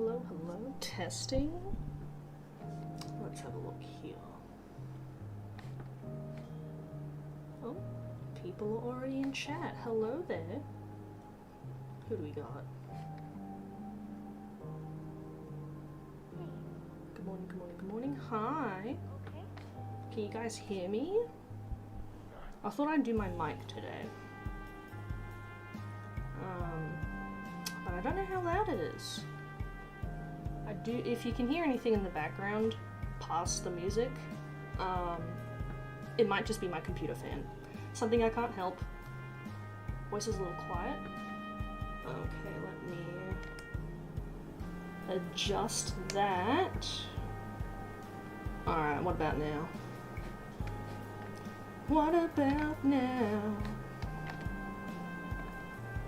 Hello, hello, testing. Let's have a look here. Oh, people are already in chat. Hello there. Who do we got? Good morning, good morning, good morning. Hi. Can you guys hear me? I thought I'd do my mic today. But I don't know how loud it is. I do, if you can hear anything in the background past the music, it might just be my computer fan. Something I can't help. Voice is a little quiet. Okay, let me adjust that. Alright, what about now? What about now?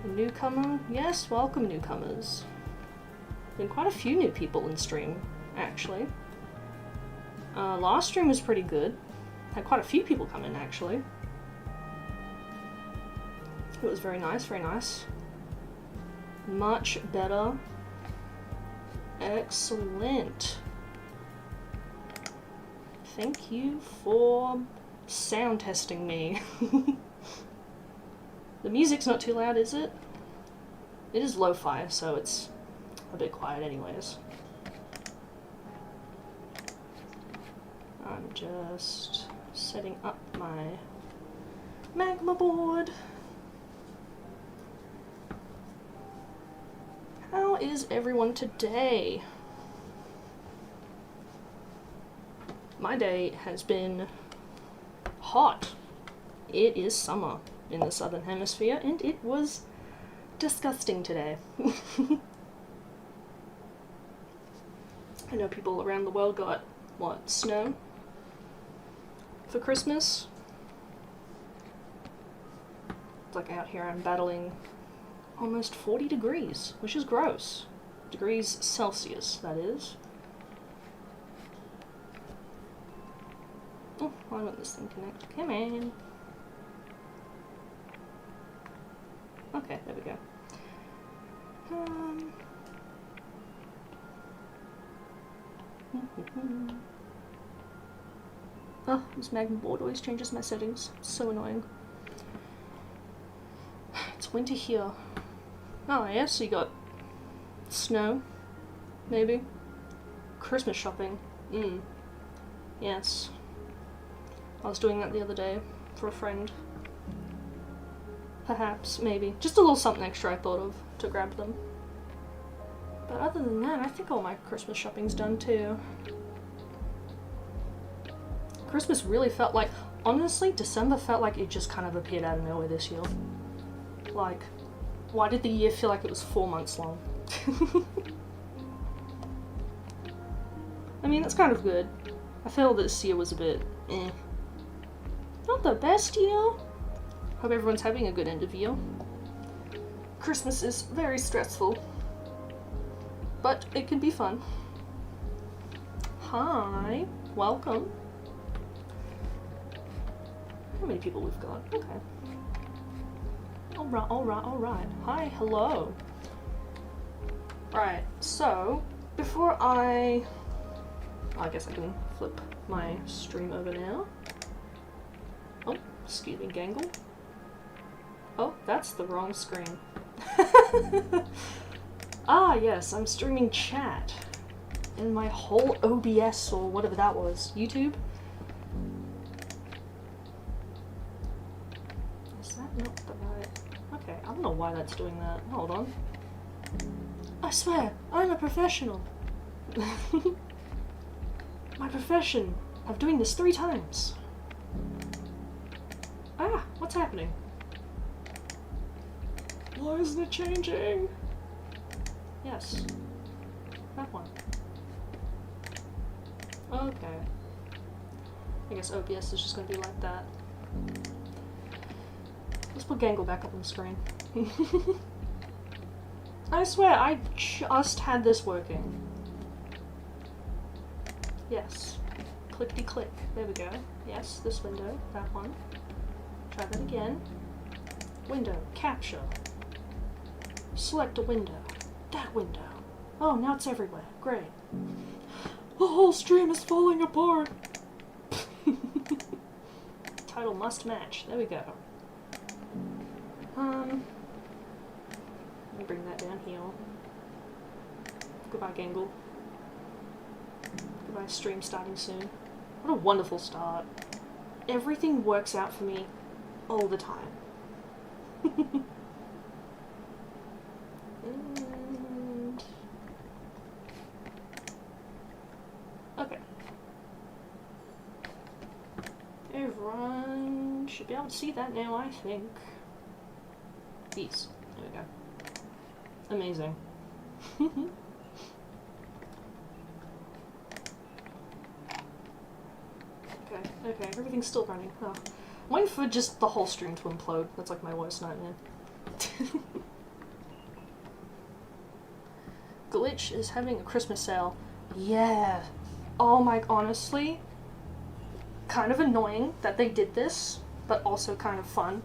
A newcomer? Yes, welcome newcomers. Been quite a few new people in stream, actually. Last stream was pretty good. Had quite a few people come in, actually. It was very nice, very nice. Much better. Excellent. Thank you for sound testing me. The music's not too loud, is it? It is lo-fi, so it's a bit quiet anyways. I'm just setting up my Magma board. How is everyone today? My day has been hot. It is summer in the southern hemisphere, and it was disgusting today. I know people around the world got, what, snow for Christmas? Like out here I'm battling almost 40 degrees, which is gross. Degrees Celsius, that is. Oh, why won't this thing connect? Come on. Okay, there we go. Oh, this Magma board always changes my settings. It's so annoying. It's winter here. Oh, yes, so you got snow, maybe. Christmas shopping. Yes. I was doing that the other day for a friend. Perhaps, maybe. Just a little something extra I thought of to grab them. But other than that, I think all my Christmas shopping's done too. Christmas really felt like, honestly, December felt like it just kind of appeared out of nowhere this year. Like, why did the year feel like it was 4 months long? I mean, that's kind of good. I feel this year was a bit, Not the best year. Hope everyone's having a good end of year. Christmas is very stressful, but it can be fun. Hi, welcome. How many people we've got? Okay. Alright, alright, alright. Hi, hello. Right, so, before I guess I can flip my stream over now. Oh, excuse me, Gangle. Oh, that's the wrong screen. Ah, yes, I'm streaming chat in my whole OBS or whatever that was. YouTube? Is that not the right... Okay, I don't know why that's doing that. Hold on. I swear, I'm a professional. My profession of doing this 3 times. Ah, what's happening? Why isn't it changing? Yes. That one. Okay. I guess OBS is just gonna be like that. Let's put Gangle back up on the screen. I swear, I just had this working. Yes. Clickety-click. There we go. Yes, this window. That one. Try that again. Window. Capture. Select a window. That window. Oh, now it's everywhere. Great. The whole stream is falling apart. Title must match. There we go. Let me bring that down here. Goodbye, Gangle. Goodbye, stream starting soon. What a wonderful start. Everything works out for me all the time. And... okay. Everyone should be able to see that now, I think. Peace. There we go. Amazing. Okay, everything's still running. Oh. I'm waiting for just the whole stream to implode. That's like my worst nightmare. Glitch is having a Christmas sale. Yeah. Oh my, honestly, kind of annoying that they did this, but also kind of fun.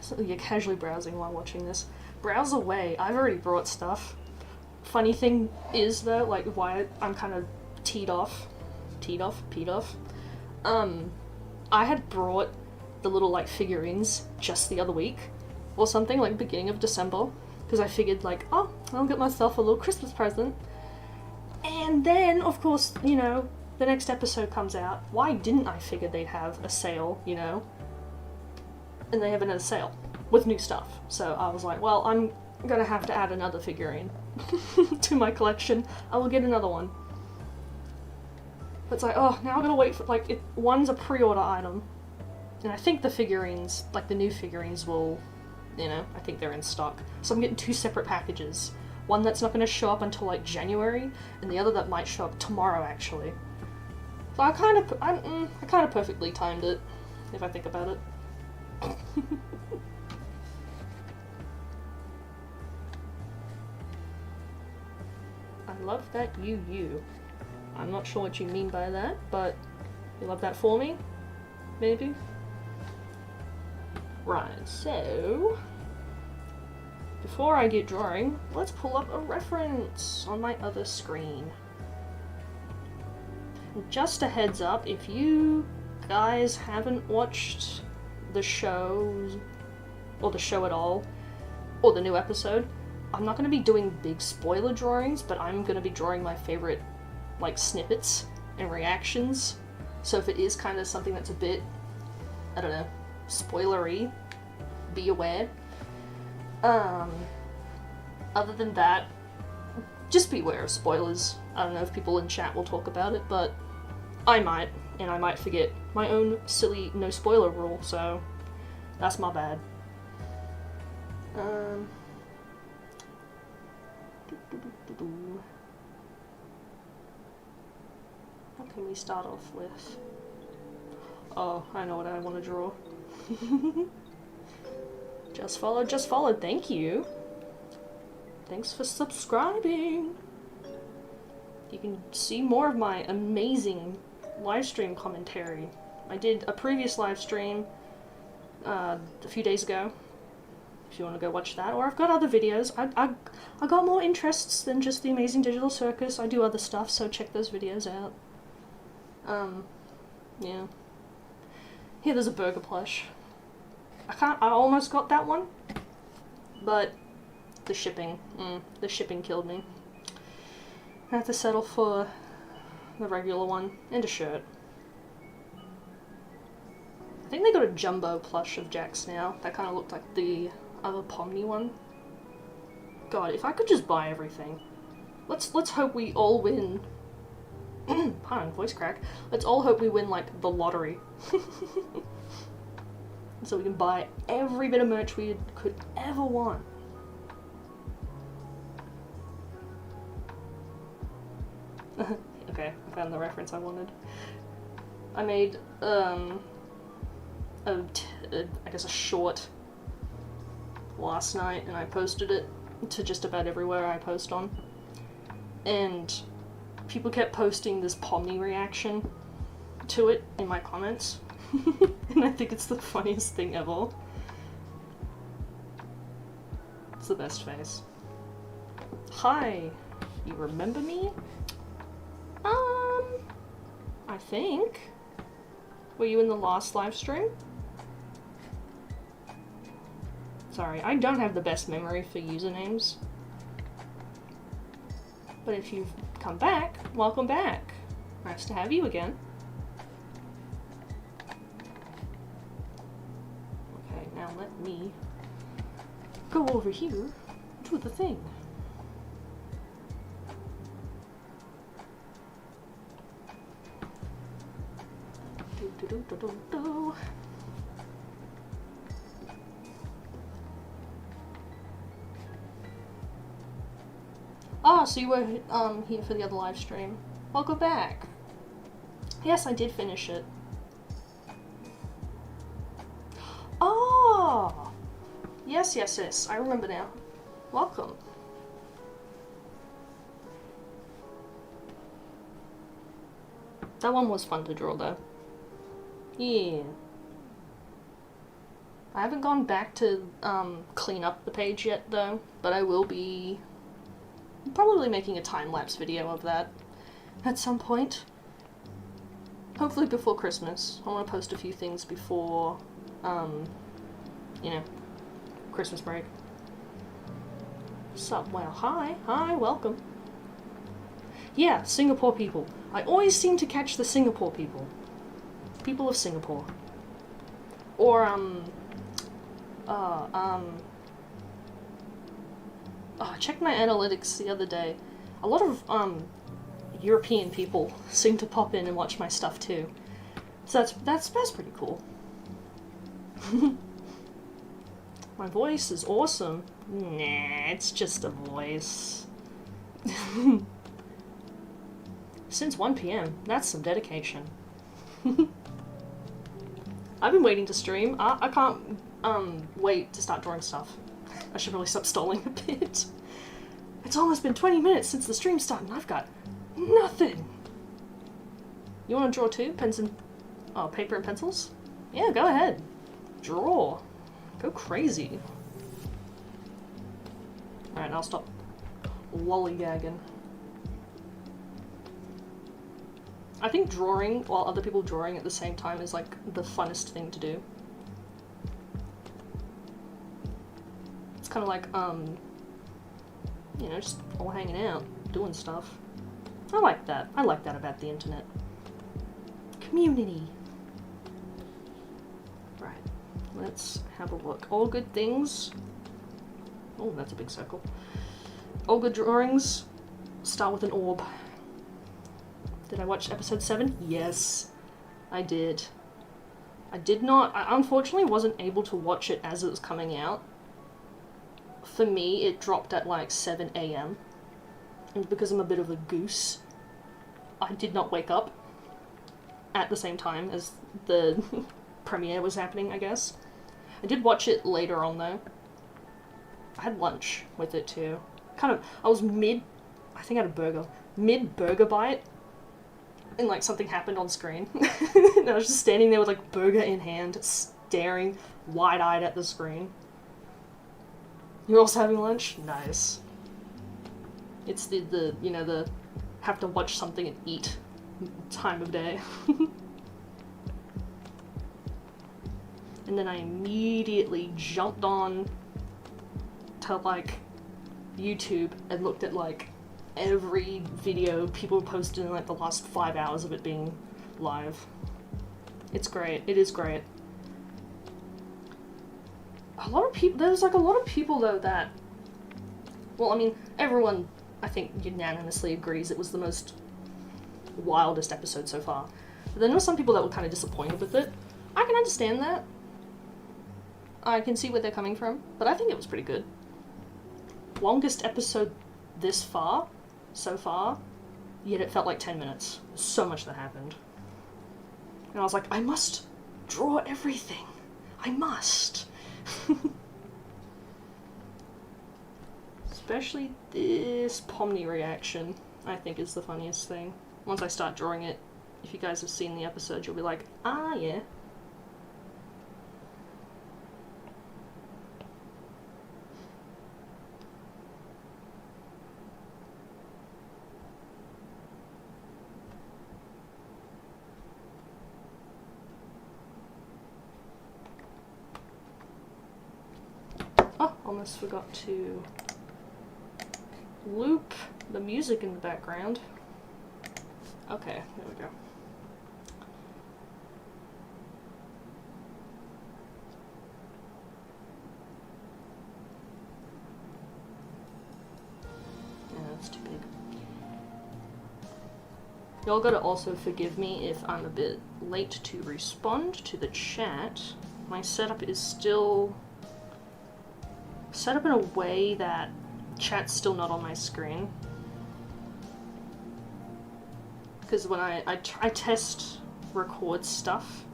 So you're casually browsing while watching this. Browse away. I've already brought stuff. Funny thing is though, like why I'm kind of peed off. I had brought the little like figurines just the other week or something, like beginning of December, because I figured like, oh, I'll get myself a little Christmas present. And then of course, you know, the next episode comes out. Why didn't I figure they'd have a sale, you know? And they have another sale with new stuff. So I was like, well, I'm gonna have to add another figurine to my collection. I will get another one. But it's like, oh, now I'm gonna wait for, like, one's a pre-order item. And I think the figurines, like the new figurines will, you know, I think they're in stock. So I'm getting two separate packages. One that's not gonna show up until like January, and the other that might show up tomorrow actually. So I kind of perfectly timed it, if I think about it. I love that you. I'm not sure what you mean by that, but you love that for me? Maybe? Right, so... before I get drawing, let's pull up a reference on my other screen. Just a heads up, if you guys haven't watched the shows, or the show at all, or the new episode, I'm not going to be doing big spoiler drawings, but I'm going to be drawing my favorite, like, snippets and reactions. So if it is kind of something that's a bit, I don't know, spoilery, be aware. Other than that, just beware of spoilers. I don't know if people in chat will talk about it, but I might, and I might forget my own silly no spoiler rule, so that's my bad. What can we start off with? Oh, I know what I want to draw. Just followed, thank you. Thanks for subscribing. You can see more of my amazing livestream commentary. I did a previous livestream a few days ago, if you want to go watch that, or I've got other videos. I got more interests than just the Amazing Digital Circus. I do other stuff, so check those videos out. Yeah. Here, there's a burger plush. I almost got that one, but the shipping killed me. I have to settle for the regular one, and a shirt. I think they got a jumbo plush of Jax now. That kind of looked like the other Pomni one. God, if I could just buy everything. Let's hope we all win. Pardon, voice crack. Let's all hope we win, like, the lottery. So we can buy every bit of merch we could ever want. Okay, I found the reference I wanted. I made, I guess a short last night, and I posted it to just about everywhere I post on. And people kept posting this Pomni reaction to it in my comments. And I think it's the funniest thing ever. the best face. Hi, you remember me? I think. Were you in the last live stream? Sorry, I don't have the best memory for usernames. But if you've come back, welcome back. Nice to have you again. Okay, now let me go over here, do the thing. Do. Ah, so you were here for the other live stream. Welcome back. Yes, I did finish it. Oh! Yes, yes, yes. I remember now. Welcome. That one was fun to draw, though. Yeah. I haven't gone back to clean up the page yet, though, but I will be probably making a time-lapse video of that at some point. Hopefully before Christmas. I want to post a few things before, you know, Christmas break. Sup? Well, hi, welcome. Yeah, Singapore people. I always seem to catch the Singapore people. People of Singapore. Or, I checked my analytics the other day. A lot of, European people seem to pop in and watch my stuff too. So that's pretty cool. My voice is awesome. Nah, it's just a voice. Since 1 PM, that's some dedication. I've been waiting to stream. I can't wait to start drawing stuff. I should really stop stalling a bit. It's almost been 20 minutes since the stream started and I've got nothing. You want to draw too? Paper and pencils? Yeah, go ahead. Draw. Go crazy. Alright, I'll stop lollygagging. I think drawing while other people drawing at the same time is like the funnest thing to do. It's kind of like, you know, just all hanging out, doing stuff. I like that. I like that about the internet. Community. Right. Let's have a look. All good things. Oh, that's a big circle. All good drawings start with an orb. Did I watch episode 7? Yes, I did. I unfortunately wasn't able to watch it as it was coming out. For me, it dropped at like 7 AM. And because I'm a bit of a goose, I did not wake up at the same time as the premiere was happening, I guess. I did watch it later on though. I had lunch with it too. I was I think I had a burger. Mid-burger bite. And like something happened on screen. And I was just standing there with like burger in hand, staring wide-eyed at the screen. You're also having lunch? Nice. It's the you know, the have to watch something and eat time of day. And then I immediately jumped on to like YouTube and looked at like every video people posted in like the last 5 hours of it being live. It's great. It is great. There's like a lot of people though that, well, I mean, everyone I think unanimously agrees it was the most wildest episode so far. But then there were some people that were kind of disappointed with it. I can understand that. I can see where they're coming from, but I think it was pretty good. Longest episode so far, yet it felt like 10 minutes. So much that happened. And I was like, I must draw everything. I must. Especially this Pomni reaction, I think is the funniest thing. Once I start drawing it, if you guys have seen the episode, you'll be like, ah, yeah. Almost forgot to loop the music in the background. Okay, there we go. Yeah, that's too big. Y'all gotta also forgive me if I'm a bit late to respond to the chat. My setup is still set up in a way that chat's still not on my screen. Because when I test record stuff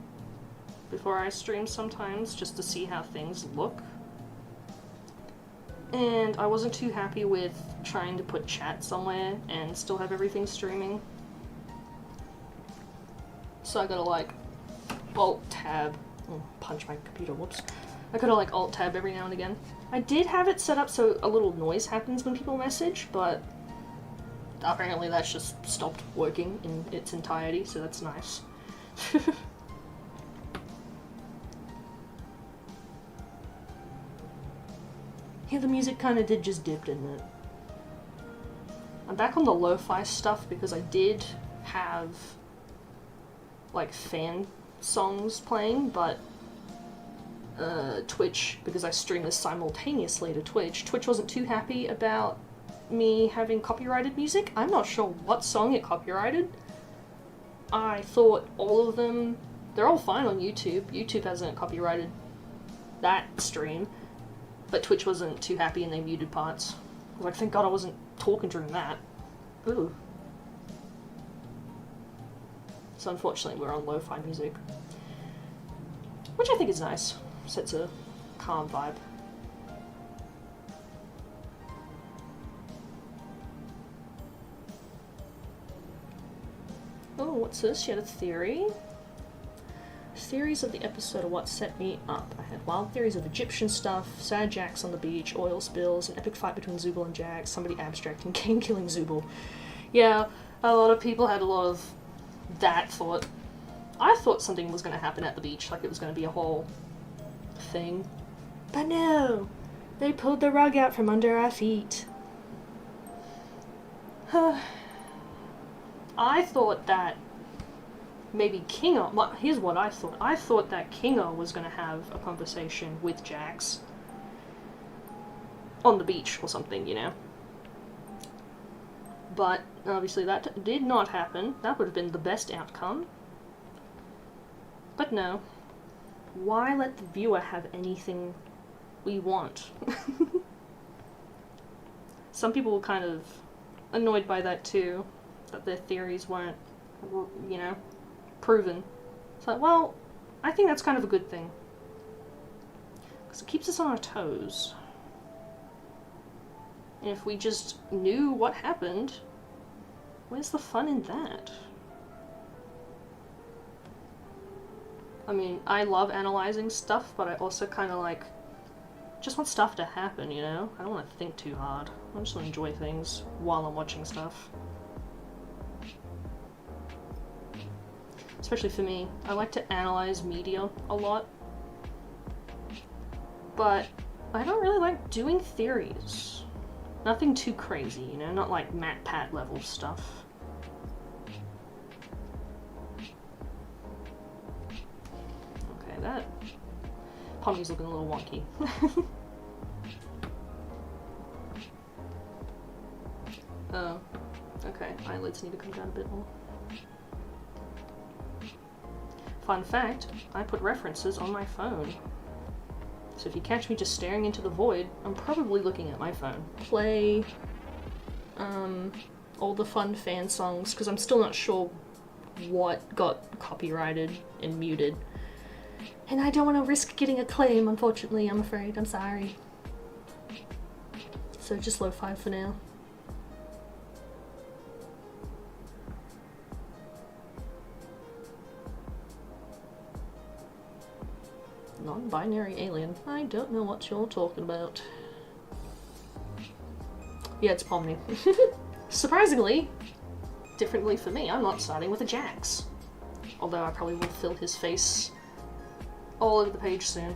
before I stream sometimes, just to see how things look. And I wasn't too happy with trying to put chat somewhere and still have everything streaming. So I gotta like Alt-Tab, punch my computer, whoops. I gotta like Alt-Tab every now and again. I did have it set up so a little noise happens when people message, but apparently that's just stopped working in its entirety, so that's nice. Yeah, the music kinda did just dip, didn't it? I'm back on the lo-fi stuff because I did have like fan songs playing, but Twitch, because I stream this simultaneously to Twitch wasn't too happy about me having copyrighted music. I'm not sure what song it copyrighted. I thought all of them, they're all fine on YouTube. YouTube hasn't copyrighted that stream, but Twitch wasn't too happy and they muted parts. I was like, thank God I wasn't talking during that. Ooh. So unfortunately we're on lo-fi music, which I think is nice. Sets a calm vibe. Oh, what's this? She had a theory. Theories of the episode are what set me up. I had wild theories of Egyptian stuff, sad Jax on the beach, oil spills, an epic fight between Zooble and Jax, somebody abstract and Kane killing Zooble. Yeah, a lot of people had a lot of that thought. I thought something was going to happen at the beach, like it was going to be a whole thing. But no! They pulled the rug out from under our feet. I thought that maybe Kingo... Well, here's what I thought. I thought that Kingo was going to have a conversation with Jax on the beach or something, you know? But obviously that did not happen. That would have been the best outcome. But no. Why let the viewer have anything we want? Some people were kind of annoyed by that too, that their theories weren't, you know, proven. It's like, well, I think that's kind of a good thing. Because it keeps us on our toes. And if we just knew what happened, where's the fun in that? I mean, I love analyzing stuff, but I also kind of like, just want stuff to happen, you know? I don't want to think too hard. I just want to enjoy things while I'm watching stuff. Especially for me. I like to analyze media a lot. But I don't really like doing theories. Nothing too crazy, you know? Not like MatPat level stuff. Okay, that Pommy's looking a little wonky. Oh, okay. Eyelids need to come down a bit more. Fun fact, I put references on my phone. So if you catch me just staring into the void, I'm probably looking at my phone. Play all the fun fan songs, because I'm still not sure what got copyrighted and muted. And I don't want to risk getting a claim, unfortunately, I'm afraid. I'm sorry. So just lo-fi for now. Non-binary alien. I don't know what you're talking about. Yeah, it's Pomni. Surprisingly, differently for me, I'm not starting with a Jax. Although I probably will fill his face all over the page soon.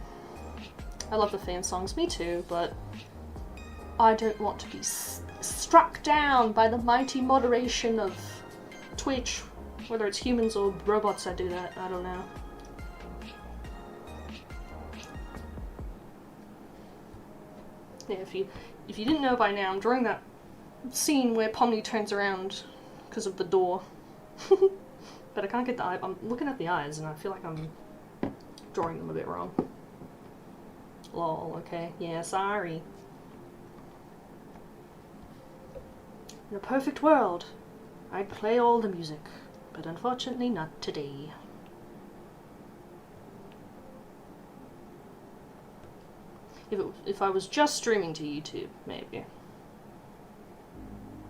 I love the fan songs, me too, but I don't want to be struck down by the mighty moderation of Twitch. Whether it's humans or robots that do that, I don't know. Yeah, if you didn't know by now, I'm drawing that scene where Pomni turns around because of the door. But I can't get the eye. I'm looking at the eyes and I feel like I'm drawing them a bit wrong. Lol, okay. Yeah, sorry. In a perfect world, I'd play all the music, but unfortunately not today. If I was just streaming to YouTube, maybe.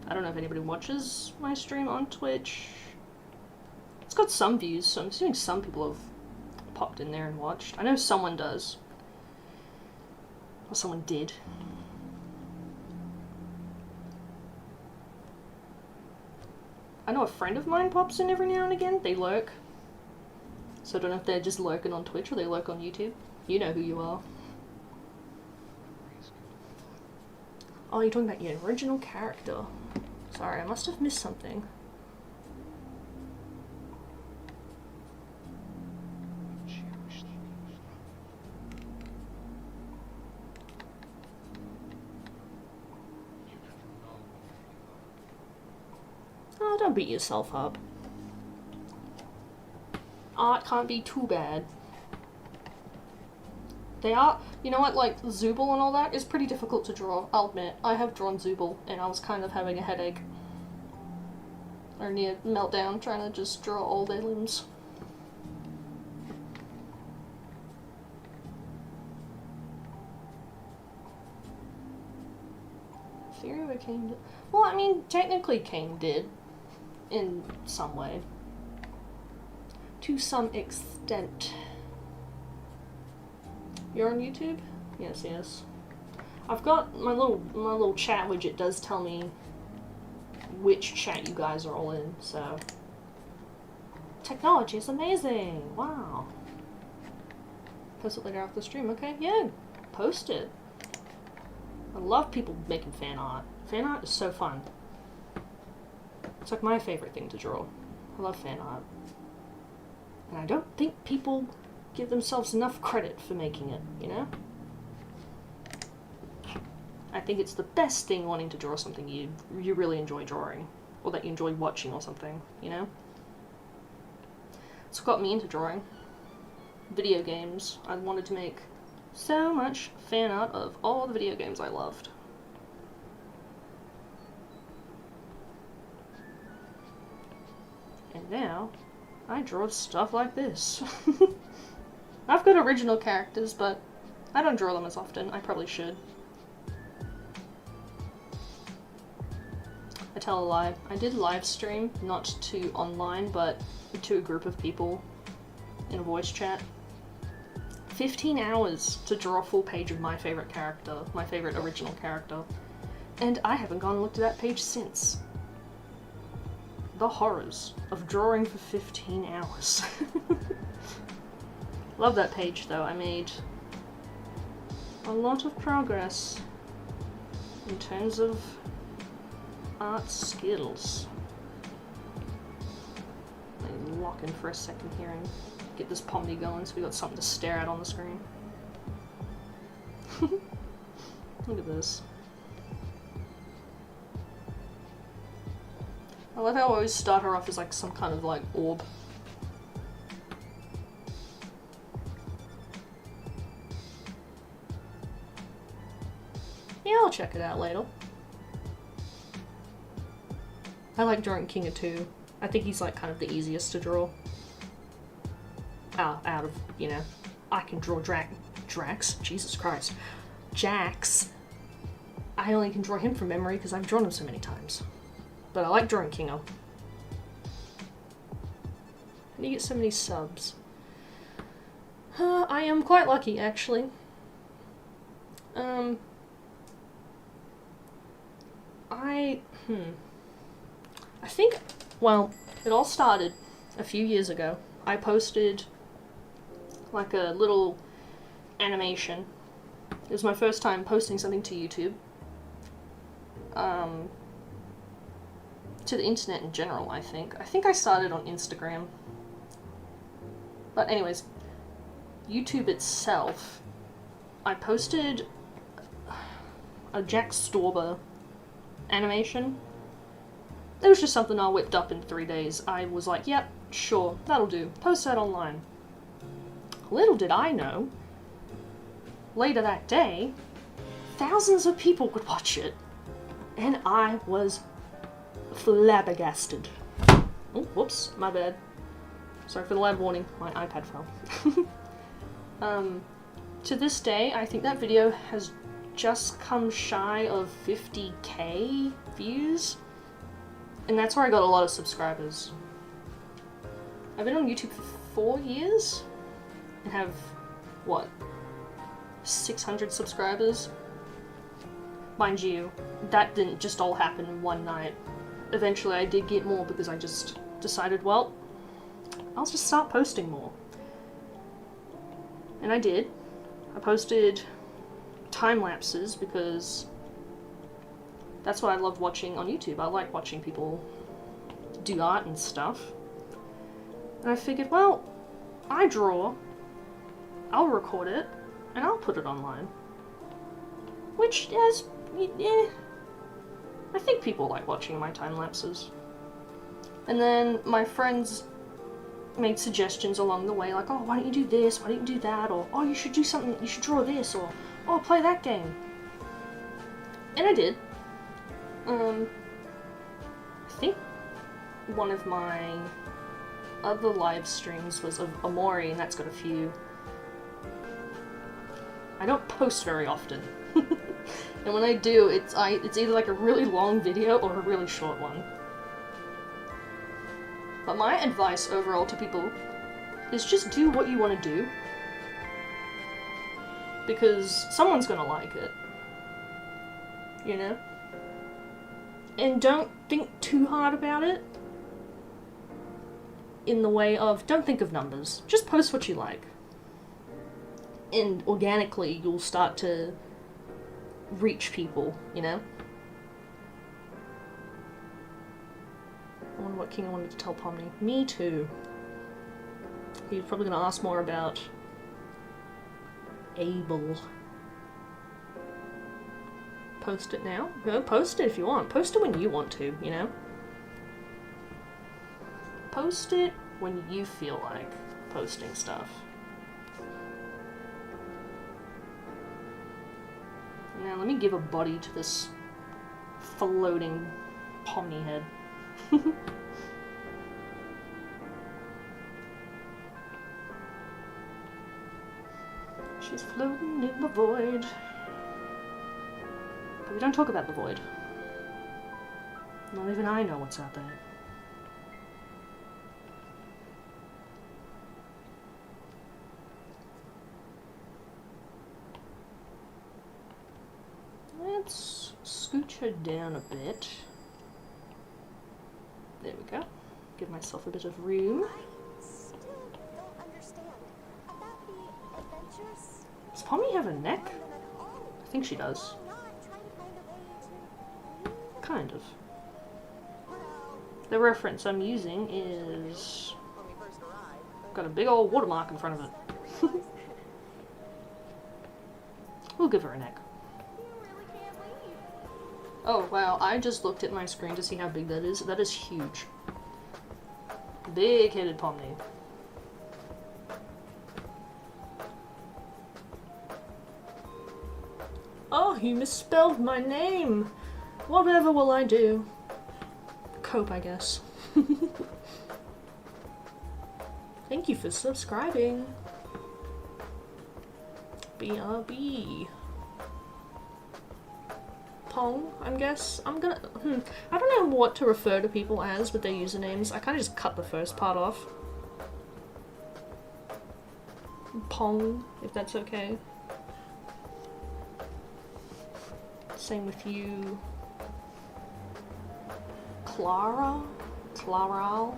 I don't know if anybody watches my stream on Twitch. It's got some views, so I'm assuming some people have popped in there and watched. I know someone does. Or someone did. I know a friend of mine pops in every now and again. They lurk. So I don't know if they're just lurking on Twitch or they lurk on YouTube. You know who you are. Oh, you're talking about your original character. Sorry, I must have missed something. Oh, don't beat yourself up. Art can't be too bad. They are, you know what, like, Zooble and all that is pretty difficult to draw, I'll admit. I have drawn Zooble, and I was kind of having a headache. Or near meltdown, trying to just draw all their limbs. Theory where Kane did. Well, I mean, technically Kane did. In some way. To some extent. You're on YouTube? Yes, yes. I've got my little chat widget does tell me which chat you guys are all in, so technology is amazing. Wow. Post it later after the stream, okay? Yeah, post it. I love people making fan art. Fan art is so fun. It's like my favorite thing to draw. I love fan art. And I don't think people give themselves enough credit for making it, you know? I think it's the best thing wanting to draw something you really enjoy drawing, or that you enjoy watching or something, you know? It's what got me into drawing. Video games. I wanted to make so much fan art of all the video games I loved. And now, I draw stuff like this. I've got original characters, but I don't draw them as often. I probably should. I tell a lie. I did live stream, not to online, but to a group of people in a voice chat. 15 hours to draw a full page of my favorite character, my favorite original character. And I haven't gone and looked at that page since. The horrors of drawing for 15 hours. Love that page though. I made a lot of progress in terms of art skills. Let me lock in for a second here and get this Pomni going so we got something to stare at on the screen. Look at this. I love how I always start her off as like some kind of like orb. Yeah, I'll check it out later. I like drawing King of Two. I think he's like kind of the easiest to draw. Out of, you know, I can draw Drax, Jesus Christ. Jax. I only can draw him from memory because I've drawn him so many times. But I like drawing Kingo. And you get so many subs. I am quite lucky, actually. I think, well, it all started a few years ago. I posted like a little animation It was my first time posting something to YouTube. To the internet in general, I think. I think I started on Instagram. But anyways, YouTube itself, I posted a Jack Stauber animation. It was just something I whipped up in 3 days. I was like, yep, sure, that'll do. Post that online. Little did I know, later that day, thousands of people would watch it. And I was flabbergasted. Oh, whoops, my bad. Sorry for the loud warning, my iPad fell. To this day, I think that video has just come shy of 50k views. And that's where I got a lot of subscribers. I've been on YouTube for 4 years and have, what, 600 subscribers? Mind you, that didn't just all happen in one night. Eventually I did get more because I just decided, well, I'll just start posting more. And I did. I posted time lapses because that's what I love watching on YouTube. I like watching people do art and stuff. And I figured, well, I draw, I'll record it, and I'll put it online. Which is, yeah, I think people like watching my time lapses. And then my friends made suggestions along the way, like, oh, why don't you do this, why don't you do that, or, oh, you should do something, you should draw this, or, oh, play that game. And I did. I think one of my other live streams was of Amori, and that's got a few. I don't post very often. And when I do, it's either like a really long video or a really short one. But my advice overall to people is just do what you want to do. Because someone's gonna like it. You know? And don't think too hard about it. In the way of, don't think of numbers. Just post what you like. And organically, you'll start to reach people, you know? I wonder what King I wanted to tell Pomni. Me too. He's probably going to ask more about Abel. Post it now? Go post it if you want. Post it when you want to, you know? Post it when you feel like posting stuff. Now let me give a body to this floating Pomni head. She's floating in the void. But we don't talk about the void. Not even I know what's out there. Let's scooch her down a bit. There we go. Give myself a bit of room. I still don't understand about the adventures. Does Pomni have a neck? I think she does. Kind of. The reference I'm using is... got a big old watermark in front of it. We'll give her a neck. Oh wow, I just looked at my screen to see how big that is. That is huge. Big-headed Pomni. Oh, you misspelled my name! Whatever will I do? Cope, I guess. Thank you for subscribing. BRB. Pong, I guess. I'm gonna... I don't know what to refer to people as with their usernames. I kind of just cut the first part off. Pong, if that's okay. Same with you. Clara? Claral?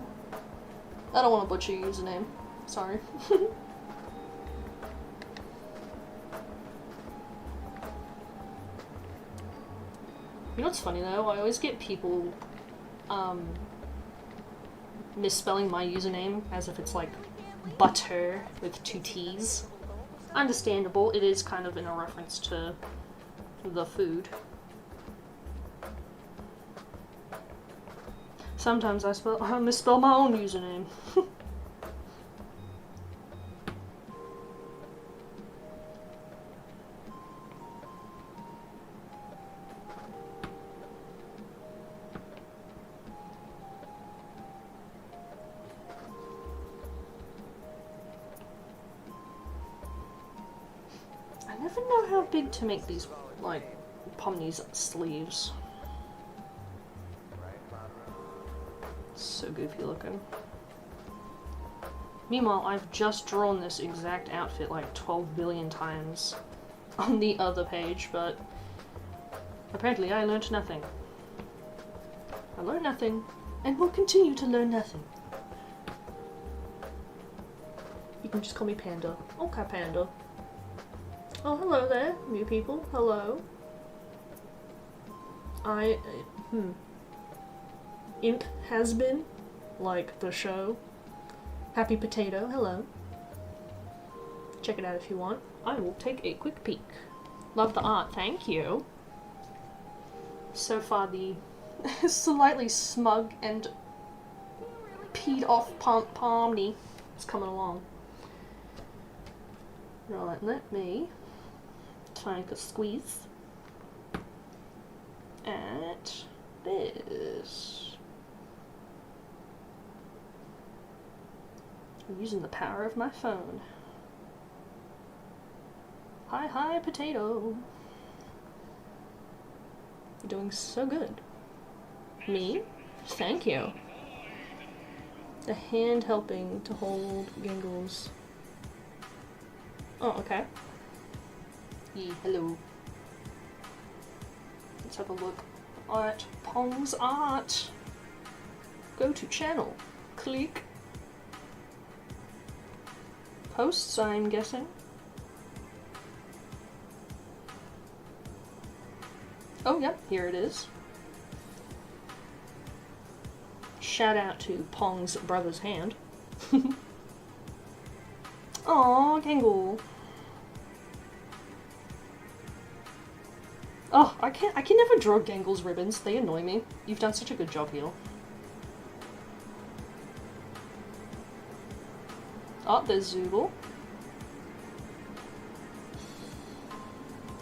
I don't want to butcher your username. Sorry. You know what's funny though? I always get people misspelling my username as if it's like butter with 2 T's. Understandable, it is kind of in a reference to the food. Sometimes I misspell my own username. I never know how big to make these, like, Pomni's sleeves. So goofy looking. Meanwhile, I've just drawn this exact outfit like 12 billion times on the other page, but apparently I learned nothing. I learned nothing, and will continue to learn nothing. You can just call me Panda. Okay, Panda. Oh, hello there, new people. Hello. Imp has been, like the show. Happy Potato, hello. Check it out if you want. I will take a quick peek. Love the art, thank you. So far the slightly smug and peed off Pomni is coming along. Right, let me take a squeeze at this. I'm using the power of my phone. Hi, potato. You're doing so good. Me? Thank you. A hand helping to hold Gingles. Oh, okay. Hello. Let's have a look at Pong's art. Go to channel. Click. Posts, I'm guessing. Oh, yep, here it is. Shout out to Pong's brother's hand. Aww, Gangle. Oh, I can never draw Gangle's ribbons. They annoy me. You've done such a good job here. Oh, there's Zooble.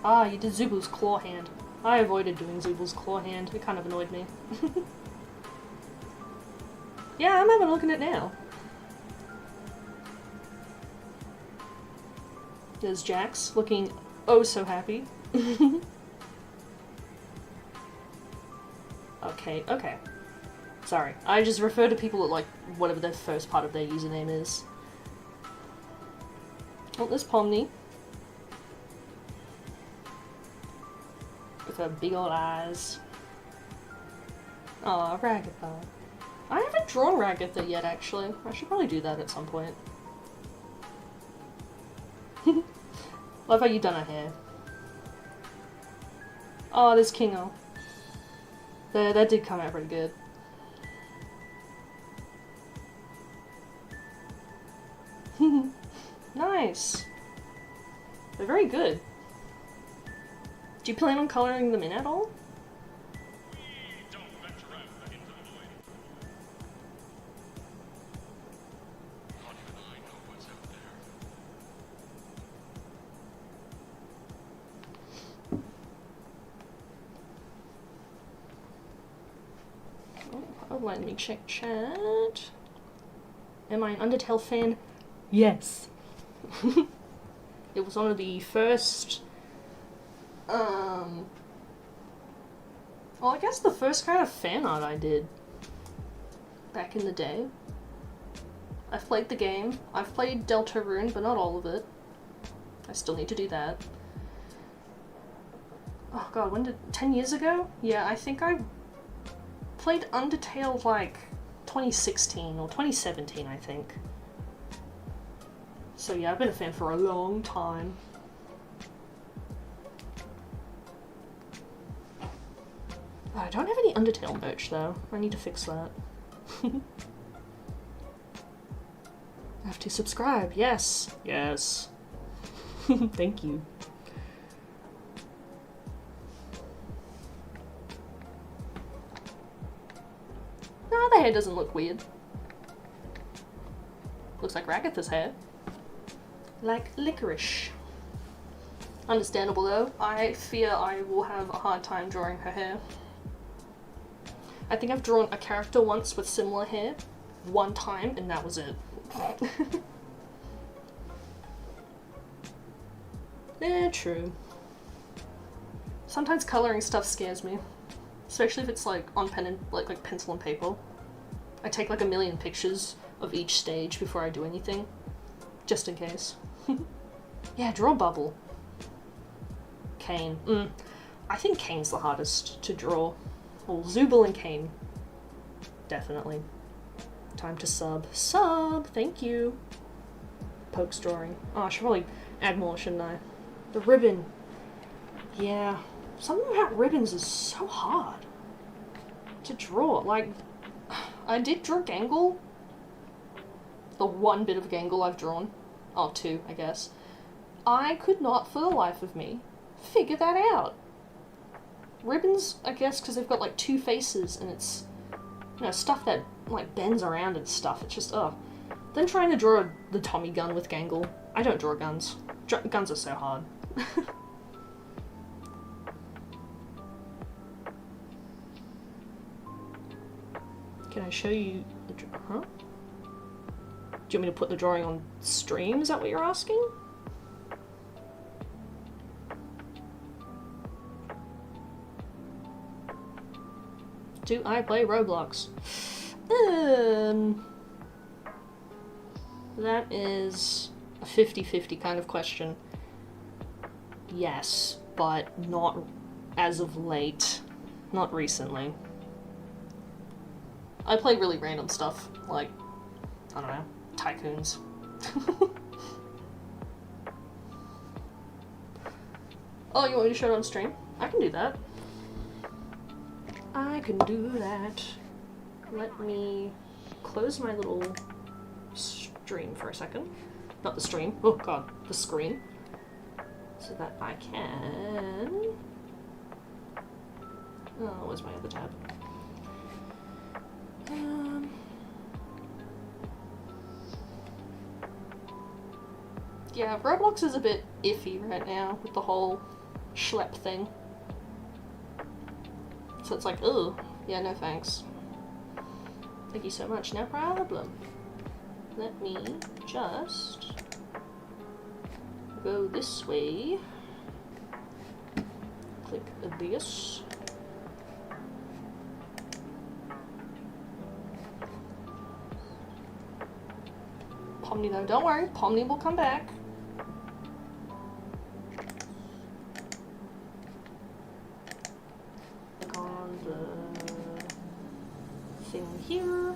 Ah, you did Zooble's claw hand. I avoided doing Zooble's claw hand. It kind of annoyed me. Yeah, I'm having a look at it now. There's Jax, looking oh so happy. Okay. Sorry. I just refer to people at, like, whatever their first part of their username is. Oh, there's Pomni. With her big old eyes. Aw, Ragatha. I haven't drawn Ragatha yet, actually. I should probably do that at some point. Love how you've done her hair. Oh, there's Kingo. That did come out pretty good. Nice. They're very good. Do you plan on coloring them in at all? Oh, let me check chat. Am I an Undertale fan? Yes. It was one of the first, well, I guess the first kind of fan art I did back in the day. I've played the game. I've played Deltarune, but not all of it. I still need to do that. Oh god, when did... 10 years ago? Yeah, I think I played Undertale, like, 2016 or 2017, I think. So yeah, I've been a fan for a long time. Oh, I don't have any Undertale merch though. I need to fix that. I have to subscribe. Yes. Yes. Thank you. No, the hair doesn't look weird. Looks like Ragatha's hair. Like licorice. Understandable though. I fear I will have a hard time drawing her hair. I think I've drawn a character once with similar hair. One time, and that was it. Yeah, true. Sometimes coloring stuff scares me. Especially if it's like on pen and like pencil and paper. I take like a million pictures of each stage before I do anything. Just in case. Yeah, draw bubble. Kane. I think Kane's the hardest to draw. Well, Zubul and Kane. Definitely. Time to sub. Sub! Thank you. Poke's drawing. Oh, I should probably add more, shouldn't I? The ribbon. Yeah. Something about ribbons is so hard to draw. Like, I did draw Gangle. The one bit of Gangle I've drawn. Oh, two, I guess. I could not, for the life of me, figure that out. Ribbons, I guess, because they've got like two faces and it's, you know, stuff that like bends around and stuff. It's just, ugh. Then trying to draw the Tommy gun with Gangle. I don't draw guns. Guns are so hard. Can I show you the huh? Do you want me to put the drawing on stream? Is that what you're asking? Do I play Roblox? That is a 50-50 kind of question. Yes, but not as of late. Not recently. I play really random stuff, like, I don't know, tycoons. Oh, you want me to show it on stream? I can do that. I can do that. Let me close my little stream for a second. Not the stream, oh god, the screen. So that I can... Oh, where's my other tab? Yeah, Roblox is a bit iffy right now with the whole schlep thing. So it's like, ugh, yeah, no thanks. Thank you so much, no problem. Let me just go this way. Click this. Pomni though, don't worry, Pomni will come back. Click on the thing here.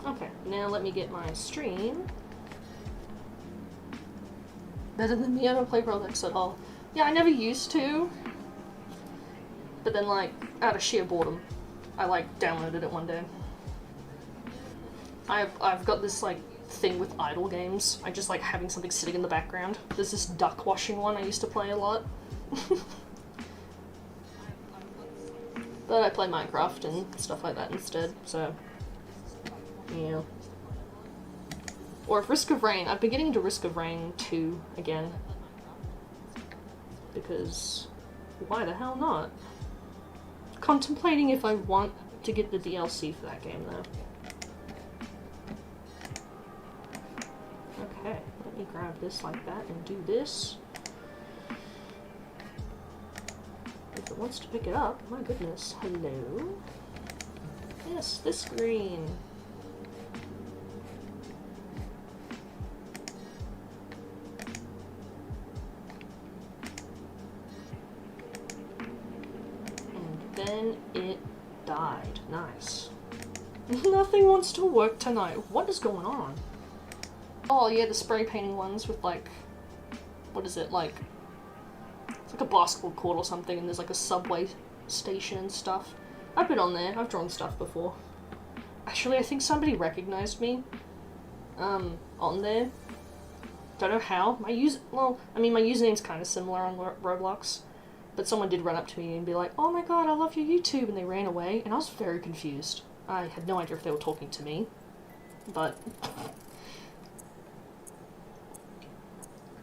Okay, now let me get my stream. Better than me, I don't play Roblox at all. Yeah, I never used to. But then, like, out of sheer boredom, I, like, downloaded it one day. I've got this, like, thing with idle games. I just like having something sitting in the background. There's this duck washing one I used to play a lot. But I play Minecraft and stuff like that instead, so... yeah. Or if Risk of Rain, I've been getting into Risk of Rain 2 again. Because why the hell not? Contemplating if I want to get the DLC for that game though. Okay, let me grab this like that and do this. If it wants to pick it up, my goodness, hello? Yes, this screen. And then it died. Nice. Nothing wants to work tonight. What is going on? Oh yeah, the spray painting ones with like, what is it, like, it's like a basketball court or something and there's like a subway station and stuff. I've been on there. I've drawn stuff before. Actually, I think somebody recognized me on there. Don't know how. My username's kind of similar on Roblox, but someone did run up to me and be like, "Oh my god, I love your YouTube," and they ran away, and I was very confused. I had no idea if they were talking to me, but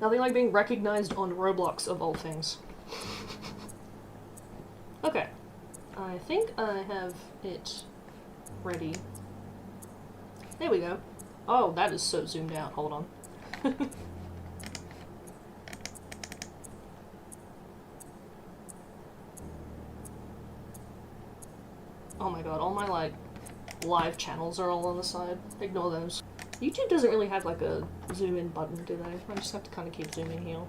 nothing like being recognized on Roblox, of all things. Okay, I think I have it ready. There we go. Oh, that is so zoomed out. Hold on. Oh my god, all my, like, live channels are all on the side. Ignore those. YouTube doesn't really have, like, a zoom in button, do they? I just have to kind of keep zooming here.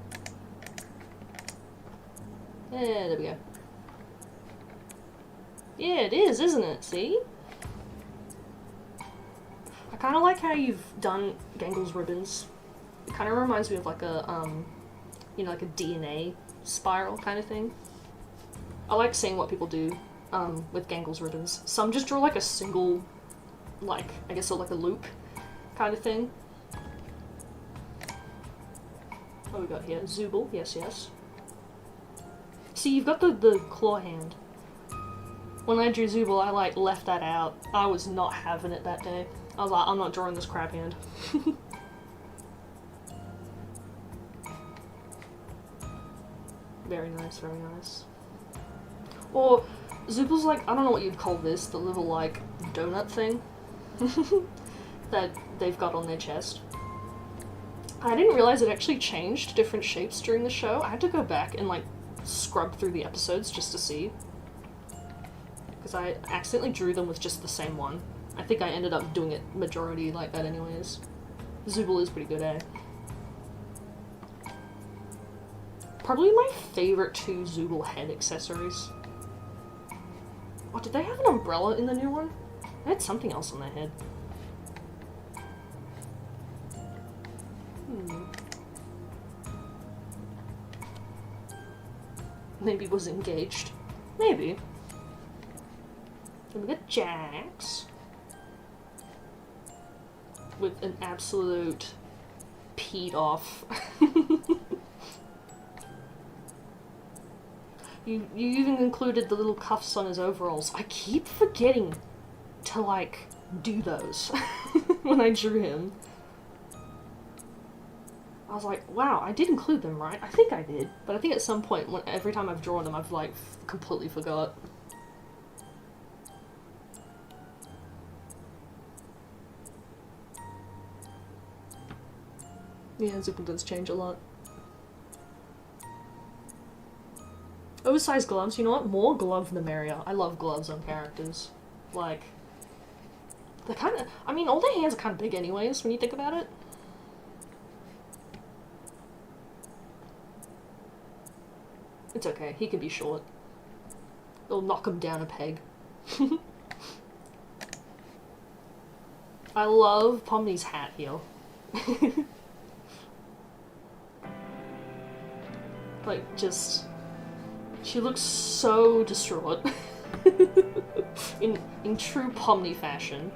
Yeah, there we go. Yeah, it is, isn't it? See? I kind of like how you've done Gangle's ribbons. It kind of reminds me of, like, a, you know, like a DNA spiral kind of thing. I like seeing what people do with Gangle's ribbons. Some just draw like a single, like, I guess like a loop kind of thing. What we got here? Zooble, yes, yes. See, you've got the claw hand. When I drew Zooble, I, like, left that out. I was not having it that day. I was like, I'm not drawing this crab hand. Very nice, very nice. Or, Zooble's like, I don't know what you'd call this, the little, like, donut thing that they've got on their chest. I didn't realize it actually changed different shapes during the show. I had to go back and, like, scrub through the episodes just to see. Because I accidentally drew them with just the same one. I think I ended up doing it majority like that anyways. Zooble is pretty good, eh? Probably my favorite two Zooble head accessories. Oh, did they have an umbrella in the new one? They had something else on their head. Maybe was engaged. Maybe. Then we got Jax. With an absolute peed off. You even included the little cuffs on his overalls. I keep forgetting to, like, do those when I drew him. I was like, wow, I did include them, right? I think I did. But I think at some point, every time I've drawn them, I've, like, completely forgot. Yeah, Zooble does change a lot. Oversized gloves, you know what? More glove the merrier. I love gloves on characters. Like, they're kind of, I mean, all their hands are kind of big anyways, when you think about it. It's okay, he can be short. It'll knock him down a peg. I love Pomni's hat here. Like, just... She looks so distraught. in true Pomni fashion.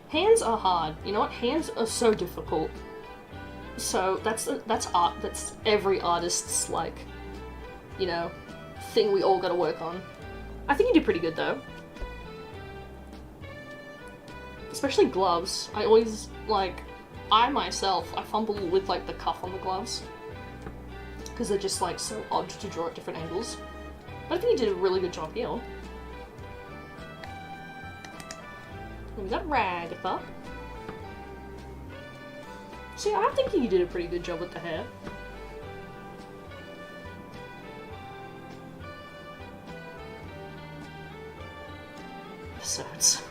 Hands are hard. You know what? Hands are so difficult. So that's art. That's every artist's, like, you know, thing we all gotta work on. I think you did pretty good though. Especially gloves. I always, like, I fumble with, like, the cuff on the gloves. Because they're just, like, so odd to draw at different angles. But I think you did a really good job here. And we got Ragatha. See, I think you did a pretty good job with the hair. Episodes.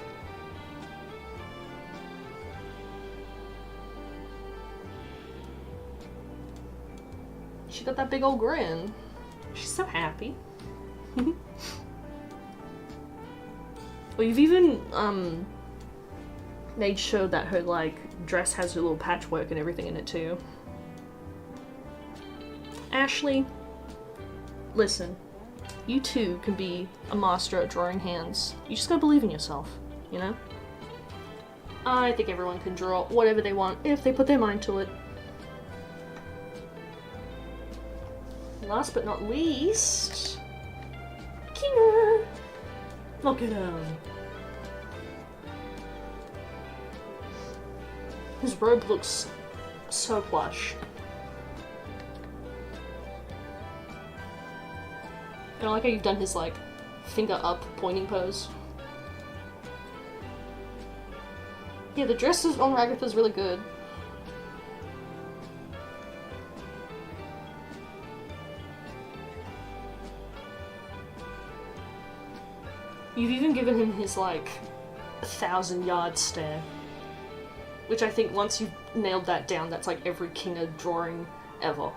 She got that big old grin. She's so happy. Or you've even, made sure that her, like, dress has her little patchwork and everything in it too. Ashley, listen, you too can be a master at drawing hands. You just gotta believe in yourself, you know? I think everyone can draw whatever they want if they put their mind to it. Last but not least, Kinger! Look at him. His robe looks so plush. And I like how you've done his, like, finger up pointing pose. Yeah, the dress on Ragatha's really good. You've even given him his, like, 1,000-yard stare. Which I think once you've nailed that down, that's like every Kinger drawing ever.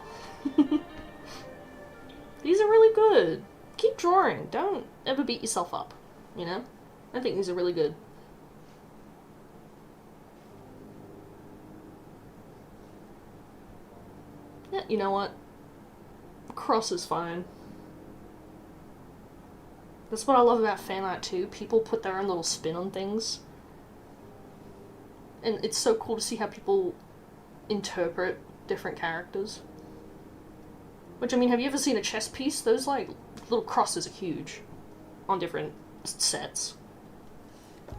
These are really good. Keep drawing. Don't ever beat yourself up, you know? I think these are really good. Yeah, you know what? Cross is fine. That's what I love about fan art too. People put their own little spin on things. And it's so cool to see how people interpret different characters. Which, I mean, have you ever seen a chess piece? Those, like, little crosses are huge on different sets. Can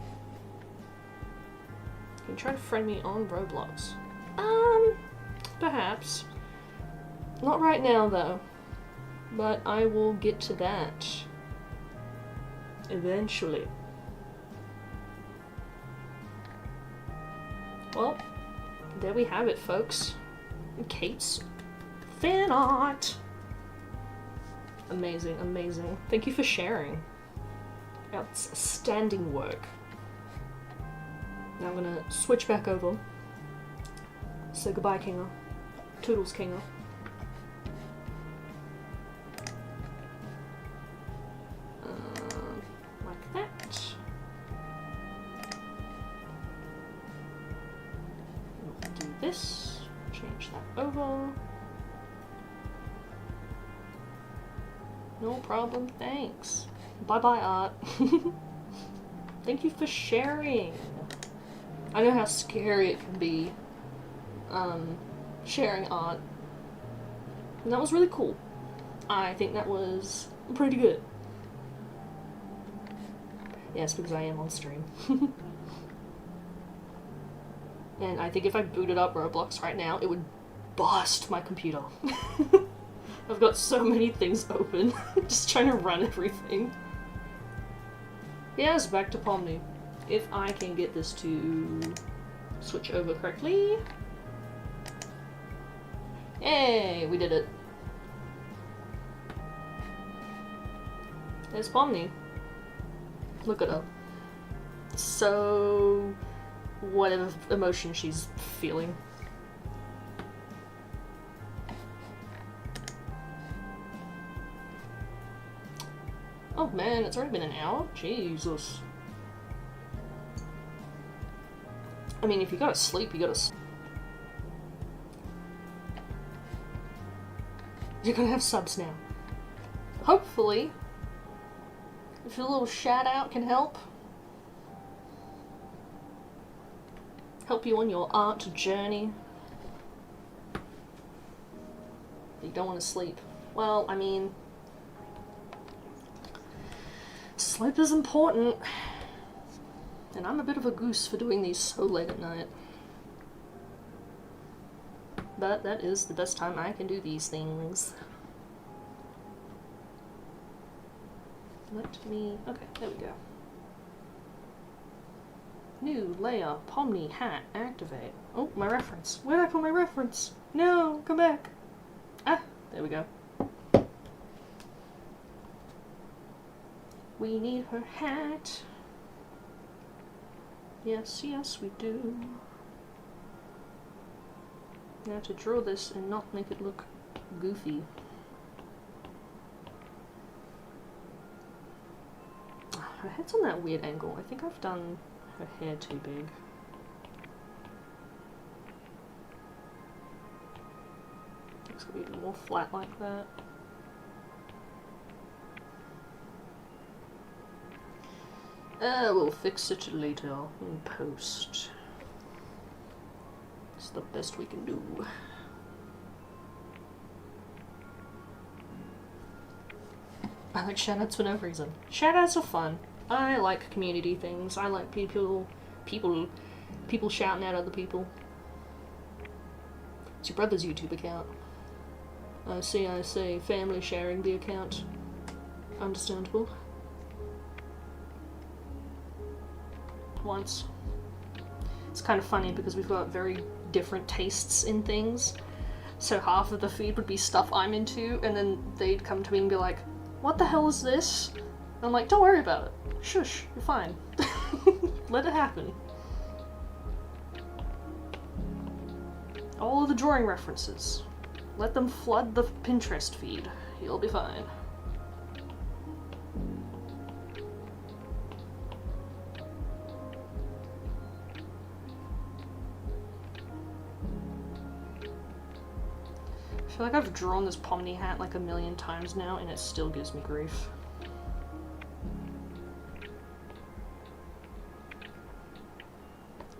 you try to friend me on Roblox? Perhaps. Not right now, though. But I will get to that. Eventually. Well, there we have it, folks. Kate's fan art. Amazing, amazing. Thank you for sharing. Outstanding work. Now I'm gonna switch back over. Say goodbye, Kinger. Toodles, Kinger. Like that. Do this. Change that over. No problem, thanks. Bye-bye, art. Thank you for sharing. I know how scary it can be, sharing art. And that was really cool. I think that was pretty good. Yes, because I am on stream. And I think if I booted up Roblox right now, it would bust my computer. I've got so many things open, just trying to run everything. Yes, back to Pomni. If I can get this to switch over correctly. Hey, we did it. There's Pomni. Look at her. So, whatever emotion she's feeling. Oh man, it's already been an hour? Jesus. I mean, if you gotta sleep, you gotta sleep. You're gonna have subs now. Hopefully. If a little shout out can help. Help you on your art journey. You don't want to sleep. Well, I mean, sleep is important. And I'm a bit of a goose for doing these so late at night. But that is the best time I can do these things. Let me... okay, there we go. New layer, Pomni, hat, activate. Oh, my reference. Where did I put my reference? No, come back. Ah, there we go. We need her hat. Yes, yes, we do. Now to draw this and not make it look goofy. Her head's on that weird angle. I think I've done her hair too big. It's gonna be a bit more flat like that. We'll fix it later in post. It's the best we can do. I like shoutouts for no reason. Shoutouts are fun. I like community things. I like people shouting at other people. It's your brother's YouTube account. I see, family sharing the account. Understandable. Once. It's kind of funny because we've got very different tastes in things. So half of the feed would be stuff I'm into, and then they'd come to me and be like, what the hell is this? And I'm like, don't worry about it. Shush, you're fine. Let it happen. All of the drawing references. Let them flood the Pinterest feed. You'll be fine. I feel like I've drawn this Pomni hat like a million times now, and it still gives me grief.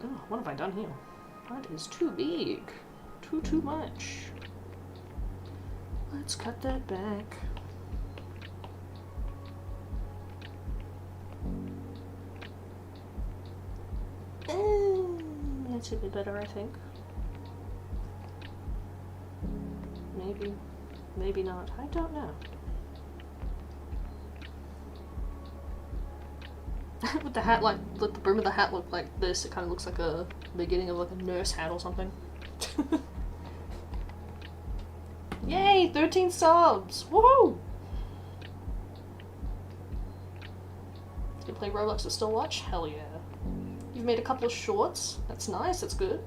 Oh, what have I done here? That is too big. Too much. Let's cut that back. That should be better, I think. Maybe. Maybe not. I don't know. With the hat, like, let the brim of the hat look like this, it kind of looks like a beginning of like a nurse hat or something. Yay! 13 subs! Woohoo! You play Roblox and still watch? Hell yeah. You've made a couple of shorts. That's nice, that's good.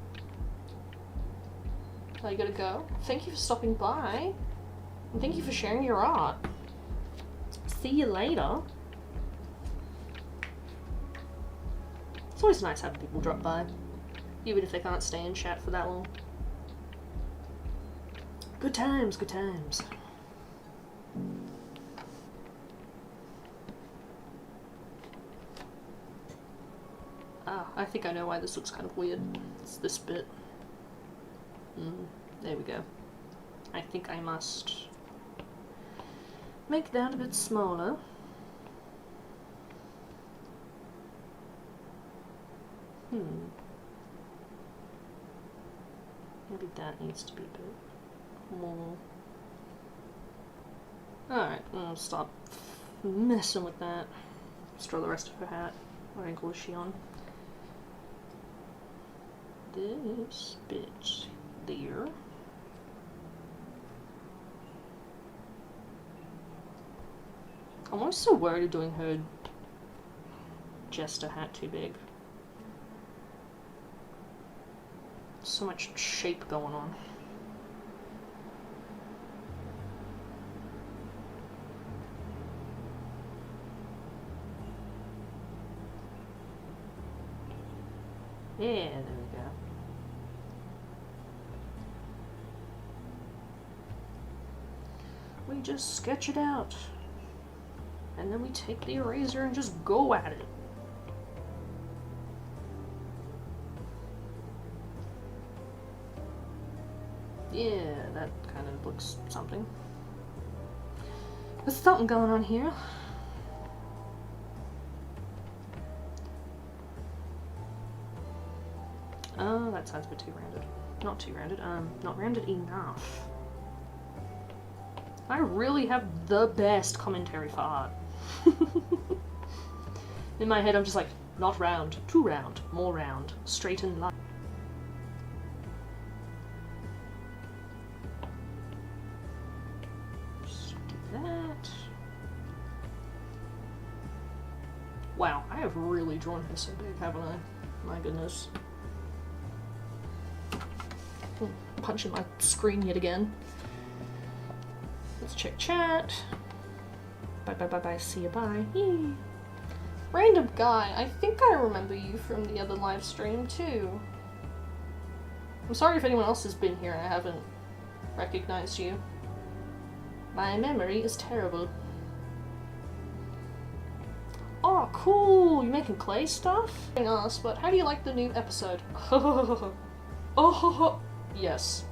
Now you gotta go. Thank you for stopping by. And thank you for sharing your art. See you later. It's always nice having people drop by. Even if they can't stay in chat for that long. Good times, good times. Ah, I think I know why this looks kind of weird. It's this bit. There we go. I think I must make that a bit smaller. Maybe that needs to be a bit more. Alright, I'll stop messing with that. Let's draw the rest of her hat. What angle is she on? This bit there. I'm always so worried of doing her jester hat too big. So much shape going on. Yeah, there we go. We just sketch it out. And then we take the eraser and just go at it. Yeah, that kind of looks something. There's something going on here. Oh, that side's a bit too rounded. Not too rounded, not rounded enough. I really have the best commentary for art. In my head I'm just like, not round, too round, more round, straighten line. Wow, I have really drawn her so big, haven't I? My goodness. Punching my screen yet again. Let's check chat. Bye, see ya, bye. Yee. Random guy, I think I remember you from the other live stream too. I'm sorry if anyone else has been here and I haven't recognized you. My memory is terrible. Oh, cool! You're making clay stuff? I didn't ask, but how do you like the new episode? Oh, yes.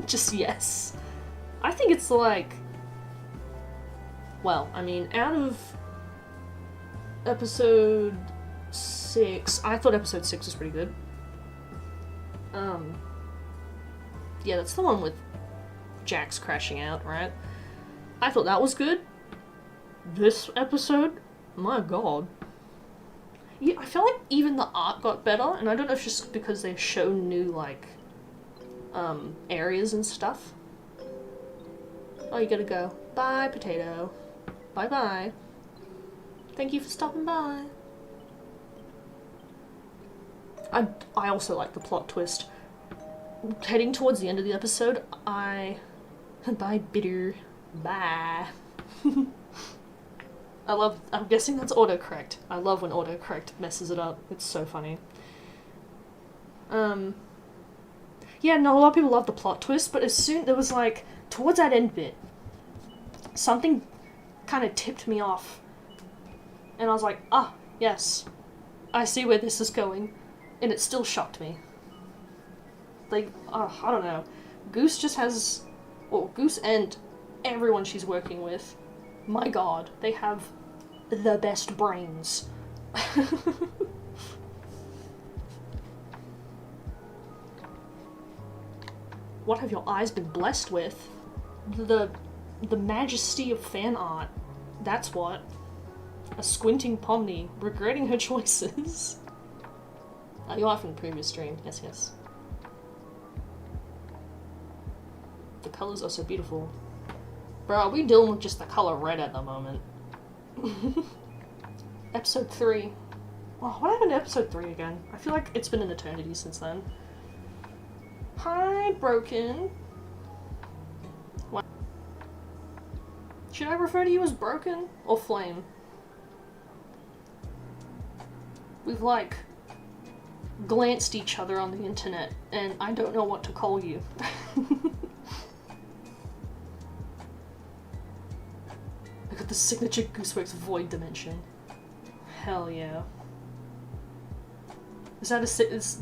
Just yes. I think it's like... Well, I mean, out of episode 6, I thought episode 6 was pretty good. Yeah, that's the one with Jax crashing out, right? I thought that was good. This episode, my god. Yeah, I feel like even the art got better, and I don't know if it's just because they show new, like, areas and stuff. Oh, you gotta go. Bye, potato. Bye-bye. Thank you for stopping by. I also like the plot twist. Heading towards the end of the episode, Bye, bitter. Bye. I'm guessing that's autocorrect. I love when autocorrect messes it up. It's so funny. Yeah, no, a lot of people love the plot twist, but as soon, there was like, towards that end bit, something kind of tipped me off. And I was like, ah, yes, I see where this is going. And it still shocked me. Like, I don't know. Goose just has, well, Goose and everyone she's working with, my god, they have the best brains. What have your eyes been blessed with? The majesty of fan art. That's what. A squinting Pomni, regretting her choices. You are from the previous stream. Yes, yes. The colours are so beautiful. Bro, are we dealing with just the colour red at the moment? Episode 3. Oh, what happened to episode 3 again? I feel like it's been an eternity since then. Hi, Broken. What? Should I refer to you as Broken or Flame? We've, like, glanced each other on the internet, and I don't know what to call you. I got the signature Gooseworks Void Dimension. Hell yeah. Is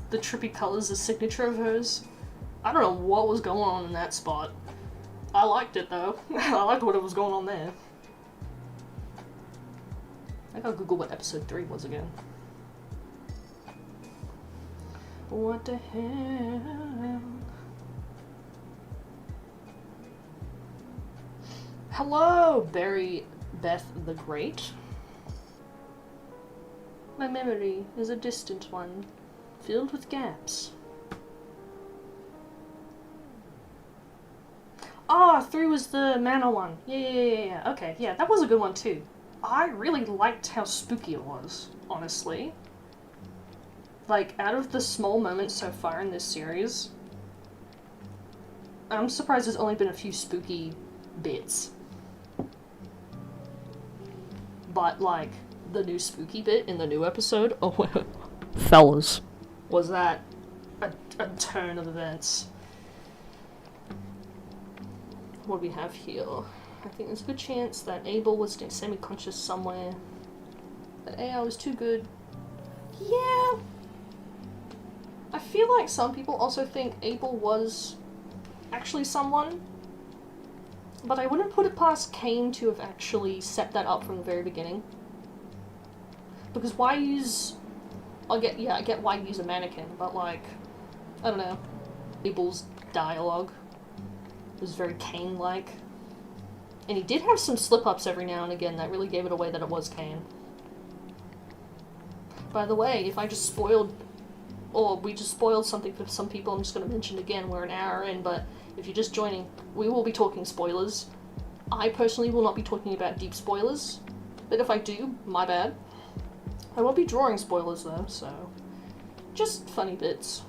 the trippy colors a signature of hers? I don't know what was going on in that spot. I liked it though. I liked what was going on there. I gotta Google what episode 3 was again. What the hell? Hello, Barry Beth the Great. My memory is a distant one, filled with gaps. Ah, 3 was the mana one. Yeah. Okay, yeah, that was a good one too. I really liked how spooky it was, honestly. Like, out of the small moments so far in this series, I'm surprised there's only been a few spooky bits. But, like, the new spooky bit in the new episode, oh, fellas, was that a turn of events. What do we have here? I think there's a good chance that Abel was semi-conscious somewhere. That AI was too good. Yeah! I feel like some people also think Abel was actually someone, but I wouldn't put it past Kane to have actually set that up from the very beginning. Because why use... I get why use a mannequin, but like, I don't know. Abel's dialogue was very Kane-like. And he did have some slip-ups every now and again that really gave it away that it was Kane. By the way, if I just spoiled... or we just spoiled something for some people, I'm just going to mention again, we're an hour in, but if you're just joining, we will be talking spoilers. I personally will not be talking about deep spoilers, but if I do, my bad. I won't be drawing spoilers though, so just funny bits.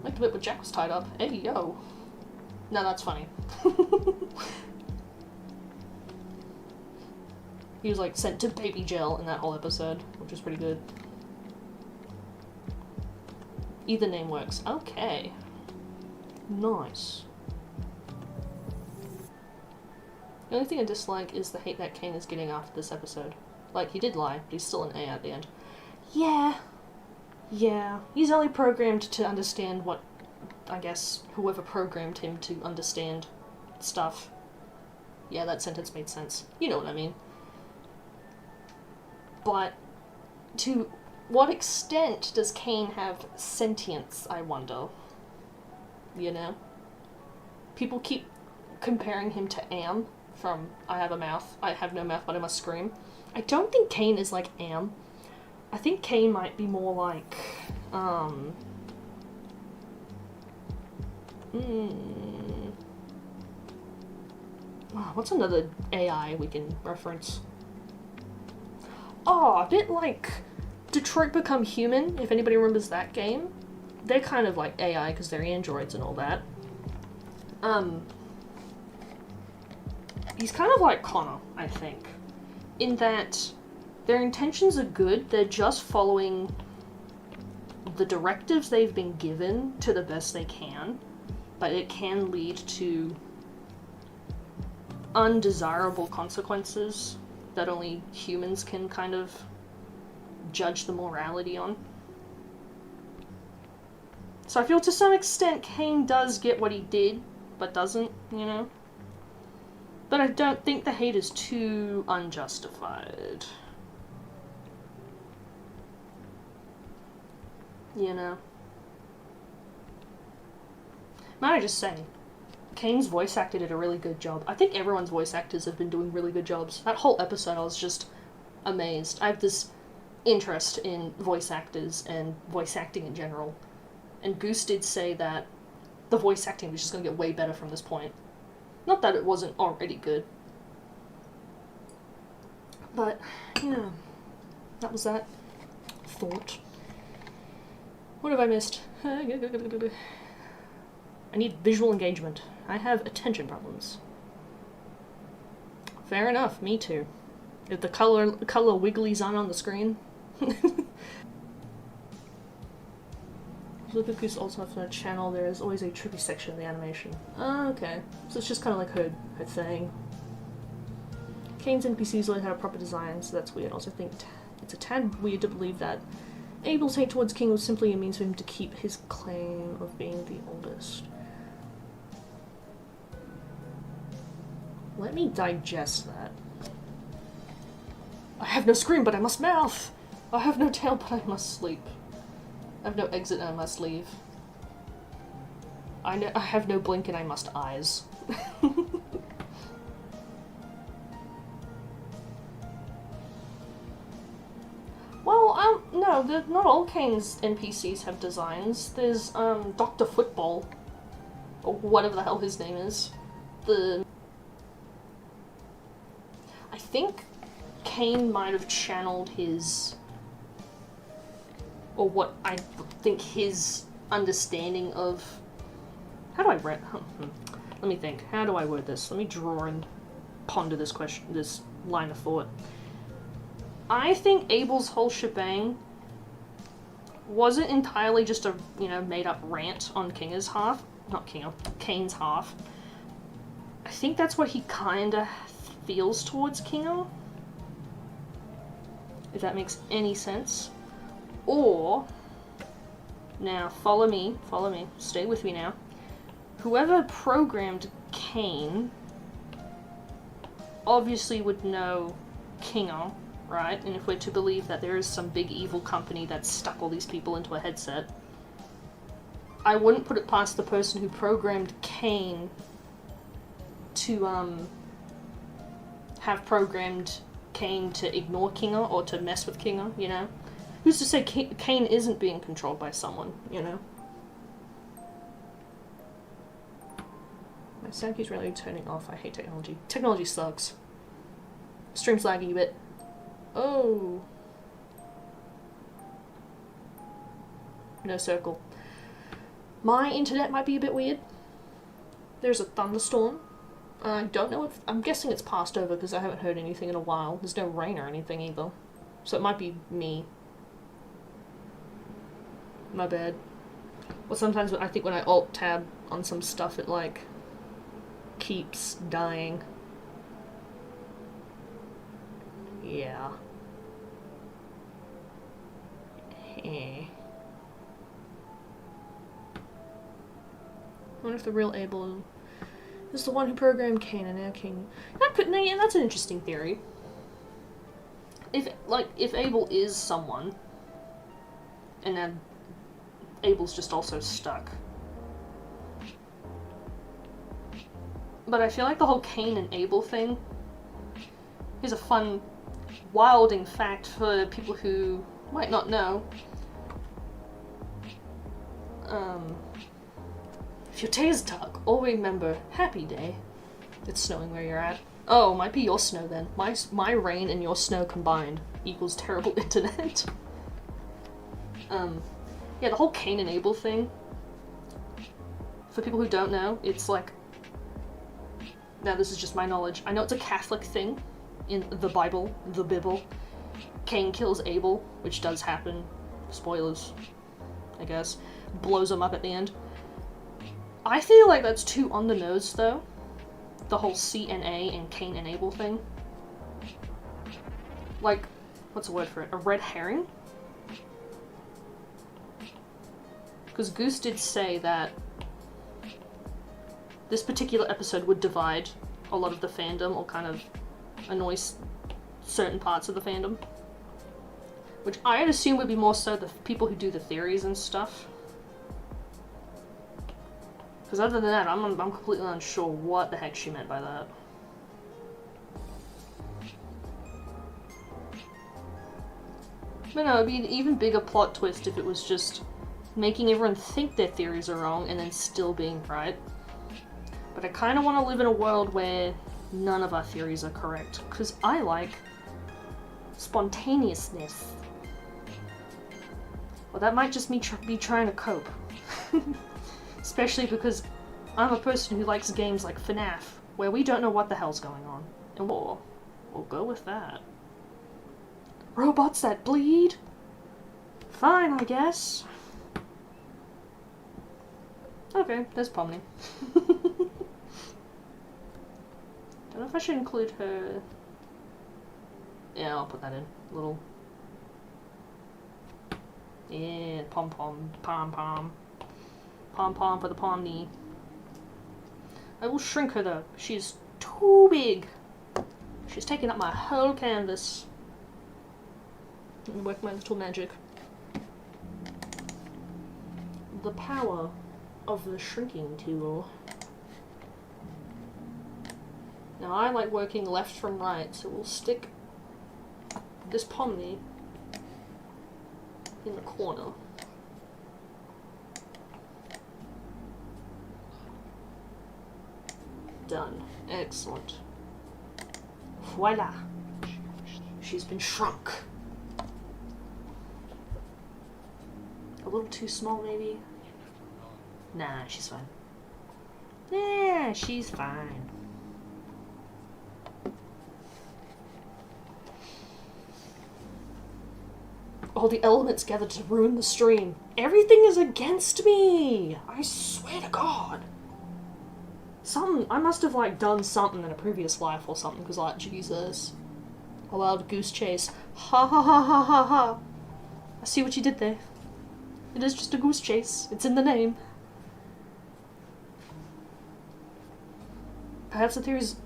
Like the bit where Jack was tied up. Hey, yo. No, that's funny. He was like sent to baby jail in that whole episode, which was pretty good. Either name works. Okay. Nice. The only thing I dislike is the hate that Kane is getting after this episode. Like, he did lie, but he's still an A at the end. Yeah. Yeah. He's only programmed to understand what, I guess, whoever programmed him to understand stuff. Yeah, that sentence made sense. You know what I mean. But to what extent does Kane have sentience, I wonder? You know? People keep comparing him to Am from I Have a Mouth, I Have No Mouth But I Must Scream. I don't think Kane is like Am. I think Kane might be more like, what's another AI we can reference? Oh, a bit like Detroit Become Human, if anybody remembers that game. They're kind of like AI because they're androids and all that. He's kind of like Connor, I think, in that their intentions are good, they're just following the directives they've been given to the best they can, but it can lead to undesirable consequences that only humans can kind of judge the morality on. So I feel to some extent Kane does get what he did, but doesn't, you know? But I don't think the hate is too unjustified. You know? Might I just say, Kane's voice actor did a really good job. I think everyone's voice actors have been doing really good jobs. That whole episode I was just amazed. I have this interest in voice actors and voice acting in general. And Goose did say that the voice acting was just going to get way better from this point. Not that it wasn't already good. But, you know, that was that thought. What have I missed? I need visual engagement. I have attention problems. Fair enough, me too. If the color wigglies on the screen. Look at Goose also have a channel, there is always a trippy section of the animation. Oh, okay. So it's just kind of like her thing. Kane's NPCs only have proper design, so that's weird. I also think it's a tad weird to believe that Abel's hate towards King was simply a means for him to keep his claim of being the oldest. Let me digest that. I have no scream, but I must mouth! I have no tail, but I must sleep. I have no exit and I must leave. I have no blink and I must eyes. Well, no, not all Kane's NPCs have designs. There's, Dr. Football, or whatever the hell his name is. I think Kane might have channeled his, or what I think his understanding of, how do I read, let me think, how do I word this? Let me draw and ponder this question, this line of thought. I think Abel's whole shebang wasn't entirely just a, made up rant on Kane's half. I think that's what he kinda feels towards Kingo. If that makes any sense. Or, now follow me, stay with me now. Whoever programmed Kane obviously would know Kingo, right? And if we're to believe that there is some big evil company that stuck all these people into a headset, I wouldn't put it past the person who programmed Kane to have programmed Kane to ignore Kingo or to mess with Kingo, you know? Who's to say Kane isn't being controlled by someone, you know? My sound keeps really turning off. I hate technology. Technology sucks. Stream's lagging a bit. Oh. No circle. My internet might be a bit weird. There's a thunderstorm I don't know if... I'm guessing it's passed over because I haven't heard anything in a while. There's no rain or anything either. So it might be me. My bad. Or sometimes I think when I alt-tab on some stuff, it, like, keeps dying. Yeah. Eh. I wonder if the real Abel is the one who programmed Cain and now King. Yeah, that's an interesting theory. If Abel is someone, and then Abel's just also stuck. But I feel like the whole Cain and Abel thing is a fun, wilding fact for people who might not know. If your day is dark, always remember, happy day. It's snowing where you're at. Oh, might be your snow then. My rain and your snow combined equals terrible internet. Yeah, the whole Cain and Abel thing, for people who don't know, it's like, now this is just my knowledge, I know it's a Catholic thing in the Bible, the Bible. Cain kills Abel, which does happen. Spoilers, I guess. Blows him up at the end. I feel like that's too on the nose, though. The whole CNA and Cain and Abel thing. Like, what's the word for it? A red herring? Because Goose did say that this particular episode would divide a lot of the fandom, or kind of annoy certain parts of the fandom. Which I'd assume would be more so the people who do the theories and stuff. Because other than that, I'm completely unsure what the heck she meant by that. But no, it'd be an even bigger plot twist if it was just making everyone think their theories are wrong and then still being right. But I kind of want to live in a world where none of our theories are correct, because I like spontaneousness. Well, that might just me be trying to cope. Especially because I'm a person who likes games like FNAF, where we don't know what the hell's going on. And we'll go with that. Robots that bleed? Fine, I guess. Okay, there's Pomni. Don't know if I should include her. Yeah, I'll put that in. Little. Yeah, pom-pom, pom-pom. Pom-pom for the Pomni. I will shrink her though. She's too big. She's taking up my whole canvas. And work my little magic. The power of the shrinking tool. Now I like working left from right, so we'll stick this Pomni in the corner. Done. Excellent. Voila. She's been shrunk. A little too small, maybe? Nah, she's fine. Yeah, she's fine. All the elements gathered to ruin the stream. Everything is against me! I swear to God. I must have, like, done something in a previous life or something, because, like, Jesus. A wild goose chase. Ha ha ha ha ha ha. I see what you did there. It is just a goose chase. It's in the name. Perhaps the theories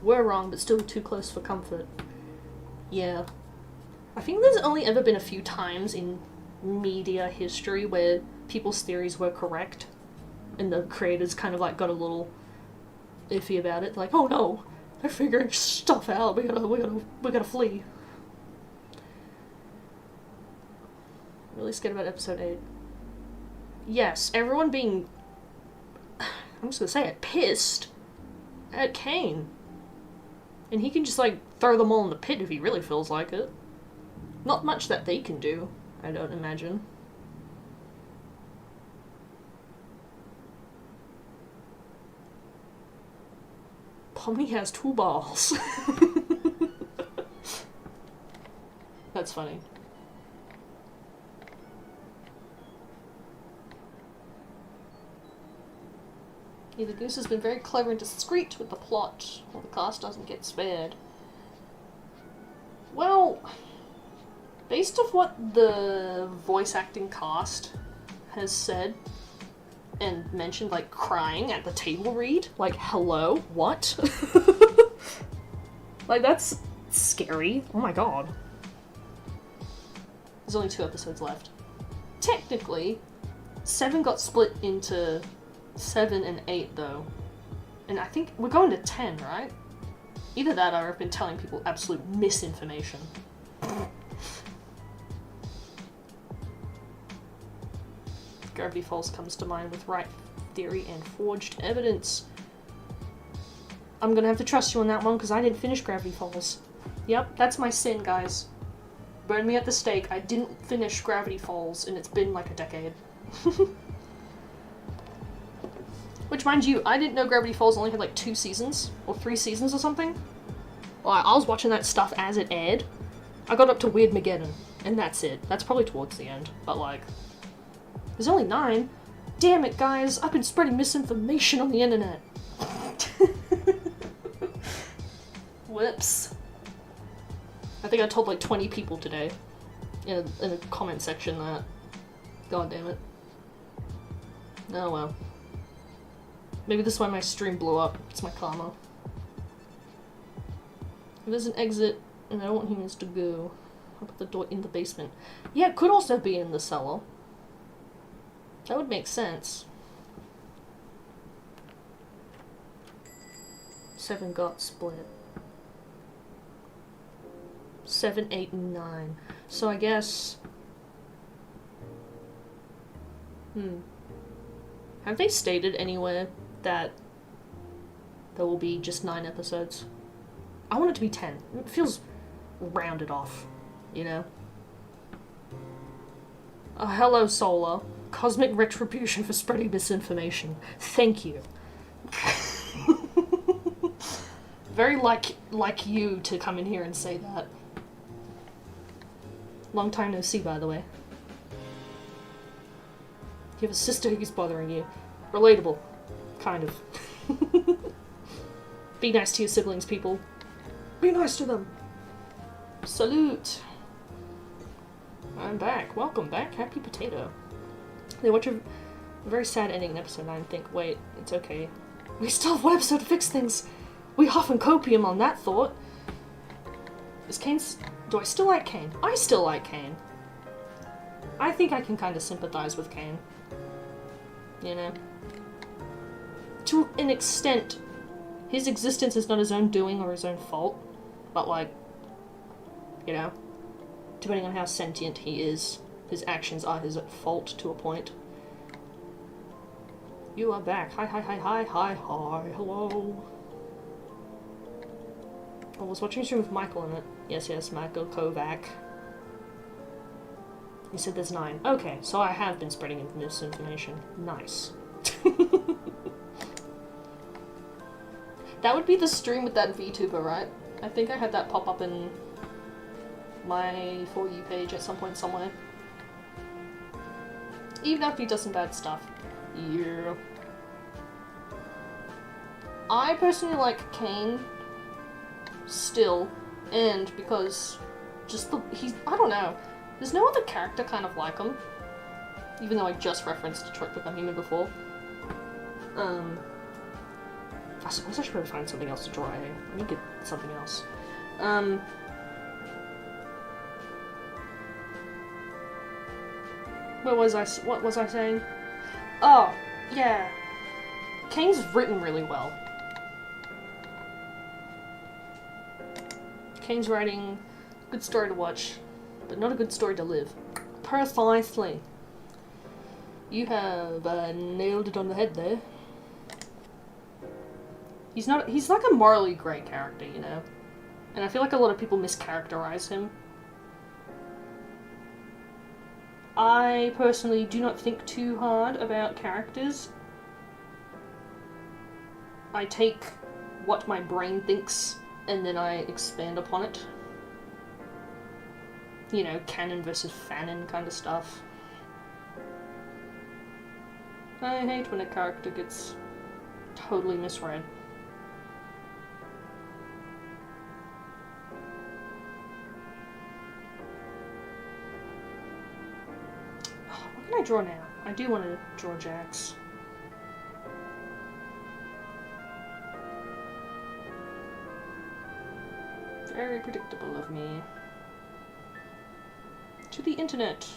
were wrong, but still too close for comfort. Yeah. I think there's only ever been a few times in media history where people's theories were correct, and the creators kind of, like, got a little iffy about it, like, oh no, they're figuring stuff out, we gotta flee. I'm really scared about episode 8. Yes, everyone being, I'm just gonna say it, pissed at Cain. And he can just, like, throw them all in the pit if he really feels like it. Not much that they can do, I don't imagine. Tommy has 2 balls. That's funny. Either Goose has been very clever and discreet with the plot, or the cast doesn't get spared. Well, based off what the voice acting cast has said and mentioned, like crying at the table read, like, hello, what? Like, that's scary. Oh my god. There's only 2 episodes left. Technically, 7 got split into 7 and 8 though. And I think we're going to 10, right? Either that or I've been telling people absolute misinformation. Gravity Falls comes to mind with right theory and forged evidence. I'm gonna have to trust you on that one because I didn't finish Gravity Falls. Yep, that's my sin, guys. Burn me at the stake. I didn't finish Gravity Falls and it's been like a decade. Which, mind you, I didn't know Gravity Falls only had like 2 seasons, or 3 seasons or something. Well, I was watching that stuff as it aired. I got up to Weirdmageddon, and that's it. That's probably towards the end, but like... There's only 9. Damn it, guys, I've been spreading misinformation on the internet. Whoops. I think I told like 20 people today, in a comment section that... God damn it. Oh well. Maybe this is why my stream blew up. It's my karma. If there's an exit, and I don't want humans to go, I'll put the door in the basement. Yeah, it could also be in the cellar. That would make sense. 7 got split. 7, 8, and 9. So I guess... Have they stated anywhere that there will be just 9 episodes? I want it to be 10. It feels rounded off, you know? Hello, Solar. Cosmic retribution for spreading misinformation. Thank you. Very like you to come in here and say that. Long time no see, by the way. You have a sister who's bothering you. Relatable. Kind of. Be nice to your siblings, people. Be nice to them. Salute. I'm back. Welcome back. Happy potato. They watch a very sad ending in episode 9 and think, wait, it's okay. We still have one episode to fix things. We often copium on that thought. Is Kane's... Do I still like Kane? I still like Kane. I think I can kind of sympathize with Kane. You know? To an extent, his existence is not his own doing or his own fault. But like, you know, depending on how sentient he is, his actions are his fault to a point. You are back. Hi, hi, hi, hi, hi, hi, hello. I was watching a stream with Michael in it. Yes, yes, Michael Kovac. He said there's 9. Okay, so I have been spreading misinformation. Nice. That would be the stream with that VTuber, right? I think I had that pop up in my For You page at some point somewhere. Even after he does some bad stuff. Yeah. I personally like Kane still, and because just I don't know. There's no other character kind of like him. Even though I just referenced Detroit Become Human before. I suppose I should probably find something else to draw. Let me get something else. What was I saying? Oh, yeah. Kane's written really well. Kane's writing good story to watch, but not a good story to live. Precisely. You have nailed it on the head there. He's like a morally grey character, you know? And I feel like a lot of people mischaracterize him. I personally do not think too hard about characters. I take what my brain thinks, and then I expand upon it. You know, canon versus fanon kind of stuff. I hate when a character gets totally misread. What can I draw now? I do want to draw Jax. Very predictable of me. To the internet.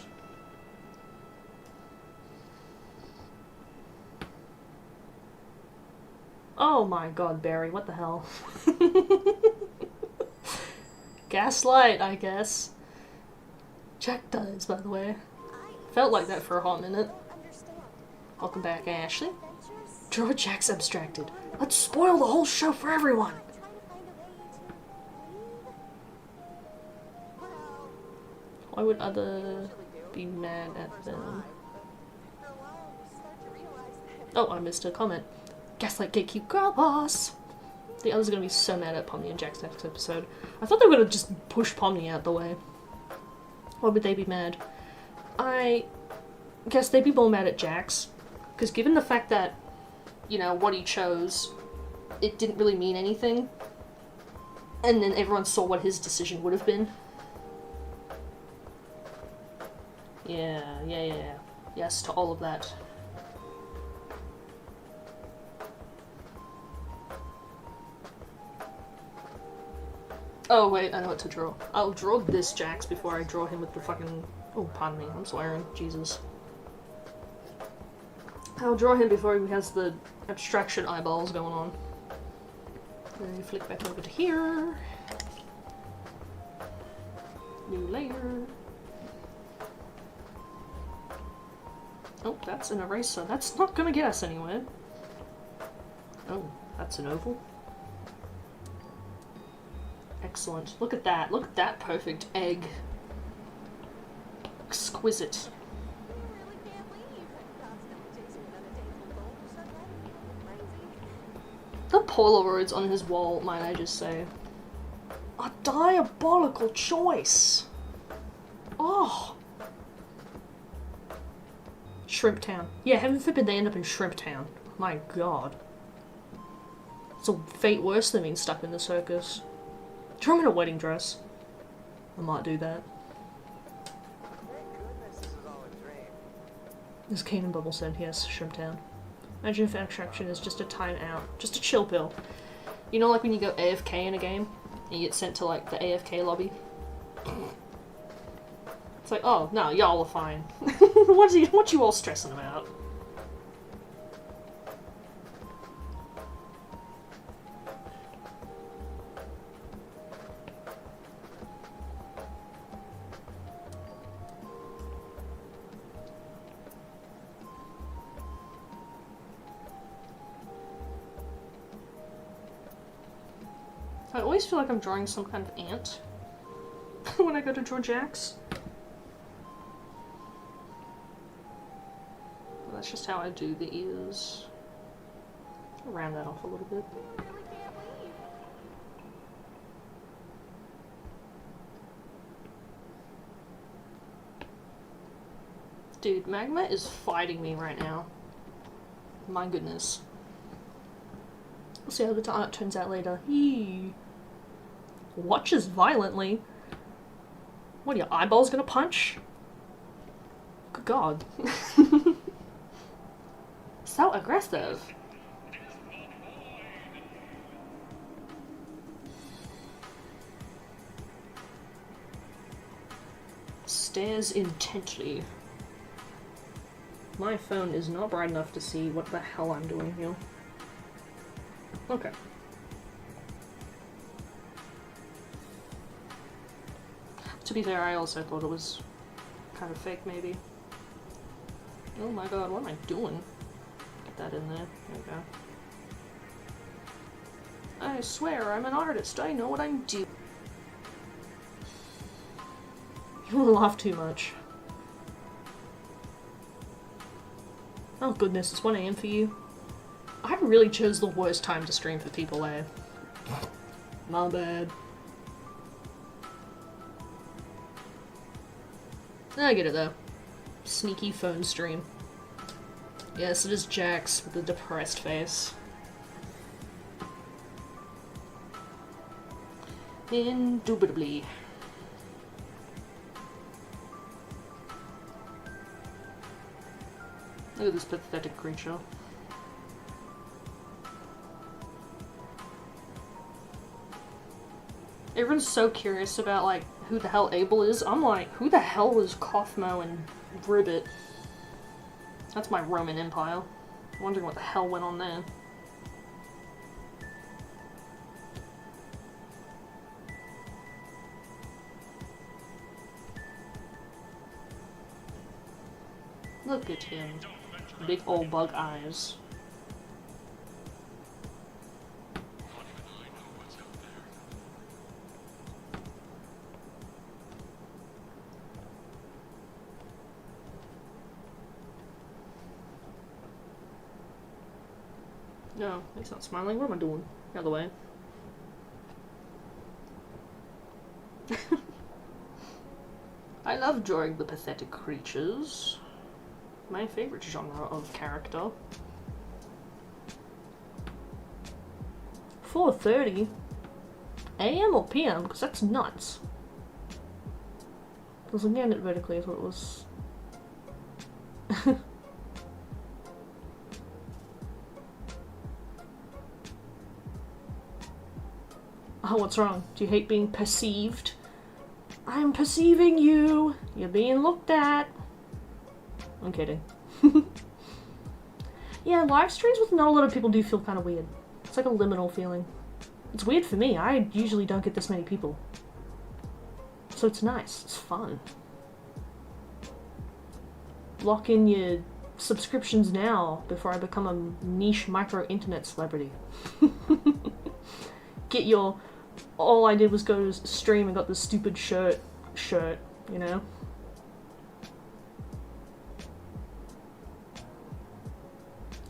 Oh my god, Barry, what the hell? Gaslight, I guess. Jack does, by the way. Felt like that for a hot minute. Welcome back, Ashley. Draw Jax abstracted. Let's spoil the whole show for everyone! Why would other be mad at them? Oh, I missed a comment. Gaslight gatekeep girl boss! The others are gonna be so mad at Pomni and Jax next episode. I thought they were gonna just push Pomni out the way. Why would they be mad? I guess they'd be more mad at Jax. Because given the fact that, you know, what he chose, it didn't really mean anything. And then everyone saw what his decision would have been. Yeah. Yes to all of that. Oh wait, I know what to draw. I'll draw this Jax before I draw him with the fucking... Oh, pardon me, I'm swearing. Jesus. I'll draw him before he has the abstraction eyeballs going on. Then you flick back over to here. New layer. Oh, that's an eraser. That's not gonna get us anywhere. Oh, that's an oval. Excellent. Look at that. Look at that perfect egg. Exquisite. The Polaroids on his wall, might I just say. A diabolical choice! Oh! Shrimp Town. Yeah, heaven forbid they end up in Shrimp Town. My god. It's a fate worse than being stuck in the circus. Draw him in a wedding dress. I might do that. As Kane Bubble said, yes, Shrimp Town. Imagine if abstraction is just a timeout. Just a chill pill. You know, like when you go AFK in a game, and you get sent to, like, the AFK lobby? It's like, oh, no, y'all are fine. What you all stressing about? I always feel like I'm drawing some kind of ant when I go to draw Jax. But that's just how I do the ears. I'll round that off a little bit. Dude, Magma is fighting me right now. My goodness. We'll see how the art turns out later. Eee. Watches violently. What are your eyeballs gonna punch? Good god. So aggressive. Stares intently. My phone is not bright enough to see what the hell I'm doing here. Okay. To be fair, I also thought it was kind of fake, maybe. Oh my god, what am I doing? Get that in there. There we go. I swear, I'm an artist. I know what I'm doing. You laugh too much. Oh goodness, it's 1 AM for you. I really chose the worst time to stream for people, eh? My bad. I get it though. Sneaky phone stream. Yes, it is Jax with a depressed face. Indubitably. Look at this pathetic creature. Everyone's so curious about, like, who the hell Abel is. I'm like, who the hell is Kothmo and Ribbit? That's my Roman Empire. I'm wondering what the hell went on there. Look at him. Big old bug eyes. No, he's not smiling. What am I doing? The other way. I love drawing the pathetic creatures. My favorite genre of character. 4:30 AM or PM? Because that's nuts. I was looking at it vertically, I thought it was... Oh, what's wrong? Do you hate being perceived? I'm perceiving you! You're being looked at! I'm kidding. Yeah, live streams with not a lot of people do feel kind of weird. It's like a liminal feeling. It's weird for me. I usually don't get this many people. So it's nice. It's fun. Lock in your subscriptions now before I become a niche micro-internet celebrity. Get your... All I did was go to stream and got this stupid shirt, you know?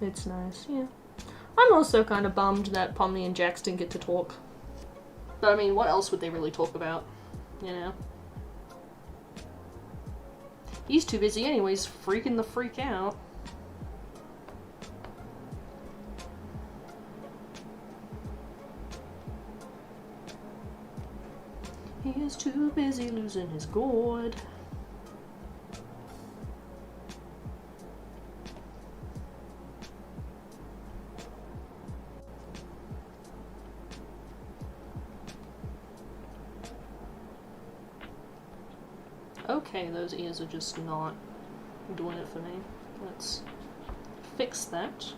It's nice, yeah. I'm also kind of bummed that Pomni and Jax didn't get to talk. But I mean, what else would they really talk about? You know? He's too busy anyways, freaking the freak out. He is too busy losing his gourd. Okay, those ears are just not doing it for me. Let's fix that.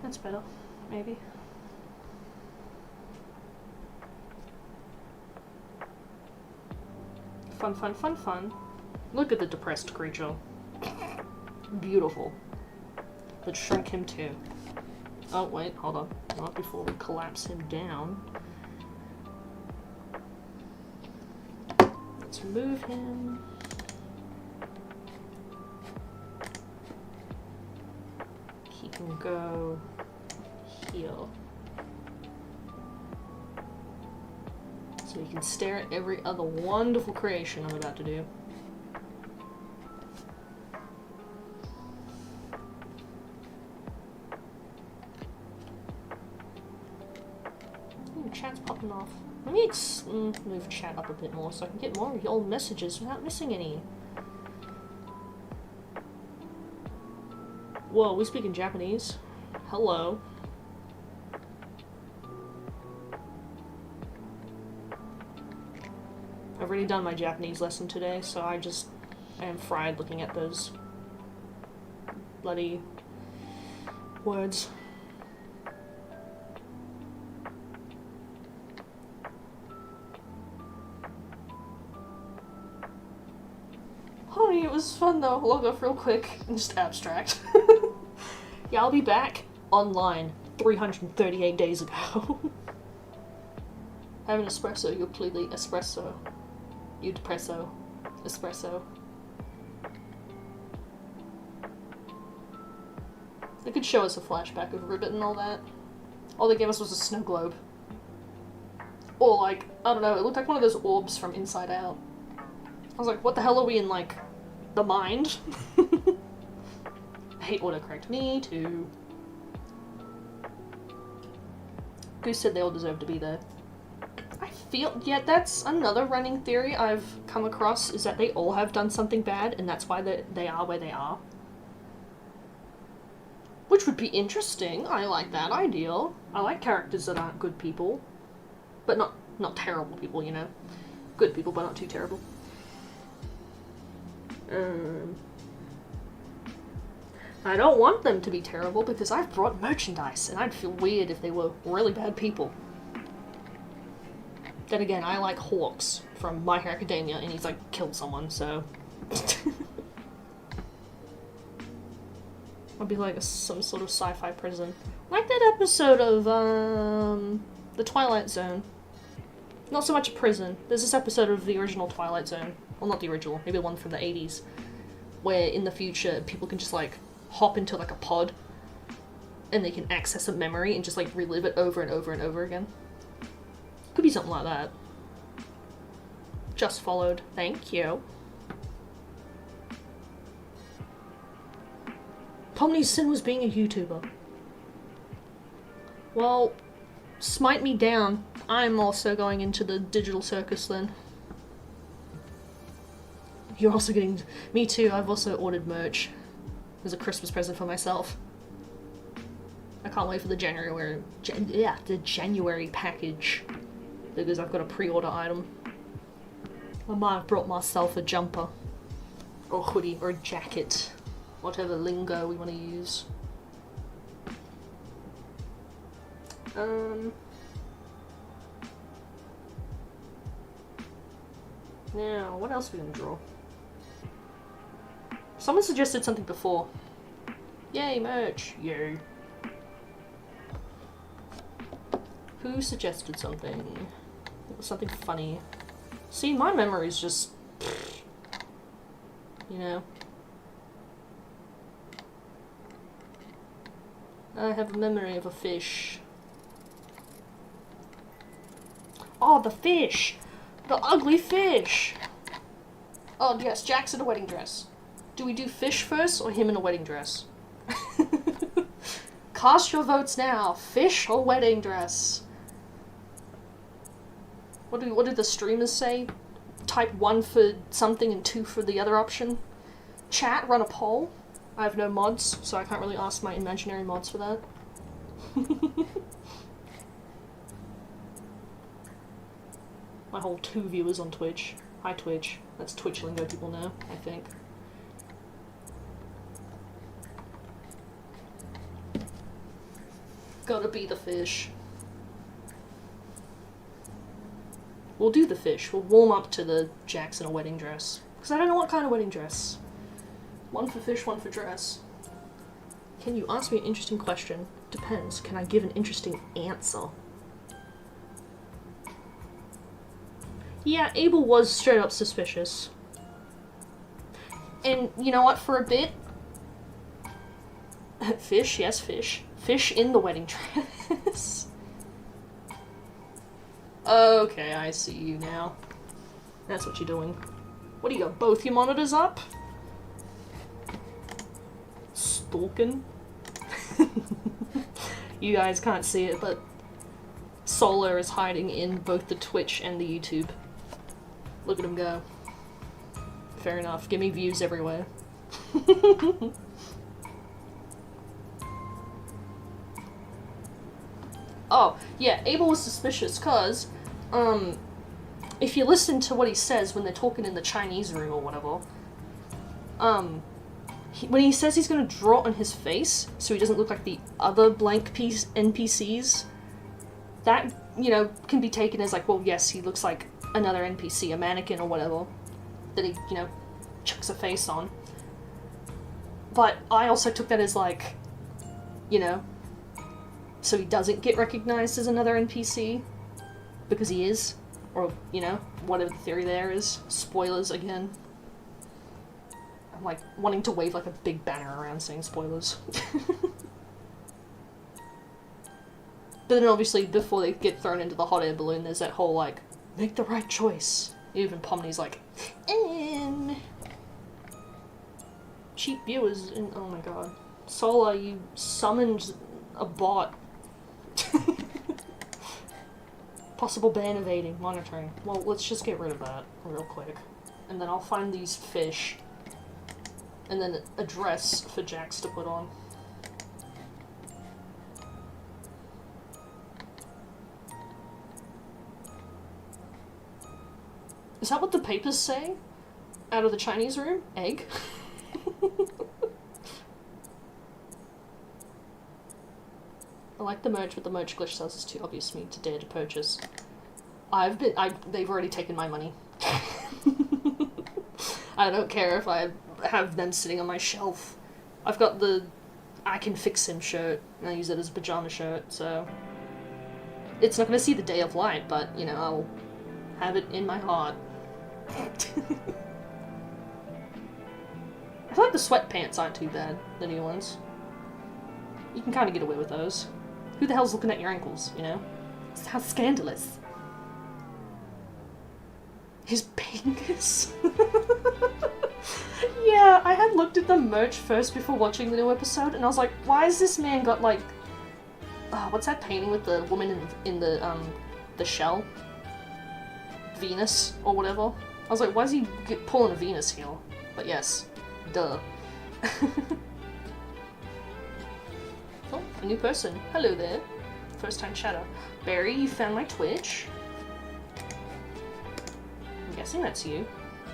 That's better, maybe. Fun, fun, fun, fun. Look at the depressed creature. Beautiful. Let's shrink him too. Oh, wait, hold on. Not before we collapse him down. Let's remove him. He can go here. So we can stare at every other wonderful creation I'm about to do. Chat's popping off. Let me move chat up a bit more so I can get more of your messages without missing any. Whoa, we speak in Japanese? Hello. I've already done my Japanese lesson today, so I am fried looking at those bloody words. Honey, it was fun though. Log off real quick and just abstract. Yeah, I'll be back online 338 days ago. Have an espresso, you're clearly espresso. You depresso. Espresso. They could show us a flashback of Ribbit and all that. All they gave us was a snow globe. Or like, I don't know, it looked like one of those orbs from Inside Out. I was like, what the hell are we in, like, the mind? I hate autocorrect. Me too. Goose said they all deserve to be there. I feel, yeah, that's another running theory I've come across, is that they all have done something bad, and that's why they are where they are. Which would be interesting. I like that idea. I like characters that aren't good people. But not terrible people, you know? Good people, but not too terrible. I don't want them to be terrible because I've brought merchandise, and I'd feel weird if they were really bad people. Then again, I like Hawks from My Hero Academia, and he's like killed someone, so... I'll be like some sort of sci-fi prison. Like that episode of, The Twilight Zone. Not so much a prison. There's this episode of the original Twilight Zone. Well, not the original, maybe one from the 80s. Where in the future, people can just like hop into like a pod and they can access a memory and just like relive it over and over and over again. Could be something like that. Just followed. Thank you. Pomni's sin was being a YouTuber. Well, smite me down. I'm also going into the digital circus then. You're also getting... Me too, I've also ordered merch. As a Christmas present for myself. I can't wait for the January package. Because I've got a pre-order item. I might have brought myself a jumper. Or hoodie, or a jacket. Whatever lingo we want to use. Now, what else are we gonna draw? Someone suggested something before. Yay, merch! Yay. Who suggested something? It was something funny. See, my memory's just... You know. I have a memory of a fish. Oh, the fish! The ugly fish! Oh, yes, Jack's in a wedding dress. Do we do fish first, or him in a wedding dress? Cast your votes now. Fish or wedding dress? What do the streamers say? Type 1 for something and 2 for the other option. Chat, run a poll. I have no mods, so I can't really ask my imaginary mods for that. My whole 2 viewers on Twitch. Hi Twitch. That's Twitch lingo people know, I think. Gotta be the fish. We'll do the fish. We'll warm up to the Jack's in a wedding dress. Because I don't know what kind of wedding dress. 1 for fish, 1 for dress. Can you ask me an interesting question? Depends. Can I give an interesting answer? Yeah, Abel was straight up suspicious. And you know what, for a bit... Fish, yes, fish. Fish in the wedding dress. Okay, I see you now. That's what you're doing. What do you got, both your monitors up? Stalking? You guys can't see it, but Solar is hiding in both the Twitch and the YouTube. Look at him go. Fair enough. Give me views everywhere. Oh, yeah, Abel was suspicious, cause, if you listen to what he says when they're talking in the Chinese room or whatever, when he says he's gonna draw on his face, so he doesn't look like the other blank NPCs, that, you know, can be taken as like, well, yes, he looks like another NPC, a mannequin or whatever, that he, you know, chucks a face on. But I also took that as like, you know, so he doesn't get recognized as another NPC, because he is, or, you know, whatever the theory there is. Spoilers again. I'm like wanting to wave like a big banner around saying spoilers. But then obviously before they get thrown into the hot air balloon, there's that whole like, make the right choice. Even Pomni's like, cheap viewers, and oh my god. Solar, you summoned a bot. Possible ban evading, monitoring. Well, let's just get rid of that real quick. And then I'll find these fish. And then a dress for Jax to put on. Is that what the papers say? Out of the Chinese room? Egg? I like the merch, but the merch glitch sales is too obvious for me to dare to purchase. They've already taken my money. I don't care if I have them sitting on my shelf. I've got the I can fix him shirt, and I use it as a pajama shirt, so... It's not gonna see the day of light, but, you know, I'll have it in my heart. I feel like the sweatpants aren't too bad, the new ones. You can kind of get away with those. Who the hell's looking at your ankles, you know? How scandalous. His penis? Yeah, I had looked at the merch first before watching the new episode, and I was like, why has this man got like... what's that painting with the woman in the shell? Venus, or whatever. I was like, why is he pulling a Venus here? But yes, duh. Oh, a new person. Hello there. First time chatter. Barry, you found my Twitch. I'm guessing that's you.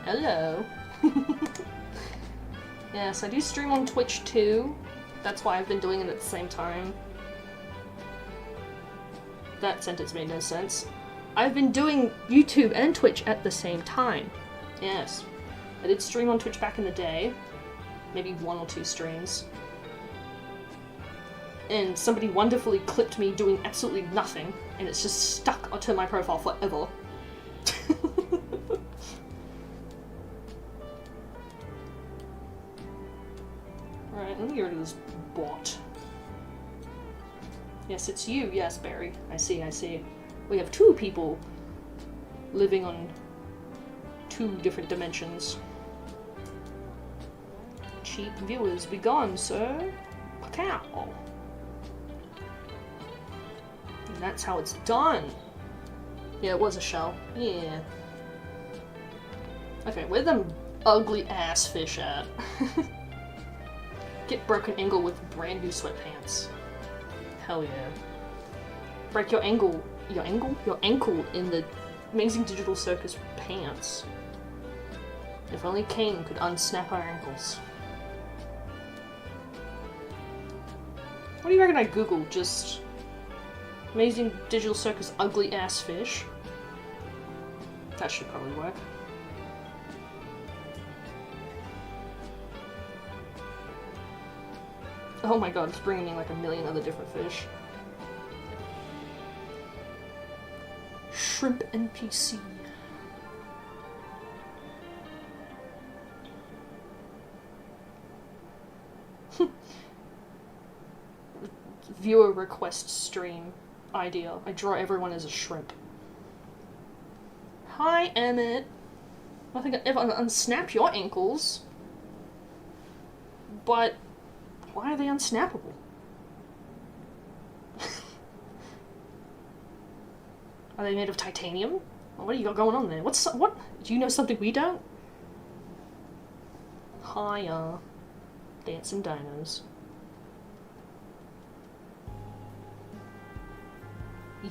Hello. Yes, I do stream on Twitch too. That's why I've been doing it at the same time. That sentence made no sense. I've been doing YouTube and Twitch at the same time. Yes. I did stream on Twitch back in the day. Maybe 1 or 2 streams. And somebody wonderfully clipped me doing absolutely nothing, and it's just stuck onto my profile forever. Alright, let me get rid of this bot. Yes, it's you. Yes, Barry. I see, I see. We have 2 people living on 2 different dimensions. Cheap viewers, be gone, sir. Pacow. And that's how it's done. Yeah, it was a shell. Yeah. Okay, where them ugly ass fish at? Get broken ankle with brand new sweatpants. Hell yeah. Break your ankle in the Amazing Digital Circus pants. If only Kane could unsnap our ankles. What do you reckon I Googled? Just Amazing Digital Circus ugly ass fish? That should probably work. Oh my god, it's bringing me like a million other different fish. Shrimp NPC. Viewer request stream idea. I draw everyone as a shrimp. Hi, Emmett. I think if I unsnap your ankles. But why are they unsnappable? Are they made of titanium? What do you got going on there? What? Do you know something we don't? Hiya. Dancing dinos.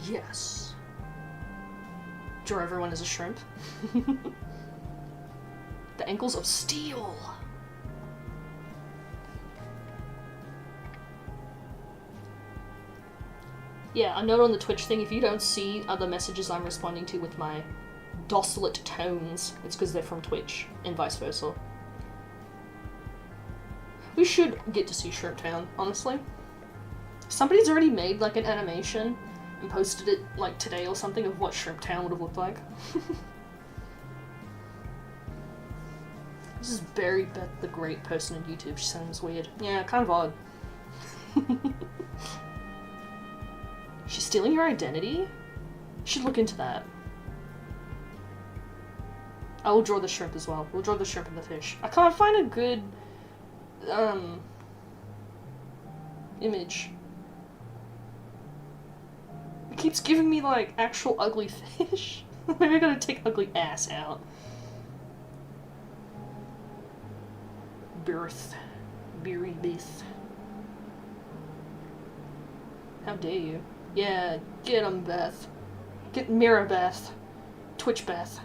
Yes. Draw everyone as a shrimp. The ankles of steel. Yeah, a note on the Twitch thing, if you don't see other messages I'm responding to with my docilate tones, it's because they're from Twitch, and vice versa. We should get to see Shrimp Town, honestly. Somebody's already made, like, an animation and posted it, like, today or something of what Shrimp Town would have looked like. This is Barry Beth, the great person on YouTube. She sounds weird. Yeah, kind of odd. She's stealing your identity? Should look into that. I will draw the shrimp as well. We'll draw the shrimp and the fish. I can't find a good, image. It keeps giving me, like, actual ugly fish. Maybe I gotta take ugly ass out. Birth. Beery Bith. How dare you? Yeah, get 'em, Beth. Get Mirror Beth. Twitch Beth.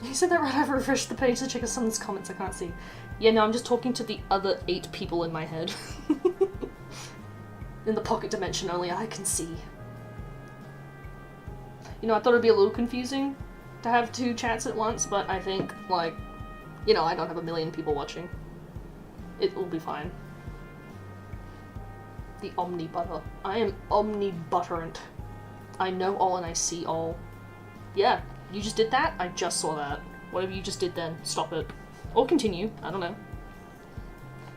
He said that right after I refreshed the page to check someone's comments I can't see. Yeah, no, I'm just talking to the other 8 people in my head. In the pocket dimension only I can see. You know, I thought it'd be a little confusing to have 2 chats at once, but I think, like, you know, I don't have a million people watching. It will be fine. The omnibutter. I am omnibutterant. I know all and I see all. Yeah, you just did that? I just saw that. Whatever you just did then, stop it. Or continue, I don't know.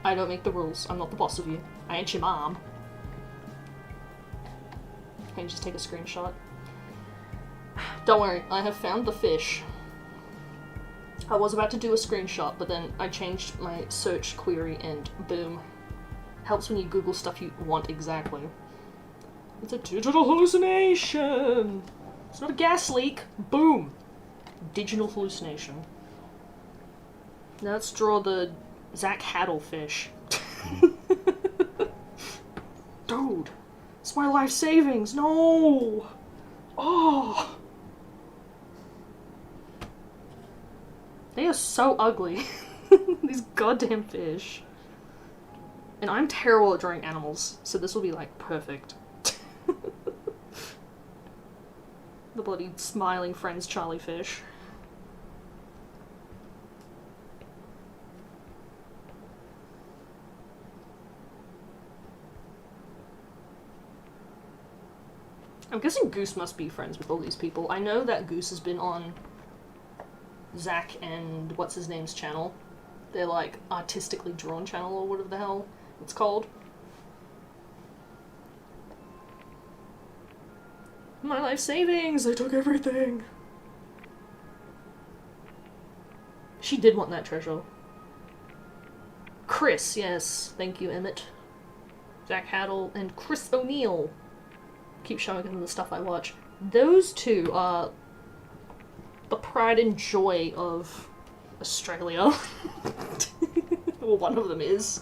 I don't make the rules. I'm not the boss of you. I ain't your mom. Can you just take a screenshot? Don't worry, I have found the fish. I was about to do a screenshot, but then I changed my search query and boom. Helps when you Google stuff you want exactly. It's a digital hallucination! It's not a gas leak. Boom! Digital hallucination. Now let's draw the Zach Haddle fish. Dude! It's my life savings! No! Oh! They are so ugly. These goddamn fish. And I'm terrible at drawing animals, so this will be, like, perfect. The bloody smiling friends Charlie fish. I'm guessing Goose must be friends with all these people. I know that Goose has been on Zach and what's-his-name's channel. Their, like, artistically drawn channel or whatever the hell it's called. My life savings! They took everything! She did want that treasure. Chris, yes. Thank you, Emmett. Zach Haddle and Chris O'Neill. Keep showing him the stuff I watch. Those 2 are the pride and joy of Australia. Well, one of them is.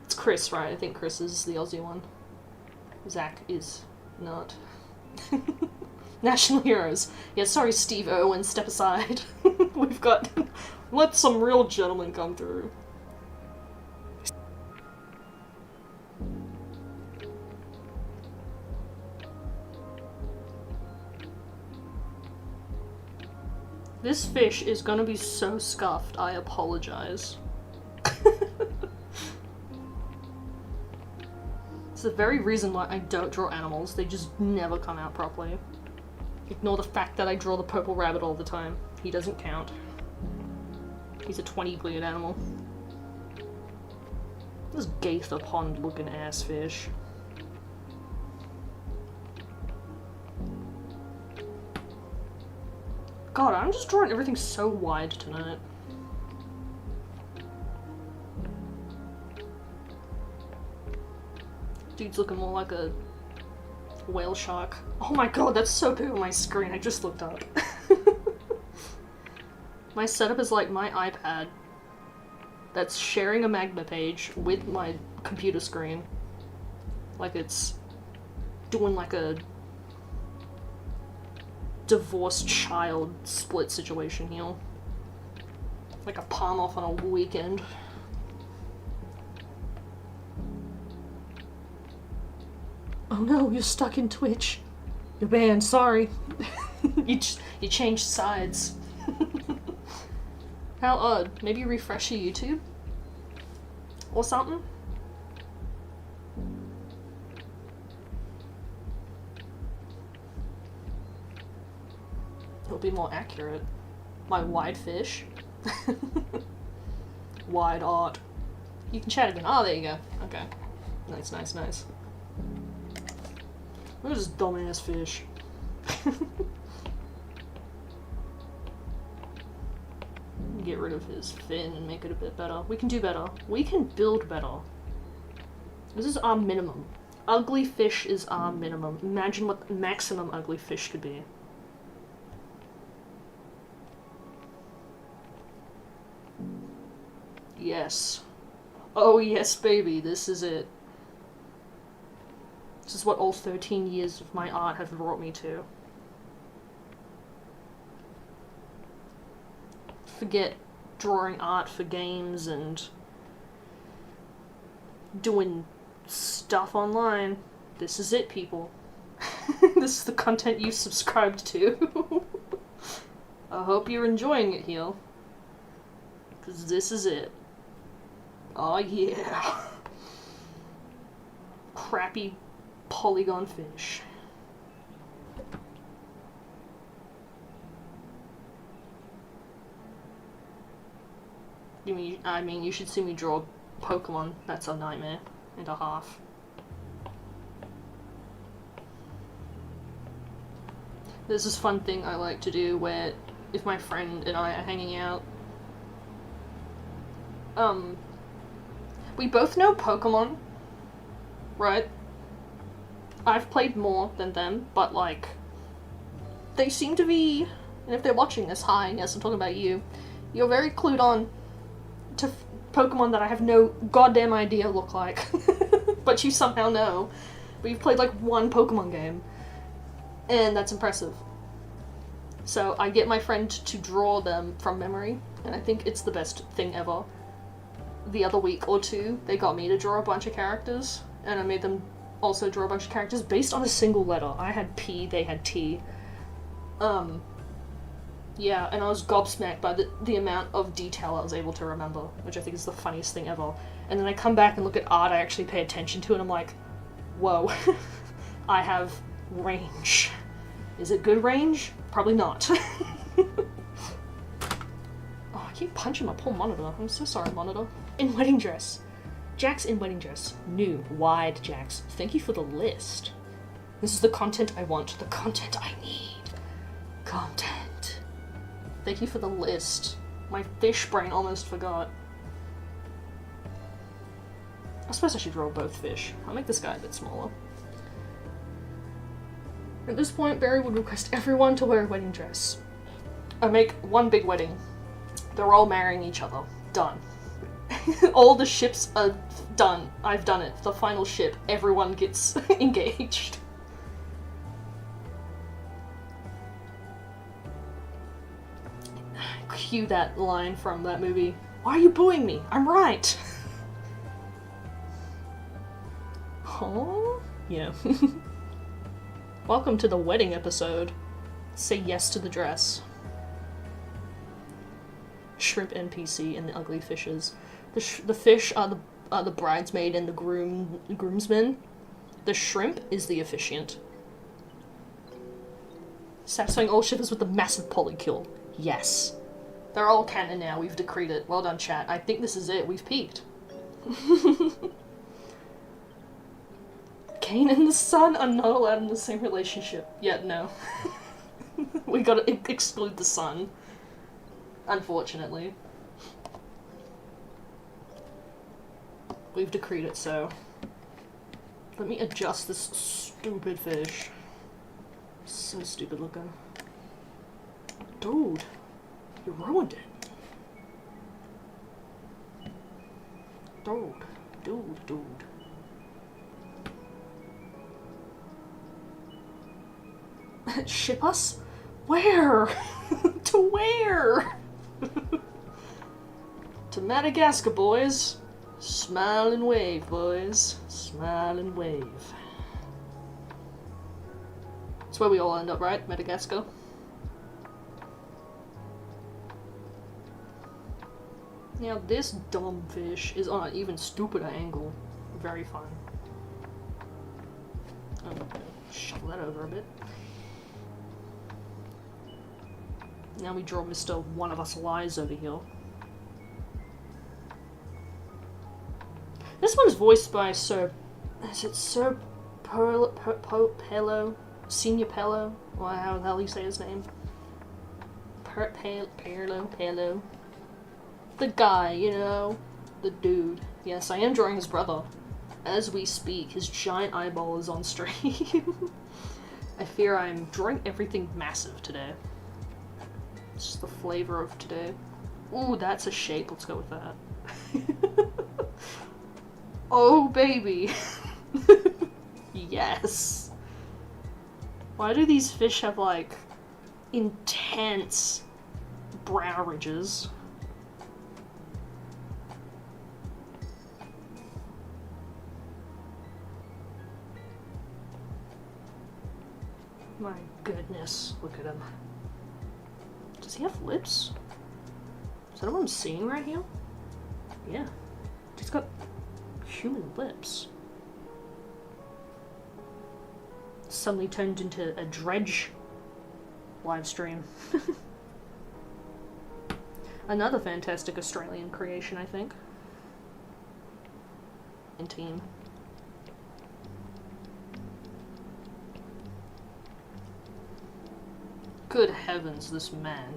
It's Chris, right? I think Chris is the Aussie one. Zach is not. National heroes. Yeah, sorry, Steve Irwin, step aside. We've got... Let some real gentlemen come through. This fish is gonna be so scuffed, I apologize. It's the very reason why I don't draw animals. They just never come out properly. Ignore the fact that I draw the purple rabbit all the time. He doesn't count. He's a 20-gleed animal. This Gaither Pond-looking ass fish. God, I'm just drawing everything so wide tonight. Dude's looking more like a whale shark. Oh my god, that's so big on my screen. I just looked up. My setup is like my iPad that's sharing a Magma page with my computer screen. Like it's doing like a divorced child split situation here. Like a palm off on a weekend. Oh no, you're stuck in Twitch. You're banned, sorry. you changed sides. How odd. Maybe refresh your YouTube? Or something? It'll be more accurate. My wide fish. Wide art. You can chat again. Oh, there you go. Okay. Nice, nice, nice. Look at this dumbass fish. Get rid of his fin and make it a bit better. We can do better. We can build better. This is our minimum. Ugly fish is our minimum. Imagine what the maximum ugly fish could be. Yes. Oh yes, baby, this is it. This is what all 13 years of my art have brought me to. Forget drawing art for games and doing stuff online. This is it, people. This is the content you subscribed to. I hope you're enjoying it here. Because this is it. Oh yeah. Crappy polygon fish. I mean, you should see me draw Pokemon. That's a nightmare and a half. There's this fun thing I like to do where if my friend and I are hanging out, we both know Pokemon, right? I've played more than them, but like, they seem to be, and if they're watching this, hi, yes, I'm talking about you, you're very clued on to Pokemon that I have no goddamn idea look like, but you somehow know. But you've played like one Pokemon game, and that's impressive. So I get my friend to draw them from memory, and I think it's the best thing ever. The other week or two, they got me to draw a bunch of characters, and I made them also draw a bunch of characters based on a single letter. I had P, they had T. Yeah, and I was gobsmacked by the amount of detail I was able to remember, which I think is the funniest thing ever. And then I come back and look at art I actually pay attention to, and I'm like, whoa, I have range. Is it good range? Probably not. Oh, I keep punching my poor monitor. I'm so sorry, monitor. In wedding dress. Jax in wedding dress. New, wide Jax. Thank you for the list. This is the content I want. The content I need. Content. Thank you for the list. My fish brain almost forgot. I suppose I should draw both fish. I'll make this guy a bit smaller. At this point, Barry would request everyone to wear a wedding dress. I make one big wedding. They're all marrying each other. Done. All the ships are done. I've done it. The final ship. Everyone gets engaged. Cue that line from that movie. Why are you booing me? I'm right. Oh, yeah. Welcome to the wedding episode. Say yes to the dress. Shrimp NPC and the ugly fishes. The fish are the bridesmaid and the groomsmen. The shrimp is the officiant. Satisfying all shippers with the massive polykill. Yes. They're all canon now. We've decreed it. Well done, chat. I think this is it. We've peaked. Cain and the sun are not allowed in the same relationship. Yet, no. We gotta exclude the sun. Unfortunately. We've decreed it so. Let me adjust this stupid fish. So stupid looking. Dude. You ruined it. Dude. Ship us? Where? To where? To Madagascar, boys. Smile and wave, boys. Smile and wave. That's where we all end up, right? Madagascar. Now this dumb fish is on an even stupider angle. Very fun. I'm gonna shuffle that over a bit. Now we draw Mr. One of Us Lies over here. This one is voiced by Sir Is it Sir Pello? Senior Pello? Wow, how the hell do you say his name? Pello. The guy, you know? The dude. Yes, I am drawing his brother. As we speak, his giant eyeball is on stream. I fear I'm drawing everything massive today. It's just the flavor of today. Ooh, that's a shape. Let's go with that. Oh, baby. Yes. Why do these fish have, like, intense brow ridges? My goodness, look at him. Does he have lips? Is that what I'm seeing right here? Yeah. He's got human lips. Suddenly turned into a Dredge live stream. Another fantastic Australian creation, I think. And team. Good heavens, this man.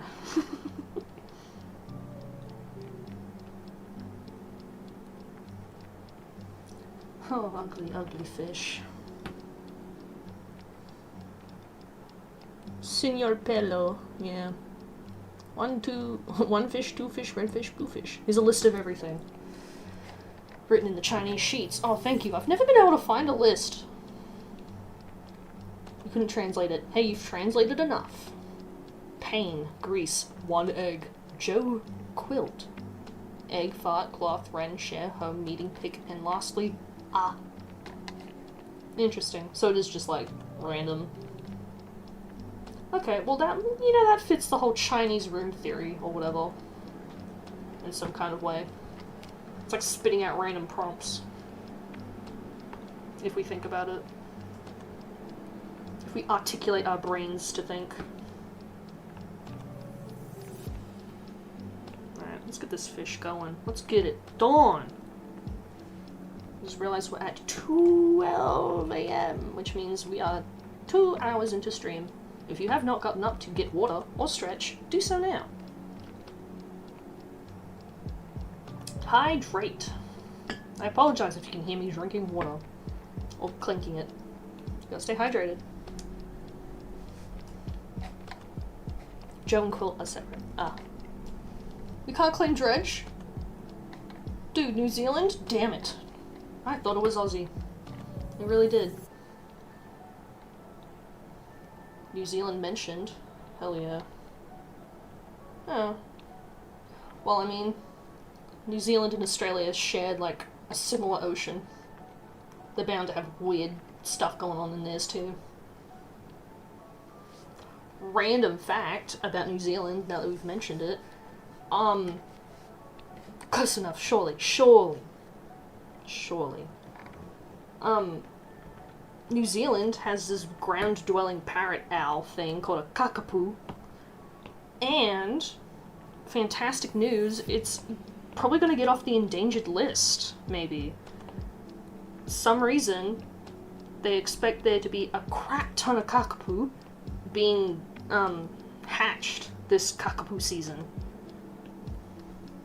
Oh, ugly, ugly fish. Senor Pello, yeah. One fish, two fish, red fish, blue fish. Here's a list of everything. Written in the Chinese sheets. Oh, thank you. I've never been able to find a list. You couldn't translate it. Hey, you've translated enough. Pain, grease, one egg. Joe quilt. Egg, fart, cloth, wren, share, home, meeting, pick, and lastly, ah. Interesting. So it is just like random. Okay, well that, you know, that fits the whole Chinese room theory or whatever. In some kind of way. It's like spitting out random prompts. If we think about it. If we articulate our brains to think. Alright, let's get this fish going. Let's get it done! Just realized we're at 12 AM, which means we are 2 hours into stream. If you have not gotten up to get water or stretch, do so now. Hydrate. I apologize if you can hear me drinking water. Or clinking it. You gotta stay hydrated. Joe and Quilt are separate. Ah. We can't claim Dredge? Dude, New Zealand? Damn it. I thought it was Aussie. It really did. New Zealand mentioned. Hell yeah. Oh. Well, I mean, New Zealand and Australia shared, like, a similar ocean. They're bound to have weird stuff going on in theirs, too. Random fact about New Zealand, now that we've mentioned it. Close enough, surely. New Zealand has this ground-dwelling parrot owl thing called a kakapo. And, fantastic news, it's probably going to get off the endangered list, maybe. Some reason, they expect there to be a crap ton of kakapo being, hatched this kakapo season.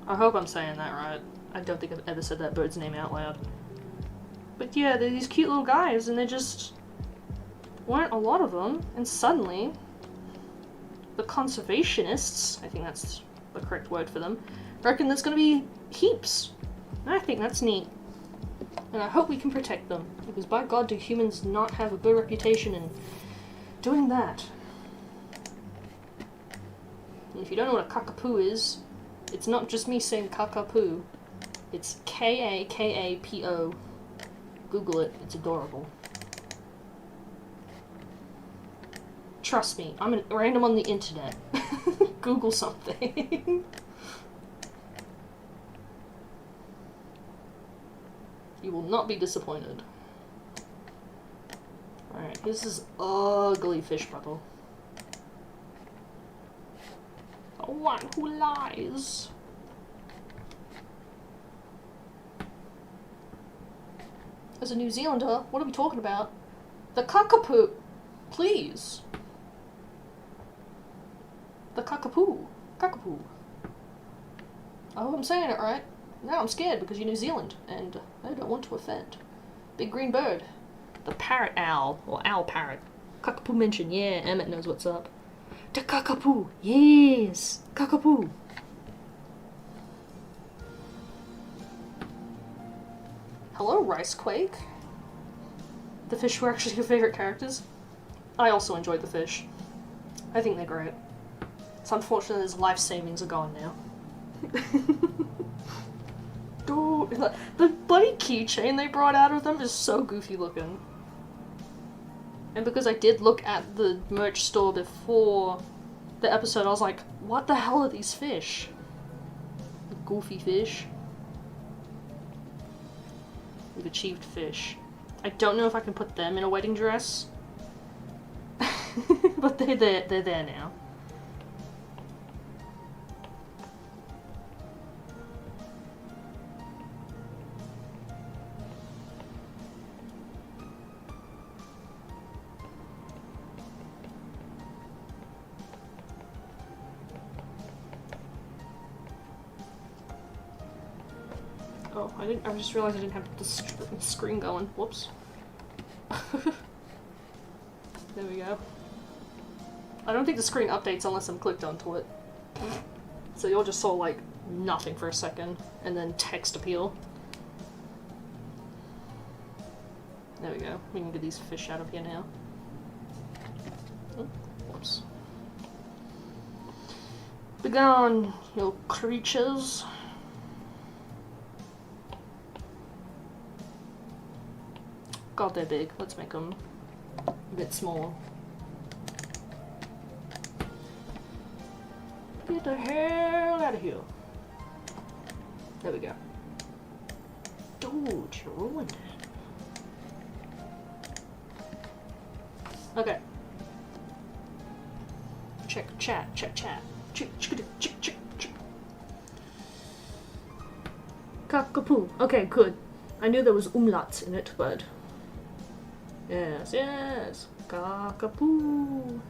I hope I'm saying that right. I don't think I've ever said that bird's name out loud. But yeah, they're these cute little guys, and there just weren't a lot of them, and suddenly, the conservationists, I think that's the correct word for them, reckon there's gonna be heaps. And I think that's neat. And I hope we can protect them, because by God do humans not have a good reputation in doing that. And if you don't know what a kakapo is, it's not just me saying kakapo, it's K-A-K-A-P-O. Google it, it's adorable. Trust me, I'm random on the internet. Google something. You will not be disappointed. Alright, this is ugly fish bubble. The one who lies. as a New Zealander. What are we talking about? The cockapoo. Please. The cockapoo. Cockapoo. I hope I'm saying it right. Now I'm scared because you're New Zealand, and I don't want to offend. Big green bird. The parrot owl, or owl parrot. Cockapoo mention, yeah, Emmett knows what's up. The cockapoo, yes! Cockapoo. Hello, Ricequake. The fish were actually your favorite characters. I also enjoyed the fish. I think they're great. It's unfortunate his life savings are gone now. Dude, the bloody keychain they brought out of them is so goofy looking. And because I did look at the merch store before the episode, I was like, what the hell are these fish? Goofy fish. We've achieved fish. I don't know if I can put them in a wedding dress. But they're there now. Oh, I just realized I didn't have the screen going. Whoops. There we go. I don't think the screen updates unless I'm clicked onto it. So you'll just saw, like, nothing for a second, and then text appeal. There we go. We can get these fish out of here now. Oh, whoops. Begone, you creatures. God, they're big. Let's make them a bit smaller. Get the hell out of here. There we go. Dude, you ruined it. Okay. Check chat. Check. Cockapoo. Okay, good. I knew there was umlauts in it, but... Yes. Cockapoo.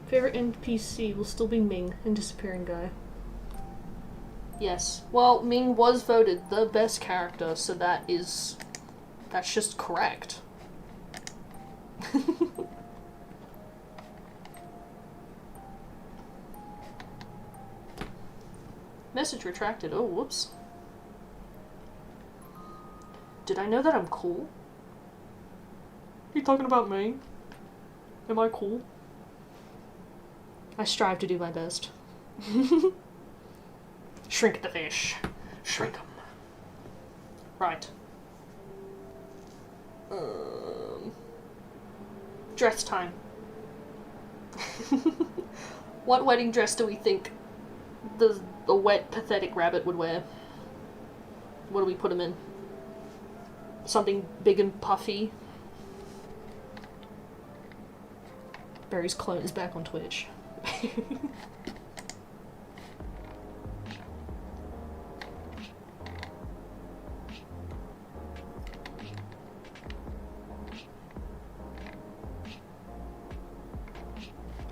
Favorite NPC will still be Ming and Disappearing Guy. Yes. Well, Ming was voted the best character, so that's just correct. Message retracted. Oh, whoops. Did I know that I'm cool? You talking about me? Am I cool? I strive to do my best. Shrink the fish. Shrink them. Right. Dress time. What wedding dress do we think the wet, pathetic rabbit would wear? What do we put him in? Something big and puffy. Barry's clone is back on Twitch.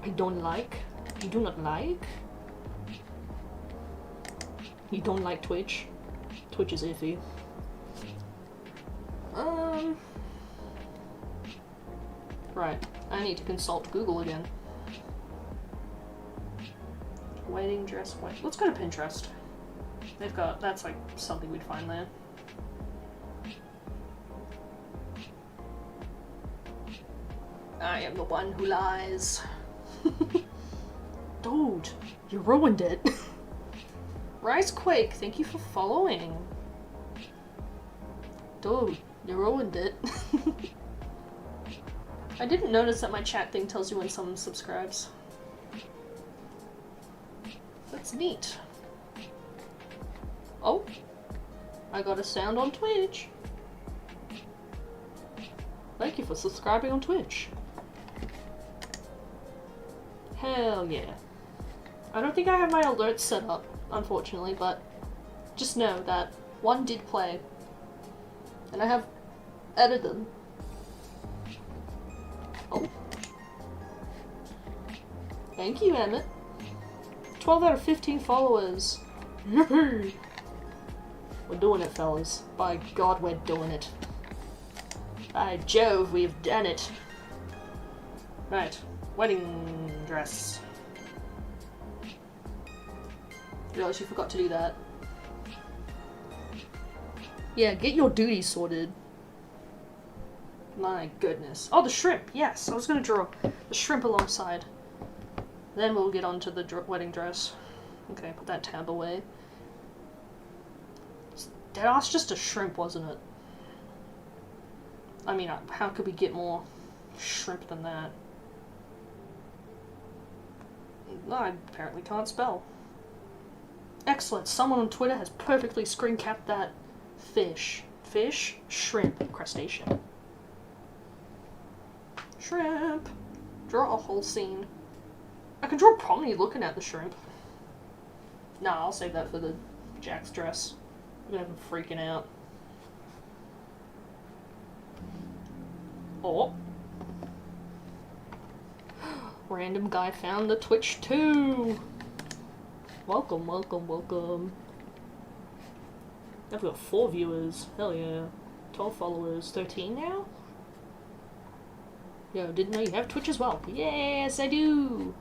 I don't like. You do not like? You don't like Twitch? Twitch is iffy. Right. I need to consult Google again. Wedding dress white. Let's go to Pinterest. They've got, that's like something we'd find there. I am the one who lies. Dude, you ruined it. Ricequake, thank you for following. Dude, you ruined it. I didn't notice that my chat thing tells you when someone subscribes. That's neat. Oh, I got a sound on Twitch. Thank you for subscribing on Twitch. Hell yeah. I don't think I have my alerts set up, unfortunately, but just know that one did play. And I have edited them. Oh. Thank you, Emmett. 12 out of 15 followers. Yippee! We're doing it, fellas. By God, we're doing it. By Jove, we've done it. Right. Wedding dress. Realize you forgot to do that. Yeah, get your duties sorted. My goodness. Oh, the shrimp! Yes, I was gonna draw the shrimp alongside. Then we'll get on to the wedding dress. Okay, put that tab away. That's just a shrimp, wasn't it? I mean, how could we get more shrimp than that? No, I apparently can't spell. Excellent. Someone on Twitter has perfectly screen capped that. Fish. Fish, shrimp, crustacean. Shrimp. Draw a whole scene. I can draw Pomni looking at the shrimp. Nah, I'll save that for the Jack's dress. I'm gonna have him freaking out. Oh. Random guy found the Twitch too. Welcome, welcome, welcome. I've got 4 viewers. Hell yeah. 12 followers. 13 now? Yo, didn't know you have Twitch as well. Yes, I do!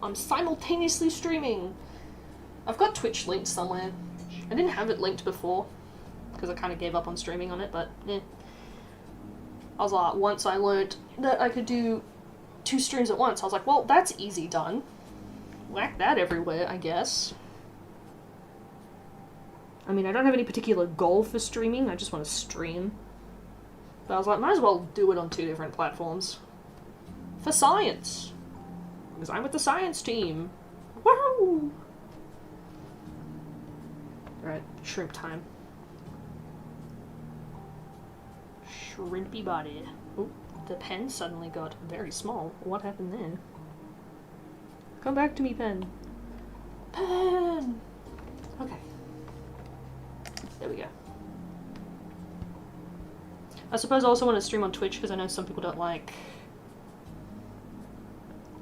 I'm simultaneously streaming! I've got Twitch linked somewhere. I didn't have it linked before, because I kind of gave up on streaming on it, but eh. I was like, once I learned that I could do 2 streams at once, I was like, well, that's easy done. Whack that everywhere, I guess. I mean, I don't have any particular goal for streaming, I just want to stream. But I was like, might as well do it on 2 different platforms. For science! Because I'm with the science team. Woohoo! Alright, shrimp time. Shrimpy body. Oh, the pen suddenly got very small. What happened then? Come back to me, pen. Pen! Okay. There we go. I suppose I also want to stream on Twitch because I know some people don't like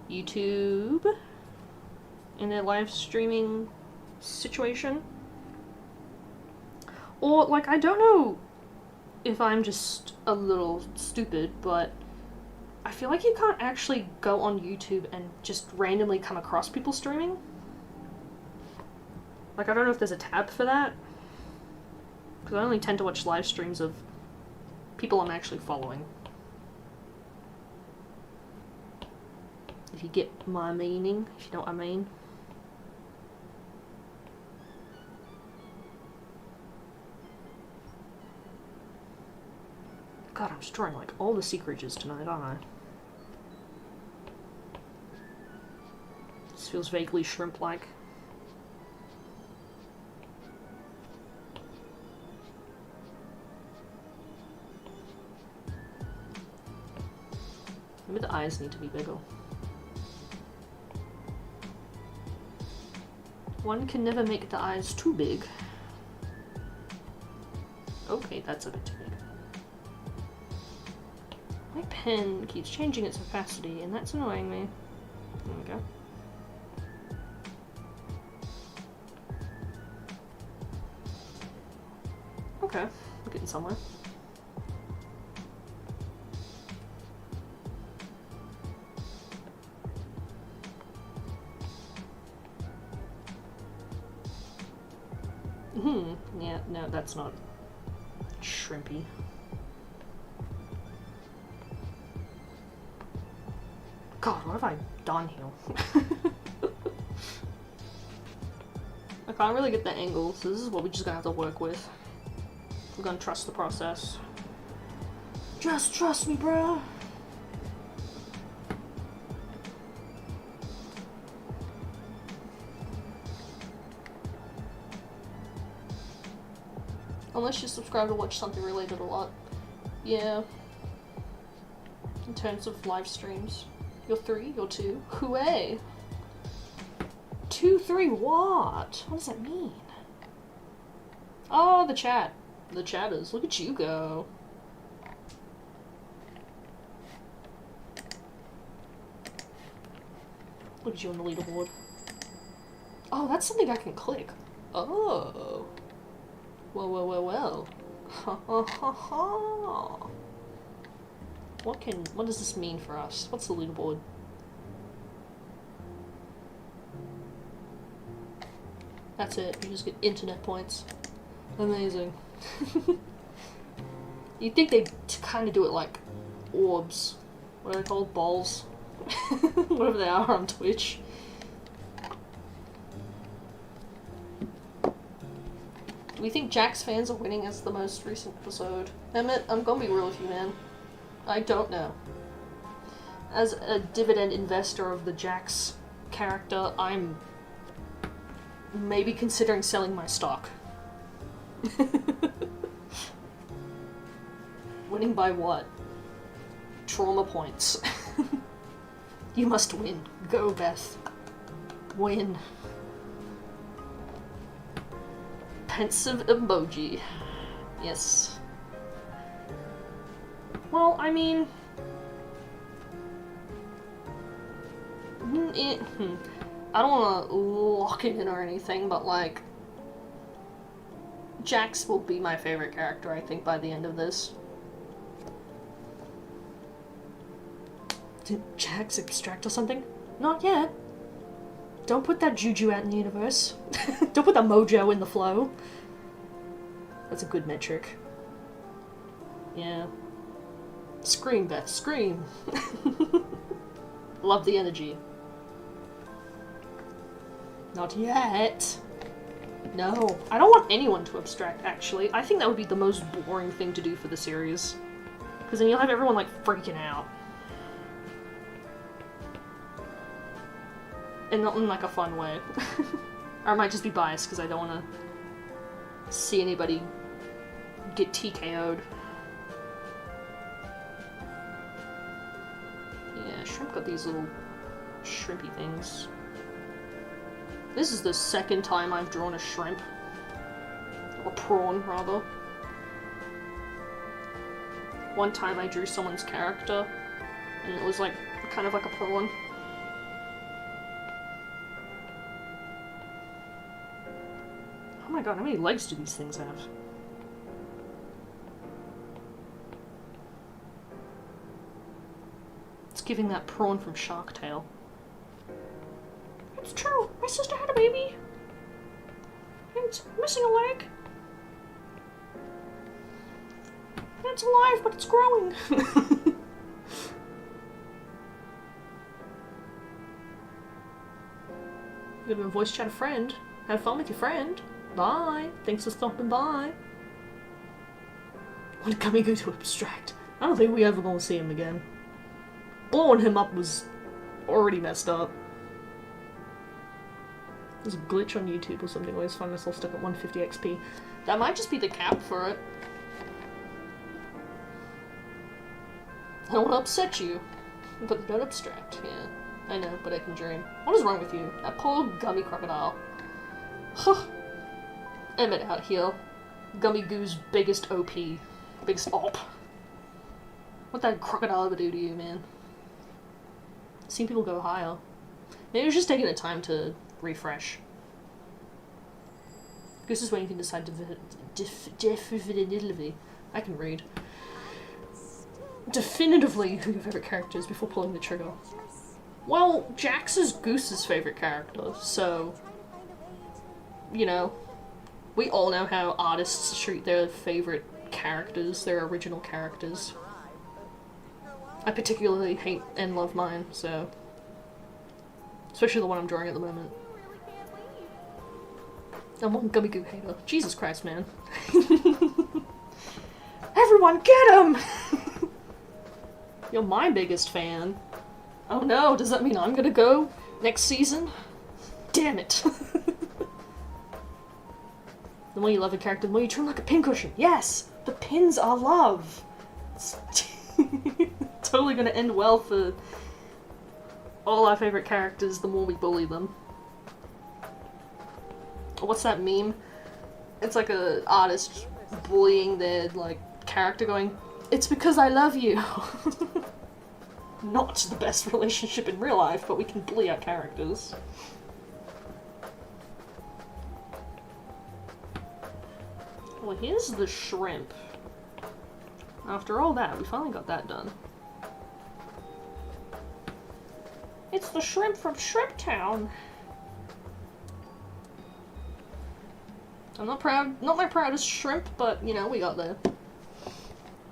YouTube in their live streaming situation. Or, like, I don't know if I'm just a little stupid, but I feel like you can't actually go on YouTube and just randomly come across people streaming. Like, I don't know if there's a tab for that. Because I only tend to watch live streams of people I'm actually following. If you get my meaning, if you know what I mean. God, I'm just drawing like all the secretages tonight, aren't I? This feels vaguely shrimp-like. Maybe the eyes need to be bigger. One can never make the eyes too big. Okay, that's a bit too big. My pen keeps changing its opacity, and that's annoying me. There we go. Okay, we're getting somewhere. Yeah, no, that's not shrimpy. God, what have I done here? I can't really get the angle, so this is what we're just gonna have to work with. We're gonna trust the process. Just trust me, bruh! Unless you subscribe to watch something related a lot. Yeah. In terms of live streams. You're 3, you're 2. Hooray! 2, 3, what? What does that mean? Oh, the chat. The chatters. Look at you go. Look at you on the leaderboard. Oh, that's something I can click. Oh. Well, well, well, well. Ha ha ha ha. What does this mean for us? What's the leaderboard? That's it. You just get internet points. Amazing. You'd think they'd kind of do it like orbs. What are they called? Balls? Whatever they are on Twitch. Do we think Jax fans are winning as the most recent episode? Emmett, I'm gonna be real with you, man. I don't know. As a dividend investor of the Jax character, I'm maybe considering selling my stock. Winning by what? Trauma points. You must win. Go, Beth. Win. Pensive emoji. Yes. Well, I mean... I don't want to lock it in or anything, but like... Jax will be my favorite character, I think, by the end of this. Did Jax abstract or something? Not yet. Don't put that juju out in the universe. Don't put that mojo in the flow. That's a good metric. Yeah. Scream, Beth, scream! Love the energy. Not yet. No. I don't want anyone to abstract, actually. I think that would be the most boring thing to do for the series. Because then you'll have everyone, like, freaking out. And not in, like, a fun way. Or I might just be biased because I don't want to see anybody get TKO'd. Yeah, Shrimp got these little shrimpy things. This is the second time I've drawn a shrimp. Or prawn, rather. One time I drew someone's character, and it was like, kind of like a prawn. Oh my god, how many legs do these things have? It's giving that prawn from Shark Tale. It's true, my sister had a baby. And it's missing a leg. And it's alive, but it's growing. You're gonna voice chat a friend. Have fun with your friend. Bye. Thanks for stopping by. When can we go to abstract? I don't think we ever gonna see him again. Blowing him up was already messed up. There's a glitch on YouTube or something. I always find myself stuck at 150 XP. That might just be the cap for it. I don't want to upset you, but don't abstract. Yeah, I know, but I can dream. What is wrong with you? That poor gummy crocodile. Huh. Emmett out here. Gummy Goo's biggest OP. Biggest op. What that crocodile ever do to you, man? I've seen people go higher. Maybe it was just taking the time to refresh. This is when you can decide to definitively. I can read. Definitively who your favorite character is before pulling the trigger. Well, Jax is Goose's favorite character, so you know, we all know how artists treat their favorite characters, their original characters. I particularly hate and love mine, so especially the one I'm drawing at the moment. I'm one Gummy Goo hater. Jesus Christ, man. Everyone get him! You're my biggest fan. Oh no, does that mean I'm gonna go next season? Damn it. The more you love a character, the more you treat them like a pincushion. Yes! The pins are love! It's totally gonna end well for all our favorite characters the more we bully them. What's that meme? It's like a artist bullying their, like, character going, "It's because I love you." Not the best relationship in real life, but we can bully our characters. Well, here's the shrimp. After all that, we finally got that done. It's the shrimp from Shrimp Town. I'm not proud, not my proudest shrimp, but, you know, we got there.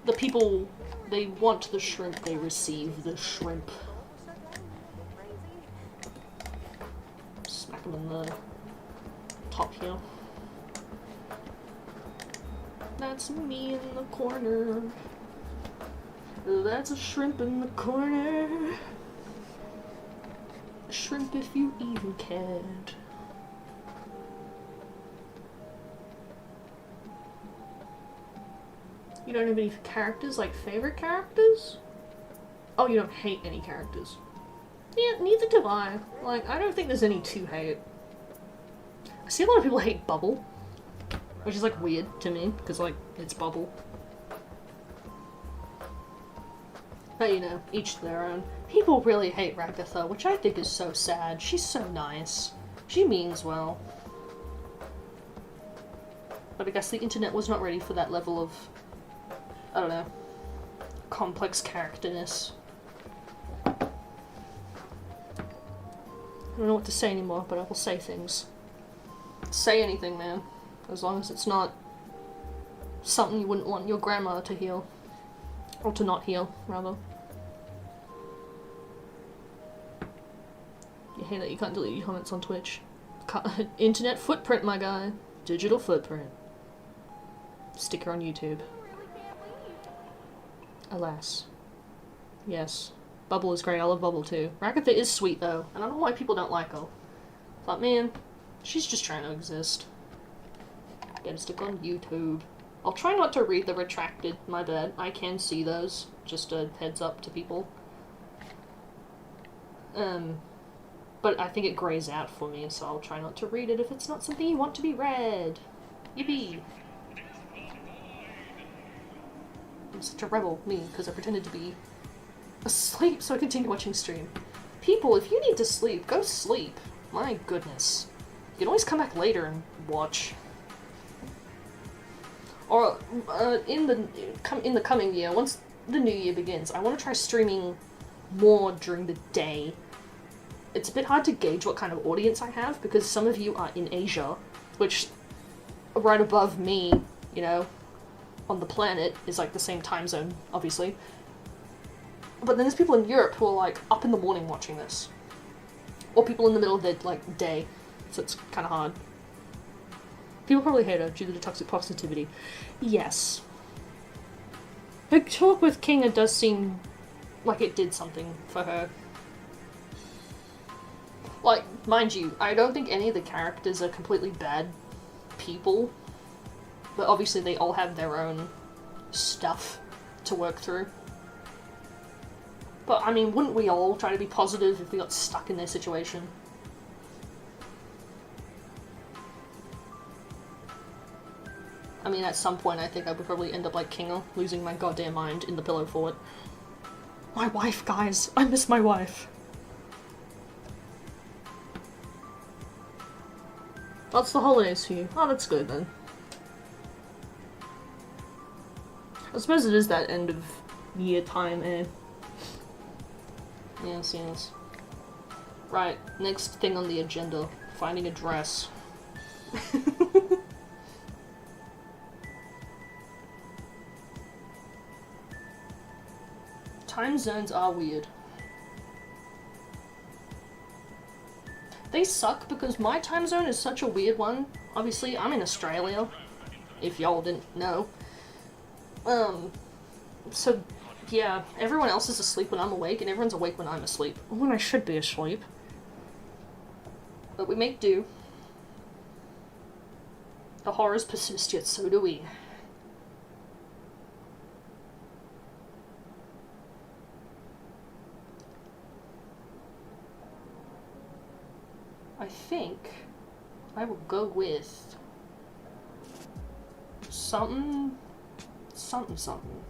The people, they want the shrimp, they receive the shrimp. Smack them in the top here. That's me in the corner. That's a shrimp in the corner. A shrimp if you even cared. You don't have any characters, like favorite characters? Oh, you don't hate any characters. Yeah, neither do I. Like, I don't think there's any to hate. I see a lot of people hate Bubble, which is like weird to me, because like, it's Bubble. But you know, each to their own. People really hate Ragatha, which I think is so sad. She's so nice. She means well. But I guess the internet was not ready for that level of, I don't know, complex characterness. I don't know what to say anymore, but I will say things. Say anything, man. As long as it's not something you wouldn't want your grandma to heal. Or to not heal, rather. You hate that you can't delete your comments on Twitch. Internet footprint, my guy. Digital footprint. Sticker on YouTube. Alas. Yes. Bubble is great, I love Bubble too. Ragatha is sweet though, and I don't know why people don't like her. But man, she's just trying to exist. Get a stick on YouTube. I'll try not to read the retracted, my bad. I can see those. Just a heads up to people. But I think it grays out for me, so I'll try not to read it if it's not something you want to be read. Yippee! I'm such a rebel, me, because I pretended to be asleep so I continue watching stream. People, if you need to sleep, go sleep. My goodness. You can always come back later and watch. Or, in the coming year, once the new year begins, I want to try streaming more during the day. It's a bit hard to gauge what kind of audience I have, because some of you are in Asia, which, right above me, you know, on the planet, is like the same time zone, obviously. But then there's people in Europe who are like up in the morning watching this. Or people in the middle of their, like, day. So it's kind of hard. People probably hate her due to the toxic positivity. Yes. Her talk with Kinga does seem like it did something for her. Like, mind you, I don't think any of the characters are completely bad people. But obviously they all have their own stuff to work through. But, I mean, wouldn't we all try to be positive if we got stuck in their situation? I mean, at some point I think I would probably end up like Kinga, losing my goddamn mind in the pillow fort. My wife, guys! I miss my wife! That's the holidays for you. Oh, that's good then. I suppose it is that end of year time, eh? Yes, yes. Right, next thing on the agenda. Finding a dress. Time zones are weird. They suck because my time zone is such a weird one. Obviously, I'm in Australia, if y'all didn't know. So, yeah, everyone else is asleep when I'm awake, and everyone's awake when I'm asleep. When I should be asleep. But we make do. The horrors persist, yet so do we. I think I will go with something, something.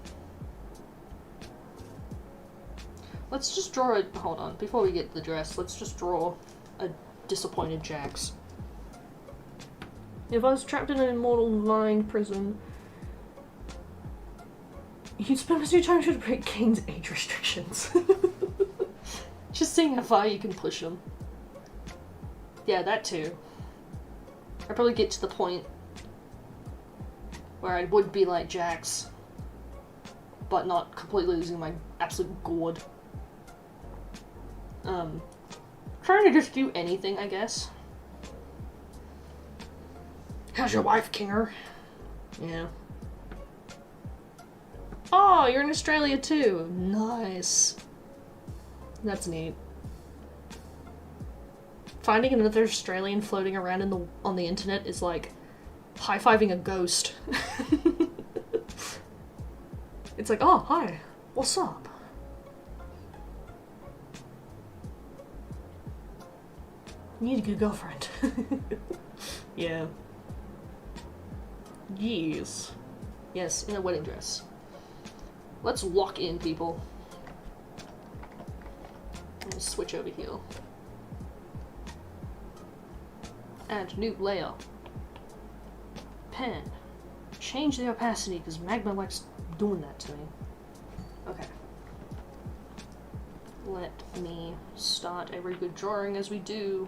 Let's just draw a, hold on, before we get the dress, let's just draw a disappointed Jax. If I was trapped in an immortal line prison, you'd spend most of your time trying to break Kane's age restrictions. Just seeing how far you can push him. Yeah, that too. I'd probably get to the point where I would be like Jax, but not completely losing my absolute gourd. Trying to just do anything, I guess. How's your wife, Kinger? Yeah. Oh, you're in Australia too. Nice. That's neat. Finding another Australian floating around on the internet is like high-fiving a ghost. It's like, oh, hi. What's up? You need a good girlfriend. Yeah. Yes. Yes, in a wedding dress. Let's lock in, people. Let's switch over here. Add new layer. Pen. Change the opacity, because Magma likes doing that to me. Okay. Let me start every good drawing as we do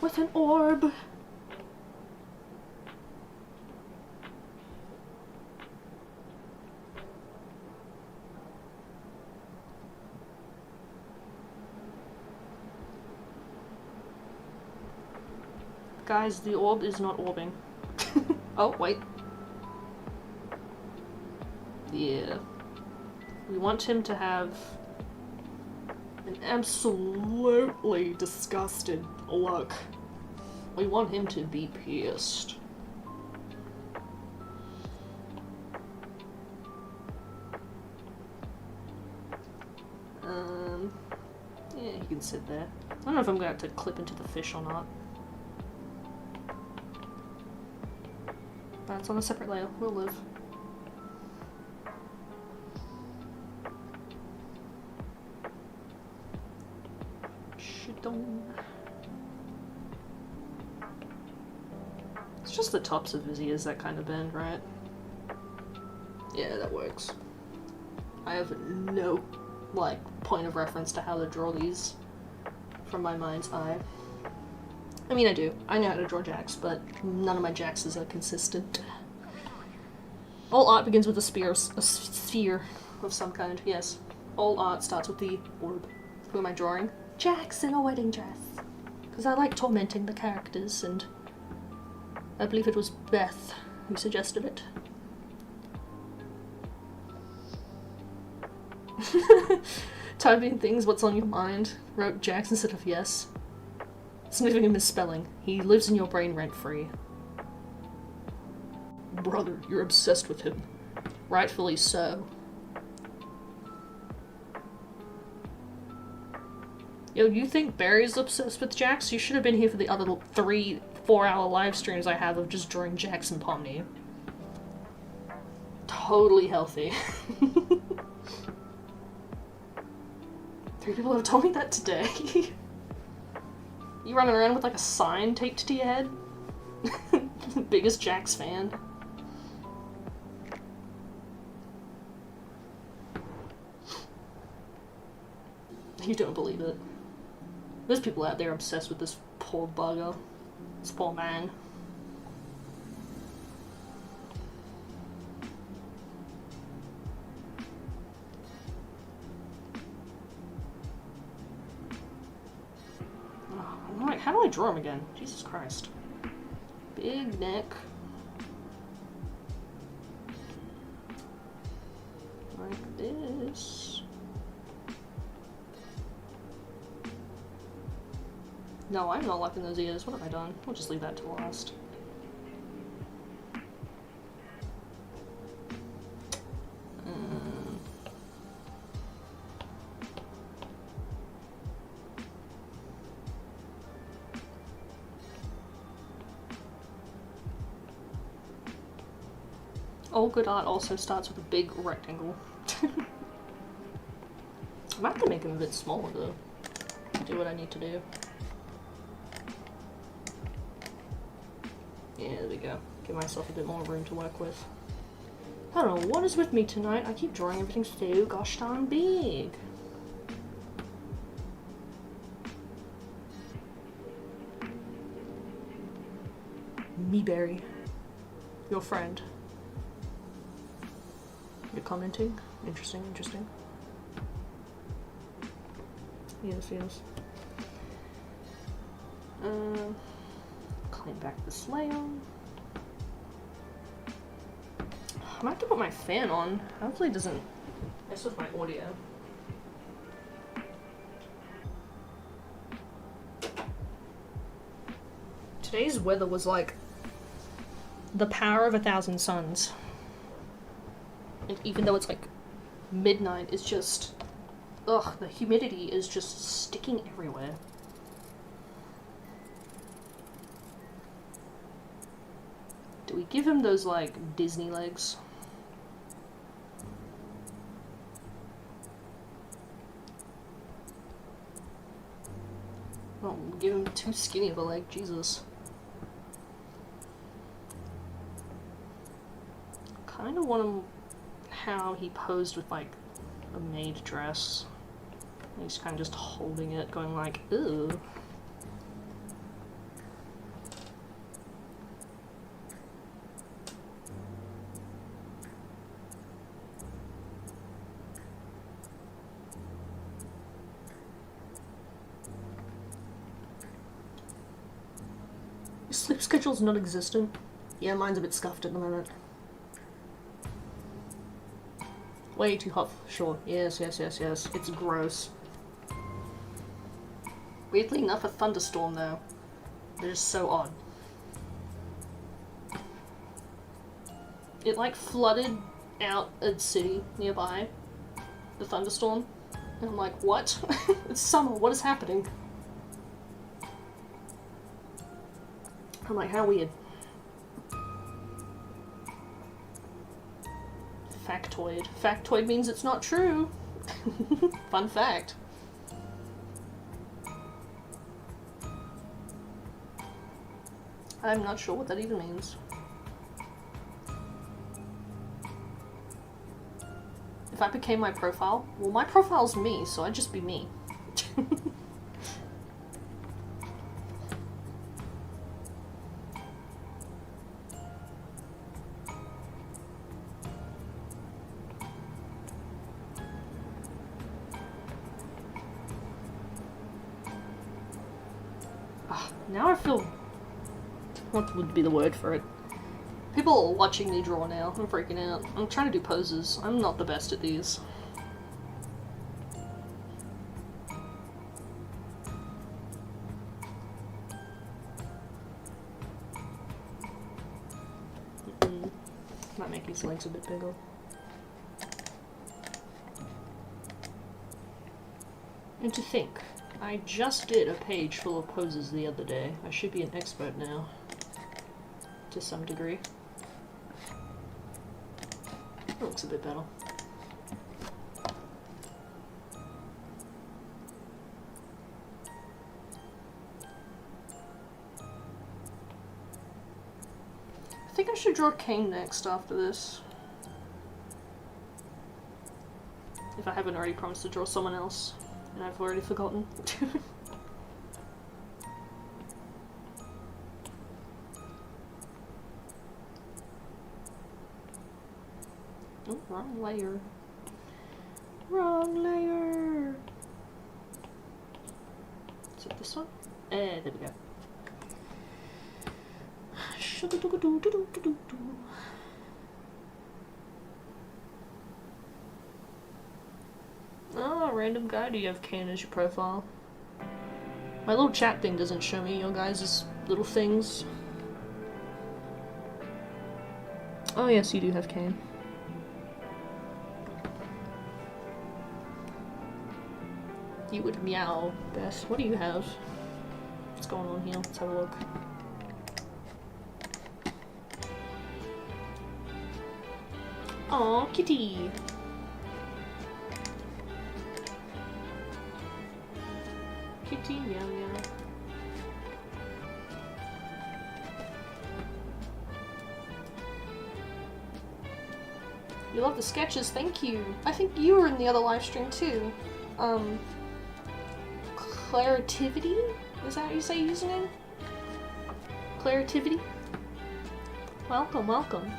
with an orb. Guys, the orb is not orbing. Oh, wait. Yeah. We want him to have an absolutely disgusted look. We want him to be pissed. Yeah, he can sit there. I don't know if I'm going to have to clip into the fish or not. That's on a separate layer. We'll live. It's just the tops of his ears that kind of bend, right? Yeah, that works. I have no, like, point of reference to how to draw these from my mind's eye. I mean, I do. I know how to draw Jax, but none of my Jaxes are consistent. All art begins with a sphere of some kind, yes. All art starts with the orb. Who am I drawing? Jax in a wedding dress. Because I like tormenting the characters, and I believe it was Beth who suggested it. Typing things, what's on your mind? Wrote Jax instead of yes. It's not even a misspelling. He lives in your brain rent-free. Brother, you're obsessed with him. Rightfully so. Yo, you think Barry's obsessed with Jax? You should have been here for the other 3-4 hour live streams I have of just drawing Jax and Pomni. Totally healthy. 3 people have told me that today. You running around with like a sign taped to your head? Biggest Jax fan. You don't believe it. There's people out there obsessed with this poor bugger. This poor man. Alright, how do I draw him again? Jesus Christ. Big neck. Like this. No, I'm not liking those ears. What have I done? We'll just leave that to last. All good art also starts with a big rectangle. I might have to make them a bit smaller though. Do what I need to do. Yeah, there we go. Give myself a bit more room to work with. I don't know what is with me tonight. I keep drawing everything so gosh darn big. Meeberry. Your friend. You're commenting? Interesting, interesting. Yes, yes. Clean back this layer. I might have to put my fan on. Hopefully it doesn't mess with my audio. Today's weather was like the power of 1,000 suns. And even though it's like midnight, it's just, ugh, the humidity is just sticking everywhere. Do we give him those like Disney legs? Oh, give him too skinny of a leg, Jesus. Kind of want him how he posed with like a maid dress. He's kind of just holding it, going like, ooh. Your sleep schedule's non-existent. Yeah, mine's a bit scuffed at the moment. Way too hot, sure. Yes, yes, yes, yes. It's gross. Weirdly enough, a thunderstorm though. They're just so odd. It like flooded out a city nearby. The thunderstorm. And I'm like, what? It's summer, what is happening? I'm like, how weird. Factoid. Factoid means it's not true. Fun fact. I'm not sure what that even means. If I became my profile, well, my profile's me, so I'd just be me. Now I feel... what would be the word for it? People are watching me draw now. I'm freaking out. I'm trying to do poses. I'm not the best at these. Might make these legs a bit bigger. And to think, I just did a page full of poses the other day. I should be an expert now. To some degree. It looks a bit better. I think I should draw Kane next after this. If I haven't already promised to draw someone else. And I've already forgotten. Oh, wrong layer. Wrong layer! Is it this one? There we go. Oh, random guy, do you have Kane as your profile? My little chat thing doesn't show me your guys' little things. Oh yes, you do have Kane. You would meow best. What do you have? What's going on here? Let's have a look. Aw, kitty. Kitty meow meow. You love the sketches, thank you. I think you were in the other live stream too. Claritivity? Is that how you say your username? Claritivity? Welcome, welcome.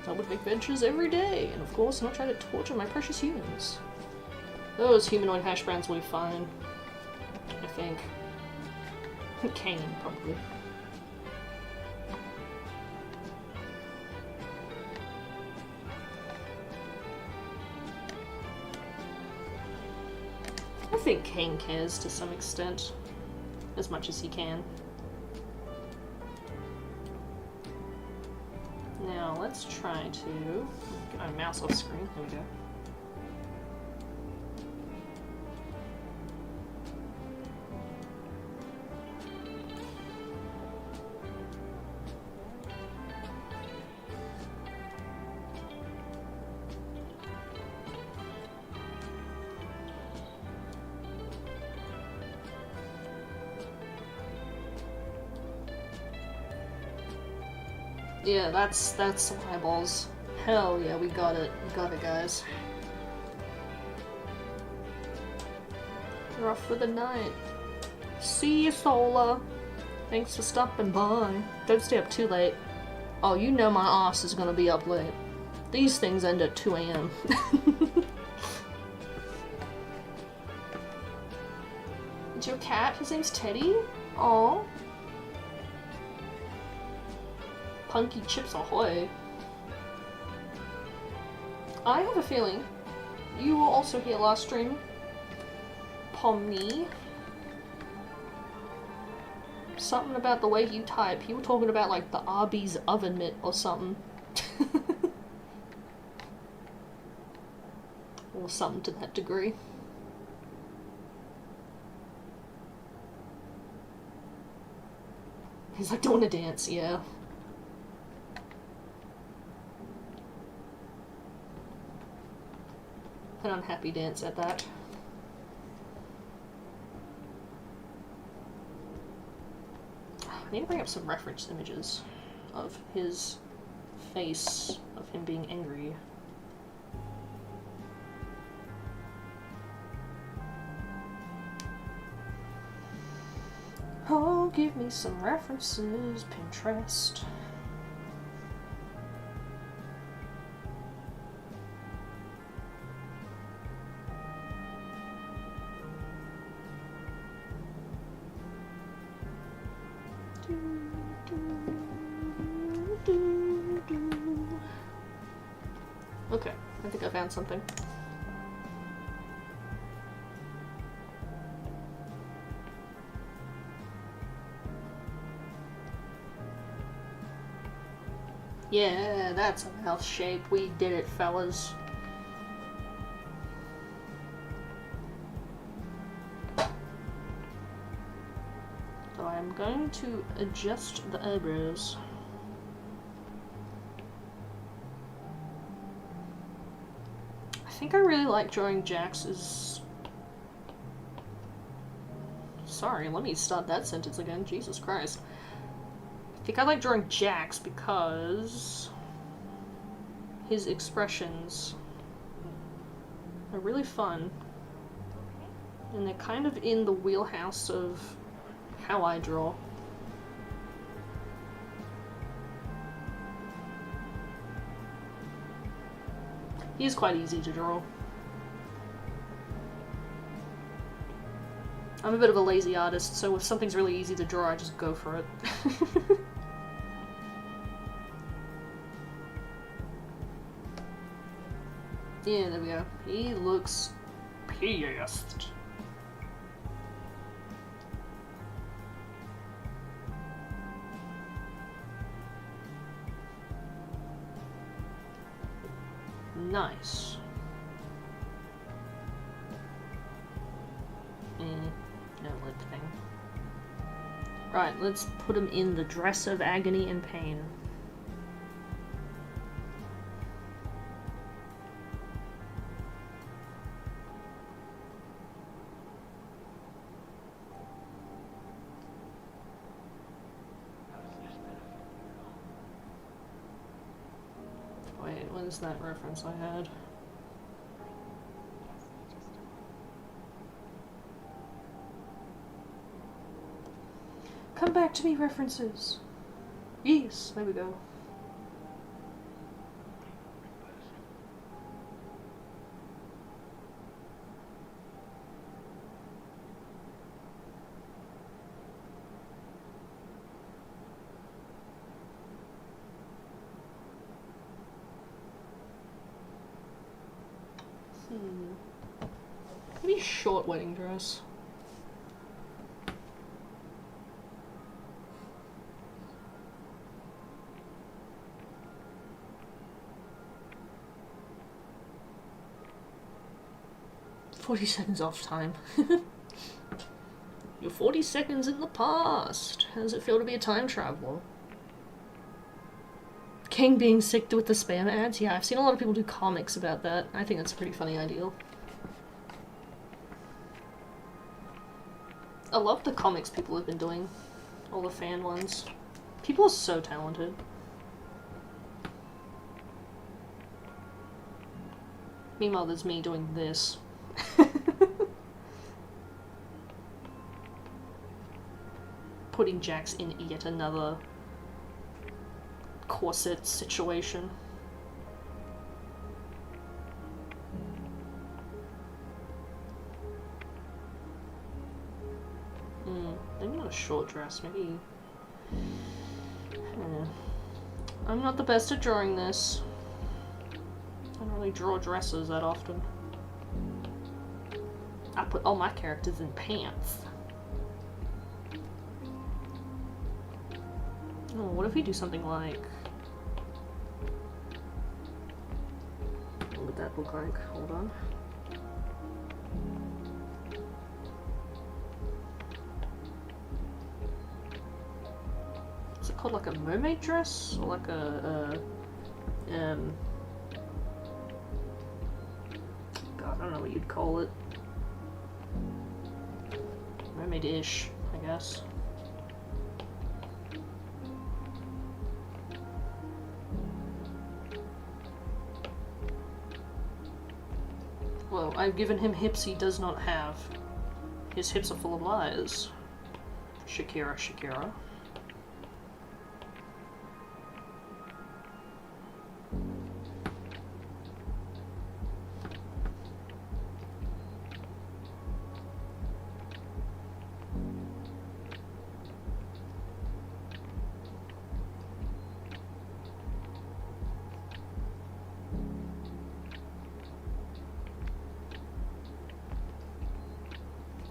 I would make ventures every day, and of course not try to torture my precious humans. Those humanoid hash browns will be fine. I think. Kane, probably. I think Kane cares to some extent. As much as he can. Now, let's try to get my mouse off screen. There we go. Yeah, that's some eyeballs. Hell yeah, we got it. We got it, guys. We're off for the night. See you, Sola. Thanks for stopping by. Don't stay up too late. Oh, you know my ass is gonna be up late. These things end at 2 AM. It's your cat? His name's Teddy? Aw. Punky Chips Ahoy. I have a feeling you were also here last stream, Pomni. Something about the way you type. You were talking about like the Arby's oven mitt or something. Or something to that degree. He's like, don't want to dance, yeah. An unhappy dance at that. I need to bring up some reference images of his face, of him being angry. Oh, give me some references, Pinterest. Okay, I think I found something. Yeah, that's a mouth shape. We did it, fellas. So I'm going to adjust the eyebrows. I think I really like drawing Jax's... Sorry, let me start that sentence again. Jesus Christ. I think I like drawing Jax because his expressions are really fun. And they're kind of in the wheelhouse of how I draw. He's quite easy to draw. I'm a bit of a lazy artist, so if something's really easy to draw, I just go for it. Yeah, there we go. He looks pissed. Nice. No lip thing. Right, let's put him in the dress of agony and pain. Wait, what is that reference I had? Come back to me, references. Yes, there we go. Maybe short wedding dress. "40 seconds off time." You're 40 seconds in the past. How does it feel to be a time traveler? King being sick with the spam ads? Yeah, I've seen a lot of people do comics about that. I think that's a pretty funny idea. I love the comics people have been doing. All the fan ones. People are so talented. Meanwhile, there's me doing this. Putting Jax in yet another corset situation. Maybe not a short dress, maybe... I'm not the best at drawing this. I don't really draw dresses that often. I put all my characters in pants. Oh, what if we do something like... What would that look like? Hold on. Is it called like a mermaid dress? Or like a God, I don't know what you'd call it. Mermaid-ish, I guess. Well, I've given him hips he does not have. His hips are full of lies. Shakira, Shakira.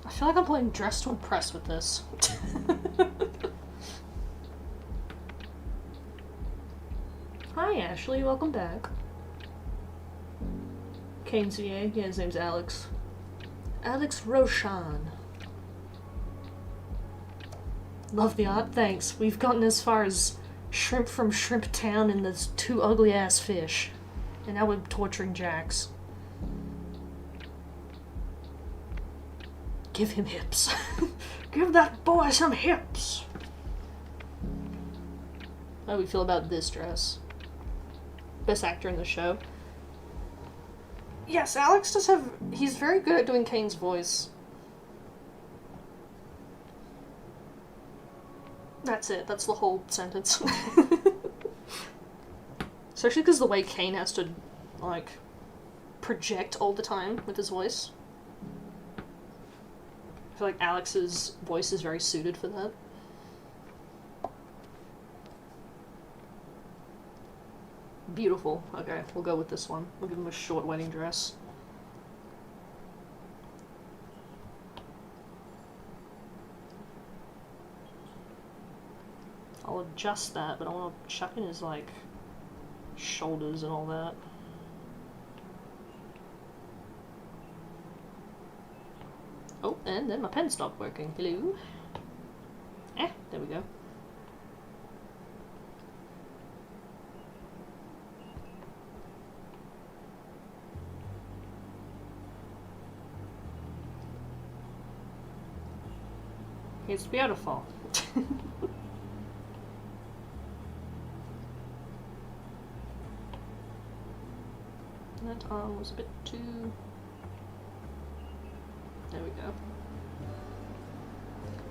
I feel like I'm playing Dress to Impress with this. Hi Ashley, welcome back. Kane's VA, yeah, his name's Alex. Alex Roshan. Love the art, thanks. We've gotten as far as Shrimp from Shrimp Town and those two ugly ass fish. And now we're torturing Jax. Give him hips. Give that boy some hips. How do we feel about this dress? Best actor in the show. Yes, Alex does have... He's very good at doing Kane's voice. That's it. That's the whole sentence. Especially because the way Kane has to, like, project all the time with his voice. I feel like Alex's voice is very suited for that. Beautiful. Okay, we'll go with this one. We'll give him a short wedding dress. I'll adjust that, but I want to chuck in his, like, shoulders and all that. Oh, and then my pen stopped working. Hello? There we go. It's beautiful. That arm was a bit too... There we go.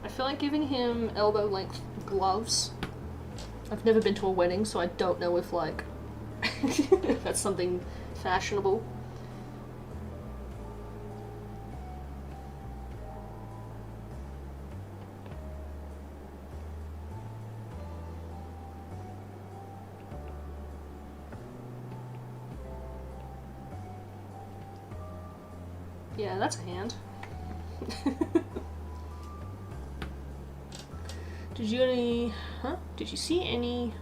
I feel like giving him elbow length gloves. I've never been to a wedding, so I don't know if like if that's something fashionable. Yeah, that's a hand. Did you see any...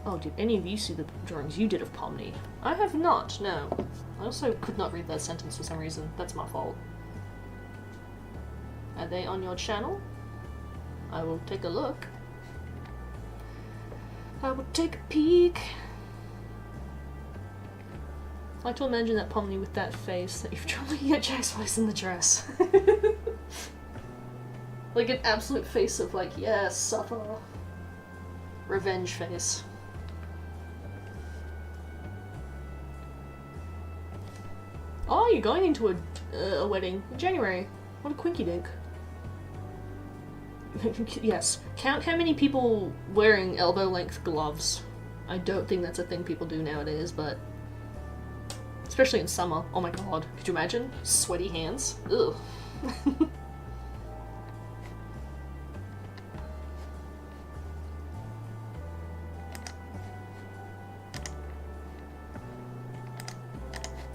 Oh, did any of you see the drawings you did of Pomni? I have not, no. I also could not read that sentence for some reason. That's my fault. Are they on your channel? I will take a look. I will take a peek. I like to imagine that Pomni with that face that you've drawn looking at Jack's face in the dress. Like an absolute face of like, yes, suffer. Revenge face. Oh, you're going into a wedding in January. What a quinky dink. Yes. Count how many people wearing elbow length gloves. I don't think that's a thing people do nowadays, but... Especially in summer. Oh my god. Could you imagine? Sweaty hands. Ugh.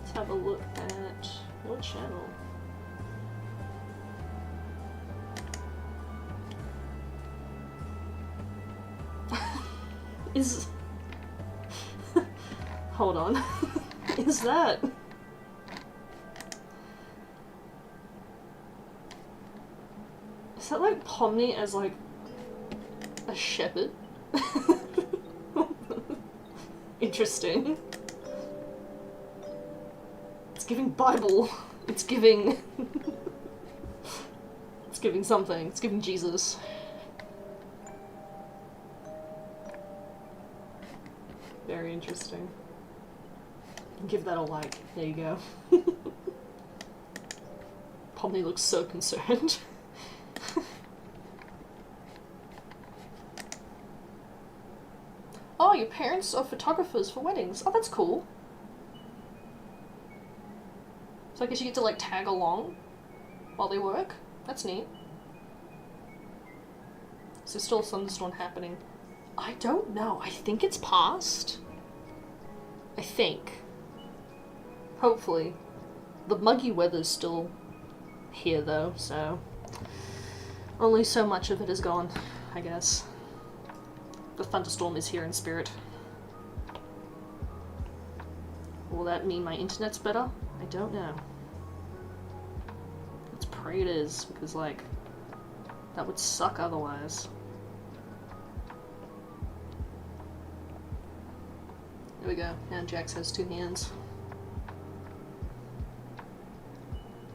Let's have a look at your channel. Is... Hold on. Is that... Is that like Pomni as like a shepherd? Interesting. It's giving Bible. It's giving... It's giving something. It's giving Jesus. Very interesting. Give that a like. There you go. Pomni looks so concerned. Oh, your parents are photographers for weddings. Oh, that's cool. So I guess you get to like tag along while they work. That's neat. So still a thunderstorm happening. I don't know. I think it's past. I think. Hopefully. The muggy weather's still here though, so only so much of it is gone, I guess. The thunderstorm is here in spirit. Will that mean my internet's better? I don't know. Let's pray it is, because like, that would suck otherwise. There we go. Now Jax has two hands.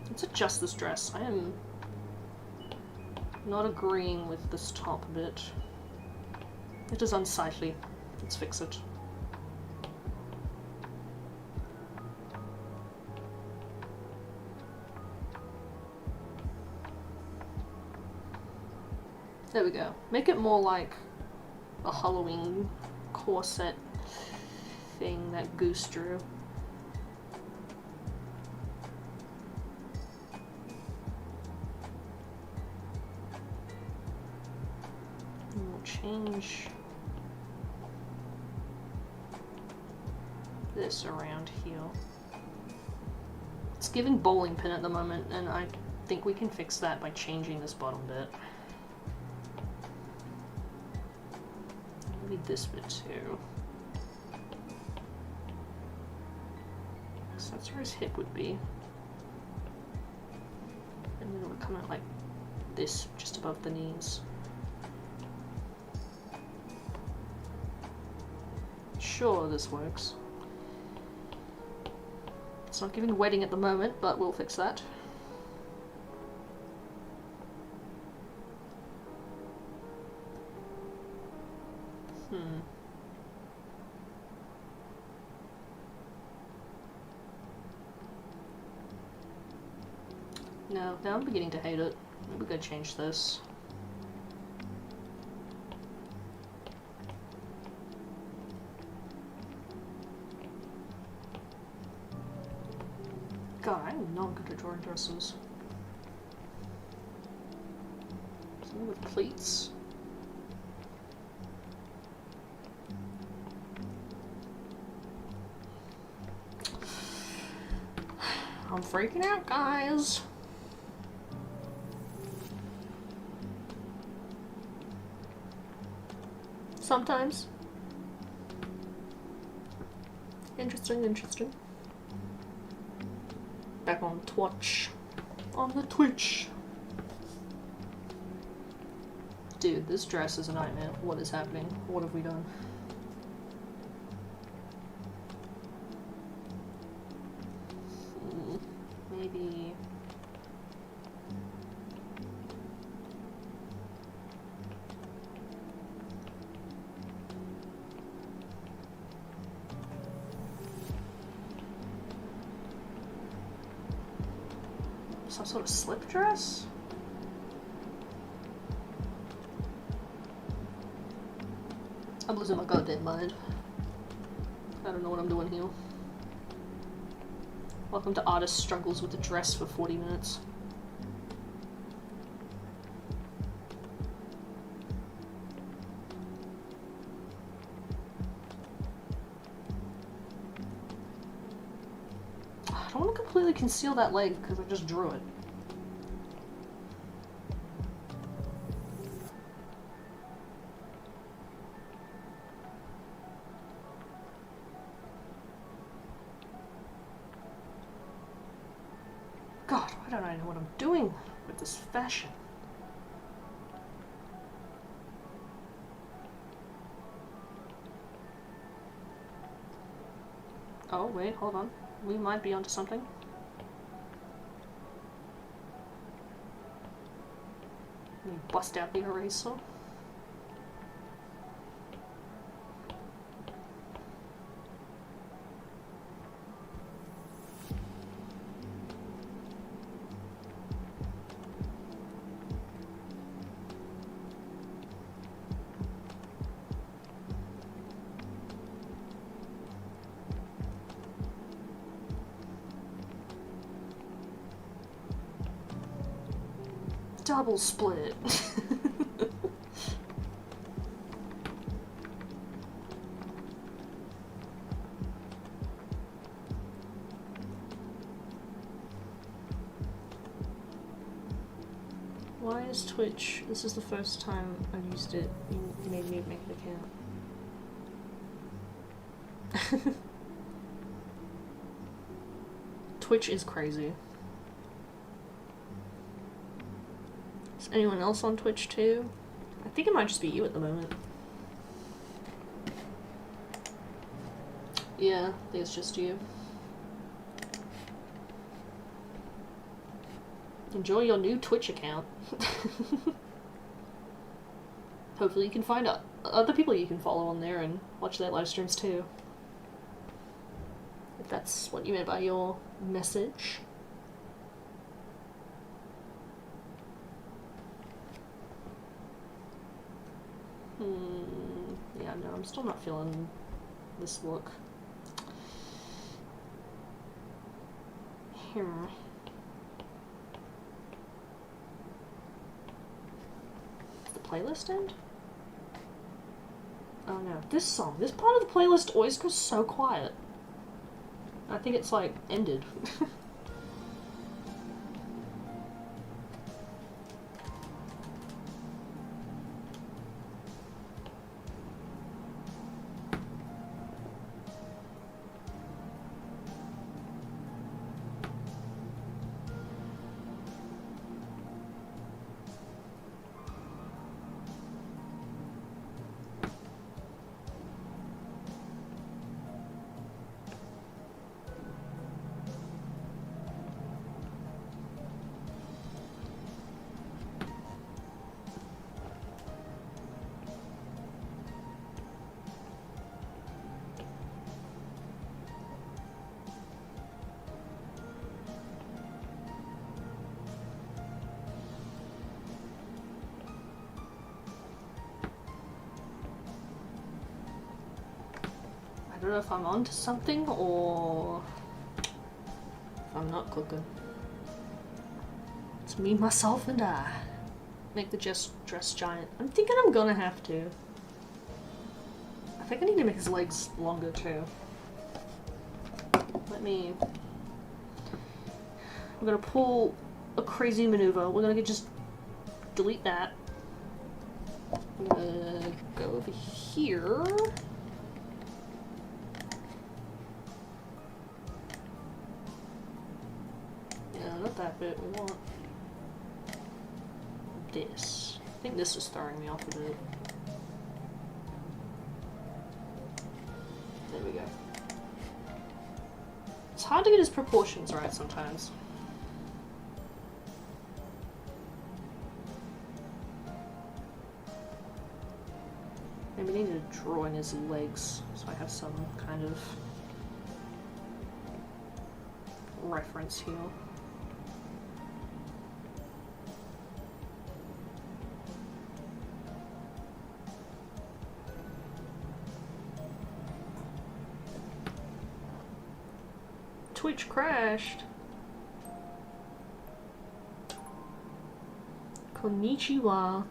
Let's adjust this dress. I am not agreeing with this top bit. It is unsightly. Let's fix it. There we go. Make it more like a Halloween corset thing that Goose drew. And we'll change this around here. It's giving bowling pin at the moment, and I think we can fix that by changing this bottom bit. Maybe this bit too. So that's where his hip would be. And then it would come out like this just above the knees. Sure, this works. It's not giving wedding at the moment, but we'll fix that. No, now I'm beginning to hate it. Maybe we gotta change this. God, I'm not good at drawing dresses. Something with pleats. I'm freaking out, guys. Sometimes. Interesting, interesting. Back on Twitch. On the Twitch. Dude, this dress is a nightmare. What is happening? What have we done? Maybe... some sort of slip dress? I'm losing my goddamn mind. I don't know what I'm doing here. Welcome to Artist Struggles with the Dress for 40 minutes. I don't want to completely conceal that leg because I just drew it. God, why don't I know what I'm doing with this fashion? Oh, wait, hold on. We might be onto something. Let me bust out the eraser. Double split. Why is Twitch? This is the first time I've used it. You made me make an account. Twitch is crazy. Is anyone else on Twitch too? I think it might just be you at the moment. Yeah, I think it's just you. Enjoy your new Twitch account. Hopefully you can find other people you can follow on there and watch their live streams too. If that's what you meant by your message. Yeah, no, I'm still not feeling this look. Here. Does the playlist end? Oh no, this song, this part of the playlist always goes so quiet. I think it's like ended. don't know if I'm onto something or if I'm not cooking. It's me, myself, and I. Make the dress giant. I'm thinking I'm gonna have to. I think I need to make his legs longer too. Let me... We're gonna pull a crazy maneuver. We're gonna just delete that. I'm gonna go over here. Yeah, not that bit. We want this. I think this is throwing me off a bit. There we go. It's hard to get his proportions right sometimes. Maybe I need to draw in his legs so I have some kind of reference here. Twitch crashed. Konnichiwa.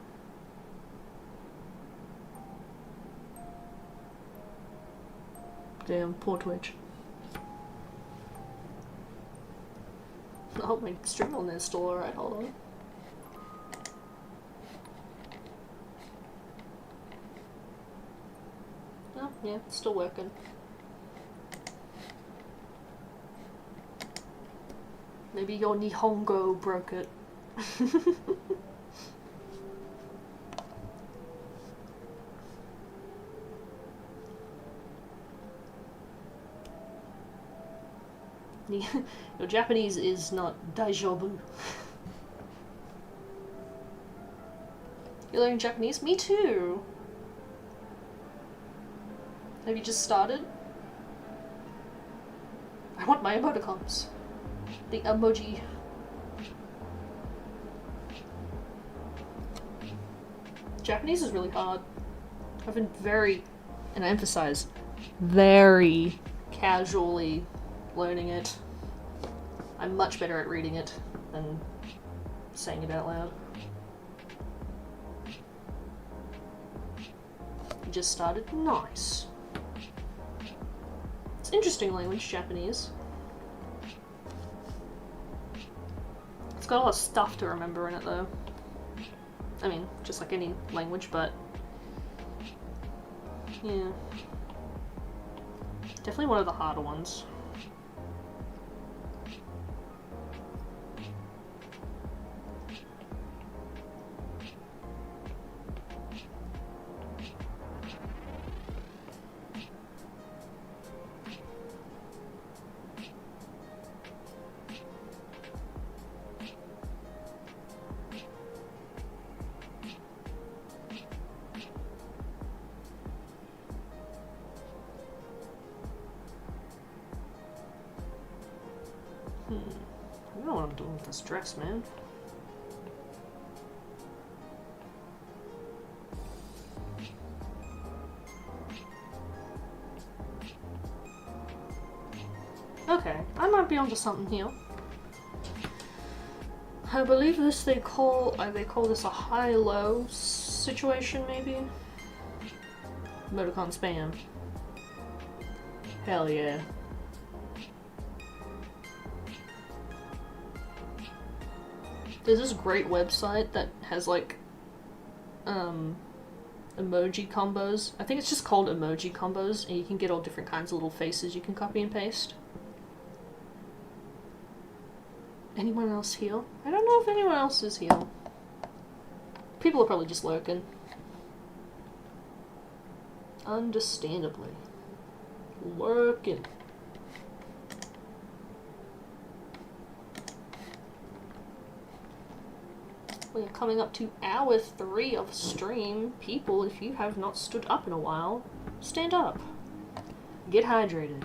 Damn, poor Twitch. I hope my stream on there is still alright, hold on. Oh, yeah, it's still working. Maybe your Nihongo broke it. Your Japanese is not daijoubu. You're learning Japanese? Me too! Have you just started? I want my emoticons. The emoji. Japanese is really hard. I've been very, and I emphasize, very casually learning it. I'm much better at reading it than saying it out loud. You just started? Nice. It's an interesting language, Japanese. It's got a lot of stuff to remember in it though. I mean, just like any language, but yeah. Definitely one of the harder ones. I don't know what I'm doing with this dress, man. Okay, I might be onto something here. I believe they call this a high-low situation, maybe? Emoticon spam. Hell yeah. There's this great website that has like emoji combos. I think it's just called emoji combos, and you can get all different kinds of little faces you can copy and paste. Anyone else here? I don't know if anyone else is here. People are probably just lurking. Understandably. Lurking. We are coming up to hour 3 of stream. People, if you have not stood up in a while, stand up. Get hydrated.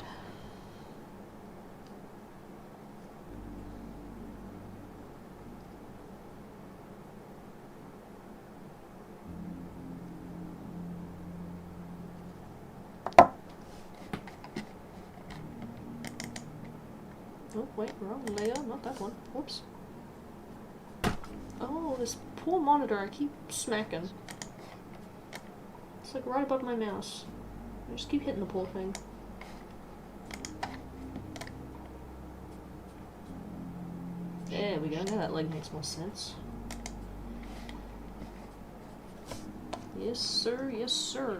Oh, wait, wrong layer, not that one. Whoops. Oh, this poor monitor, I keep smacking. It's like right above my mouse. I just keep hitting the poor thing. There we go, now that leg makes more sense. Yes, sir, yes, sir.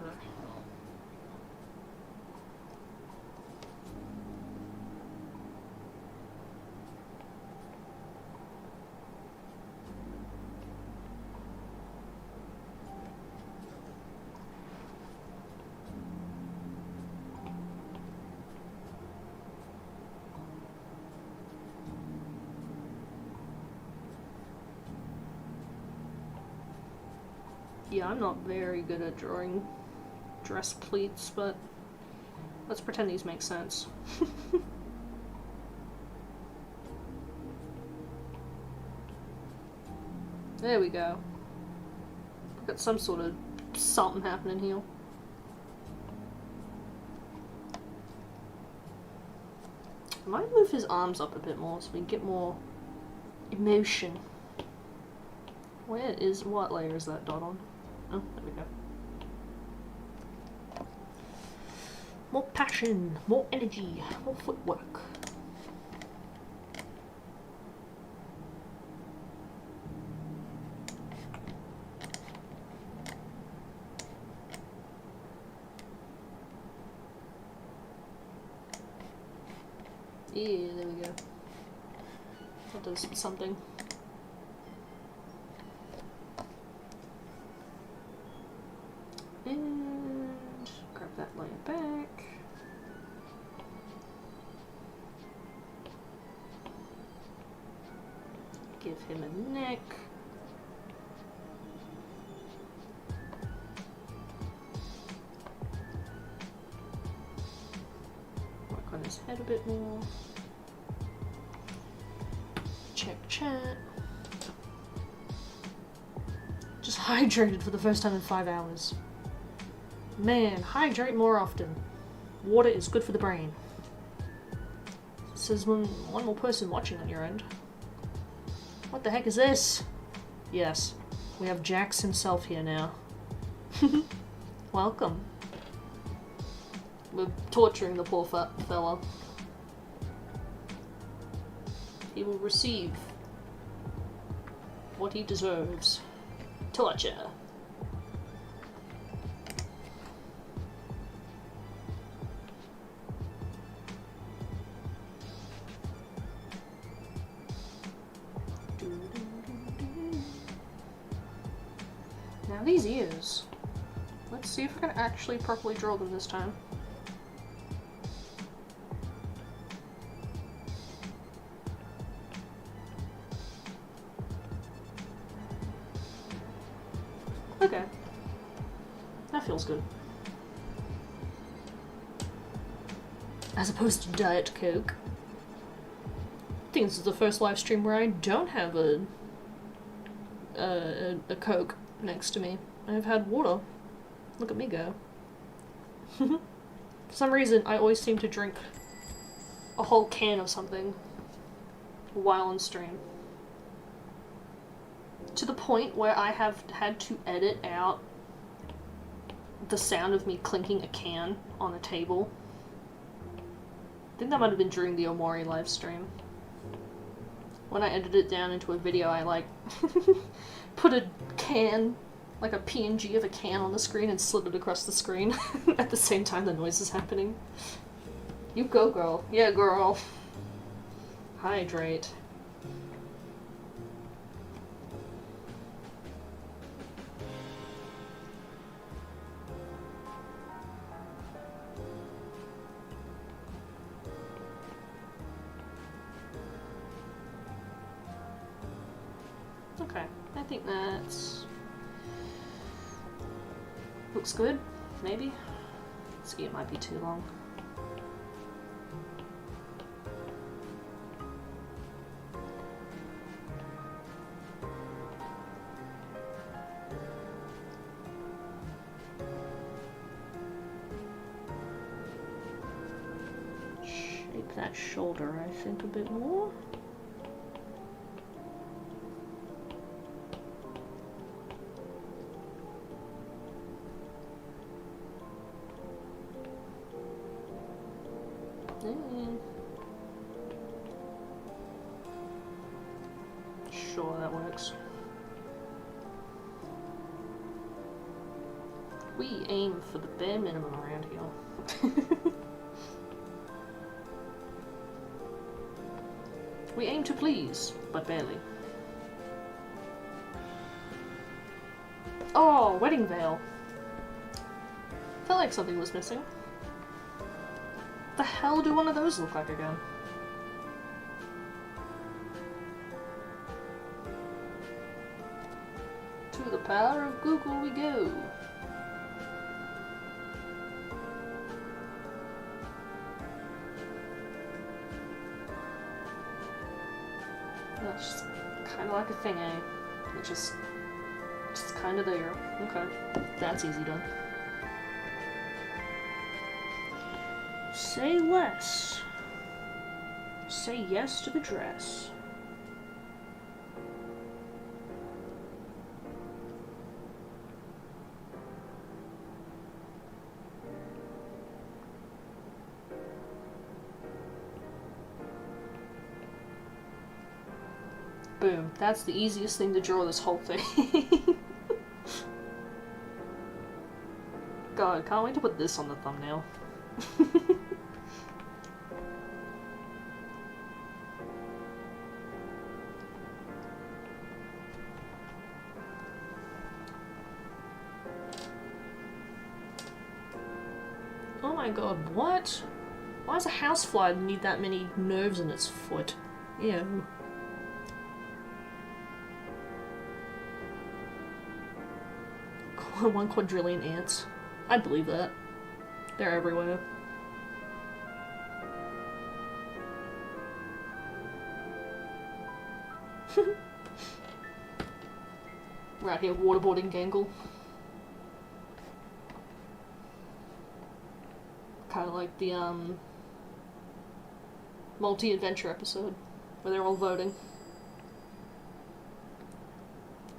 Yeah, I'm not very good at drawing dress pleats, but let's pretend these make sense. There we go. We've got some sort of something happening here. I might move his arms up a bit more so we can get more emotion. Where is, what layer is that dot on? Oh, there we go. More passion, more energy, more footwork. Yeah, there we go. That does something. And grab that layer back. Give him a neck. Work on his head a bit more. Check chat. Just hydrated for the first time in 5 hours. Man, hydrate more often. Water is good for the brain. Says one more person watching on your end. What the heck is this? Yes, we have Jax himself here now. Welcome. We're torturing the poor fella. He will receive what he deserves. Torture. Now these ears. Let's see if I can actually properly draw them this time. Okay. That feels good. As opposed to Diet Coke. I think this is the first live stream where I don't have a Coke next to me. I've had water. Look at me go. For some reason, I always seem to drink a whole can of something while on stream. To the point where I have had to edit out the sound of me clinking a can on a table. I think that might have been during the Omori live stream. When I edited it down into a video, I like put a can, like a PNG of a can on the screen and slid it across the screen at the same time the noise is happening. You go, girl. Yeah, girl. Hydrate. Okay, I think that's... looks good, maybe? See, it might be too long. Shape that shoulder, I think, a bit more. Sure, that works. We aim for the bare minimum around here. We aim to please, but barely. Oh, wedding veil. Felt like something was missing. What the hell do one of those look like again? To the power of Google we go. That's just kind of like a thing, eh? It's just kind of there. Okay, that's easy done. Say less. Say yes to the dress. Boom. That's the easiest thing to draw this whole thing. God, can't wait to put this on the thumbnail. Oh my god, what? Why does a housefly need that many nerves in its foot? Ew. 1 quadrillion ants. I'd believe that. They're everywhere. We're out here waterboarding Gangle. Kind of like the multi-adventure episode where they're all voting.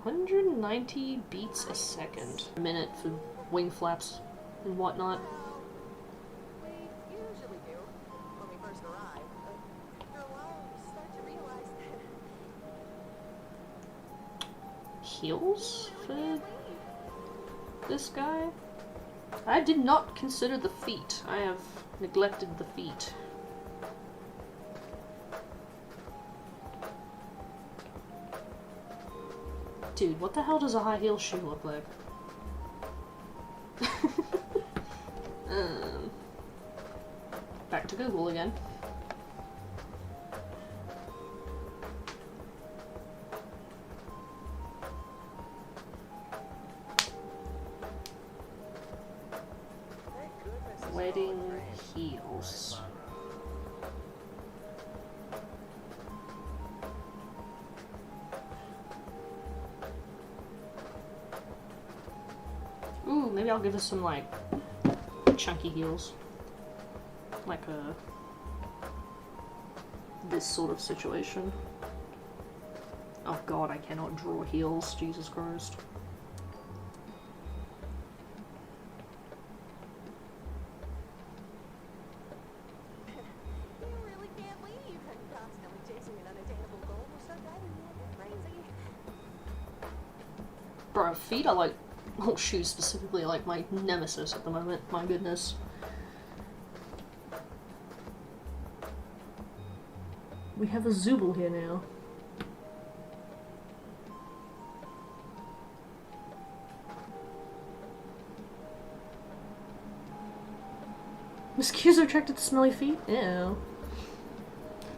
190 beats a second. A minute for wing flaps and whatnot. We usually do when we first arrive. After a while, we start to realize that Heels for this guy? I did not consider the feet. I have neglected the feet. Dude, what the hell does a high heel shoe look like? Back to Google again. Wedding heels. Ooh, maybe I'll give us some, like, chunky heels. Like this sort of situation. Oh god, I cannot draw heels, Jesus Christ. you really can't leave. Constantly chasing an unattainable goal will start driving you a bit crazy. Bro, feet are like, oh, shoes specifically, like my nemesis at the moment. My goodness. We have a Zooble here now. Mosquitoes are attracted to smelly feet? Ew.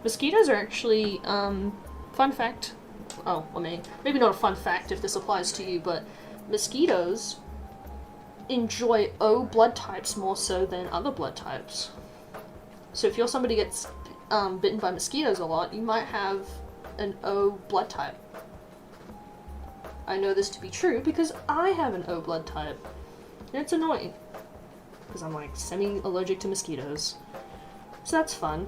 Mosquitoes are actually, fun fact. Oh, well, maybe not a fun fact if this applies to you, but mosquitoes enjoy O blood types more so than other blood types. So if you're somebody who gets bitten by mosquitoes a lot, you might have an O blood type. I know this to be true because I have an O blood type. And it's annoying. Because I'm like semi-allergic to mosquitoes. So that's fun.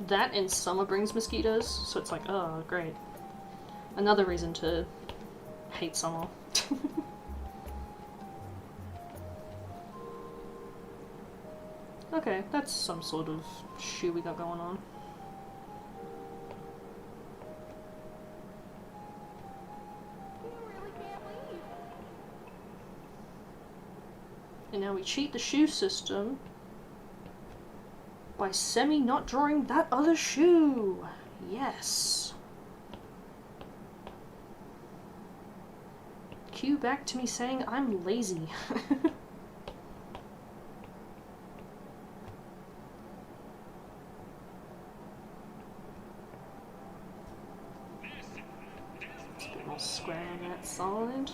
That and summer brings mosquitoes, so it's like, oh, great. Another reason to hate summer. Okay, that's some sort of shoe we got going on. You really can't leave. And now we cheat the shoe system by Semi not drawing that other shoe. Yes. Cue back to me saying I'm lazy. It's a bit more square on that side.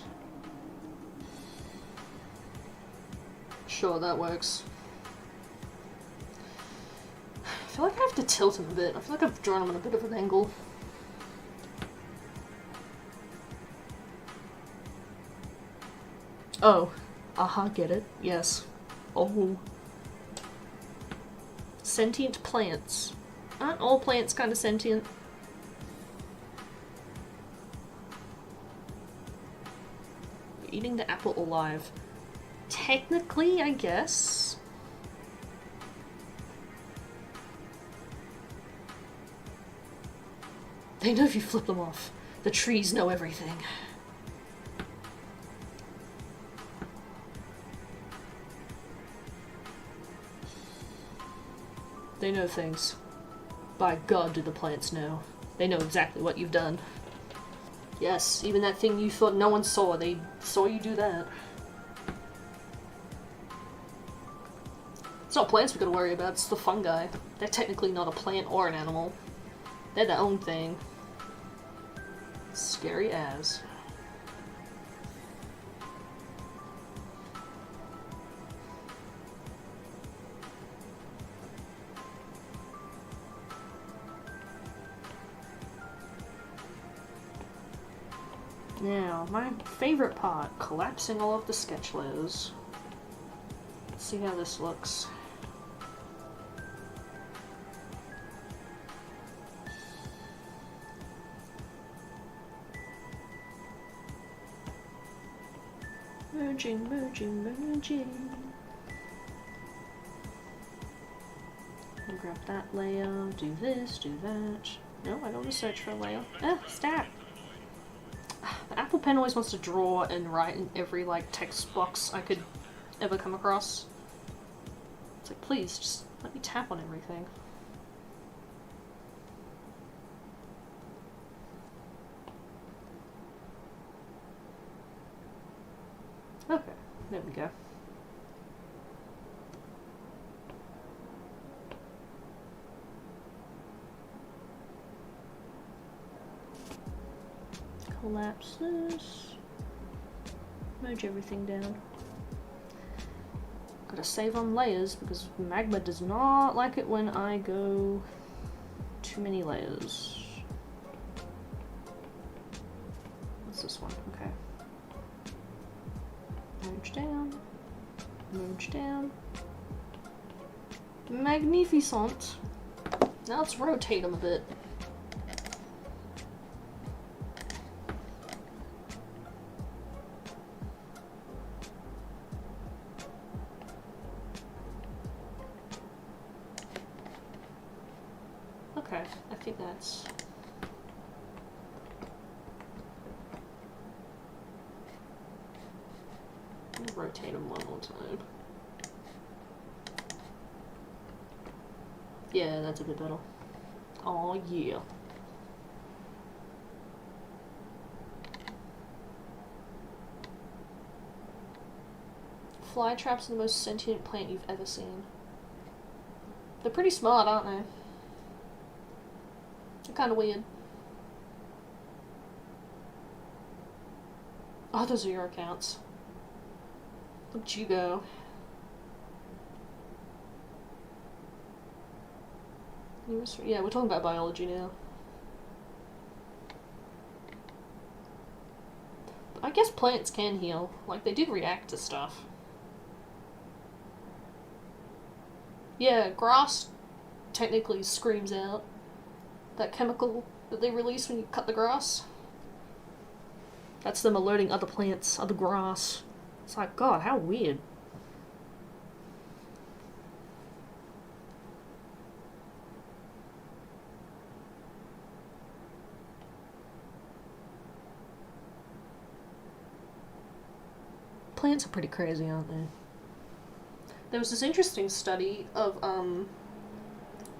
Sure, that works. I feel like I have to tilt him a bit. I feel like I've drawn him on a bit of an angle. Oh. Aha, get it? Yes. Oh. Sentient plants. Aren't all plants kind of sentient? You're eating the apple alive. Technically, I guess. They know if you flip them off. The trees know everything. They know things. By God, do the plants know. They know exactly what you've done. Yes, even that thing you thought no one saw, they saw you do that. It's not plants we gotta worry about, it's the fungi. They're technically not a plant or an animal. They're their own thing. Scary as. Now, my favorite part, collapsing all of the sketch layers. Let's see how this looks. Merging, merging, merging. I'll grab that layer, do this, do that. No, I don't want to search for a layer. Ah, stop! The Apple Pen always wants to draw and write in every, like, text box I could ever come across. It's like, please, just let me tap on everything. Okay, there we go. Collapse this. Merge everything down. Gotta save on layers because Magma does not like it when I go too many layers. What's this one? Okay. Merge down. Merge down. Magnificent. Now let's rotate them a bit. Okay, I think that's... I'll rotate them one more time. Yeah, that's a bit better. Oh yeah. Fly traps are the most sentient plant you've ever seen. They're pretty smart, aren't they? They're kind of weird. Oh, those are your accounts. Look at you go. Yeah, we're talking about biology now. I guess plants can heal. Like, they do react to stuff. Yeah, grass technically screams out that chemical that they release when you cut the grass. That's them alerting other plants, other grass. It's like, God, how weird. Plants are pretty crazy, aren't they? There was this interesting study of,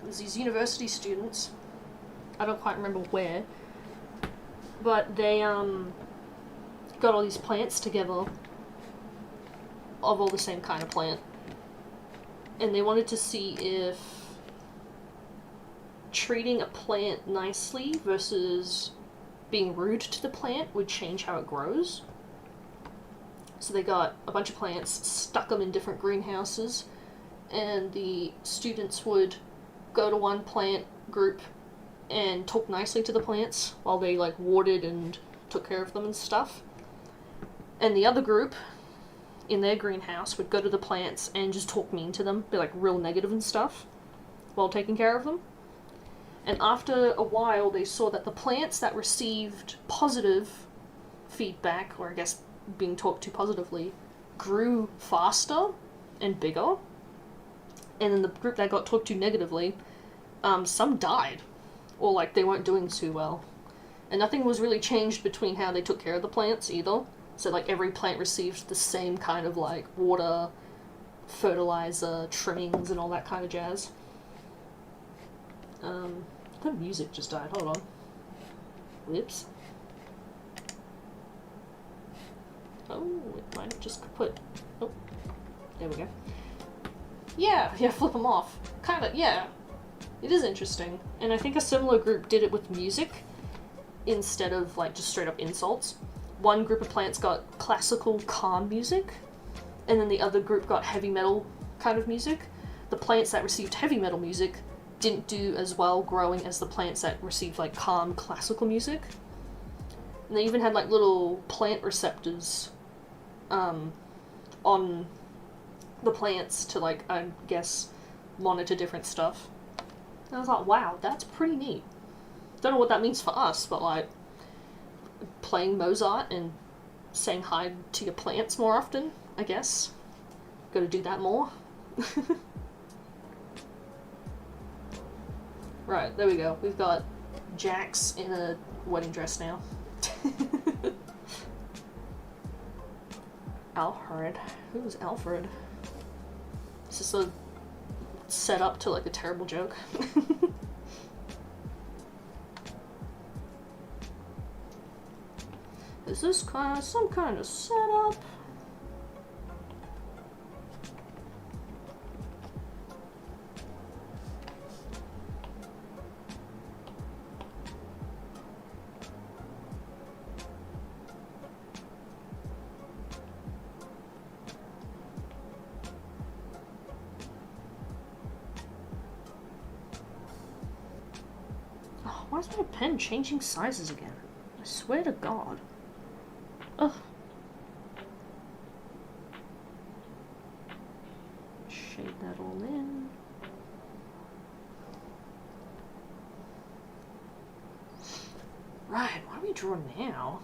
there's these university students, I don't quite remember where, but they, got all these plants together of all the same kind of plant. And they wanted to see if treating a plant nicely versus being rude to the plant would change how it grows. So they got a bunch of plants, stuck them in different greenhouses, and the students would go to one plant group and talk nicely to the plants while they like watered and took care of them and stuff. And the other group in their greenhouse would go to the plants and just talk mean to them, be like real negative and stuff while taking care of them. And after a while they saw that the plants that received positive feedback, or I guess being talked to positively, grew faster and bigger. And in the group that got talked to negatively, some died, or like they weren't doing too well. And nothing was really changed between how they took care of the plants either. So like every plant received the same kind of like water, fertilizer, trimmings, and all that kind of jazz. The music just died. Hold on. Whoops. Oh, it might have just put... Oh, there we go. Yeah, flip them off. Kinda, yeah. It is interesting. And I think a similar group did it with music instead of, like, just straight up insults. One group of plants got classical, calm music, and then the other group got heavy metal kind of music. The plants that received heavy metal music didn't do as well growing as the plants that received, like, calm, classical music. And they even had, like, little plant receptors on the plants to, like, I guess, monitor different stuff. And I was like, wow, that's pretty neat. Don't know what that means for us, but, like, playing Mozart and saying hi to your plants more often, I guess. Gotta do that more. Right, there we go. We've got Jax in a wedding dress now. Alfred. Who's Alfred? Is this a set up to like a terrible joke? Is this kind of some kind of setup? Oh, why is my pen changing sizes again? I swear to God. Ugh. Shade that all in. Right, why do we draw now?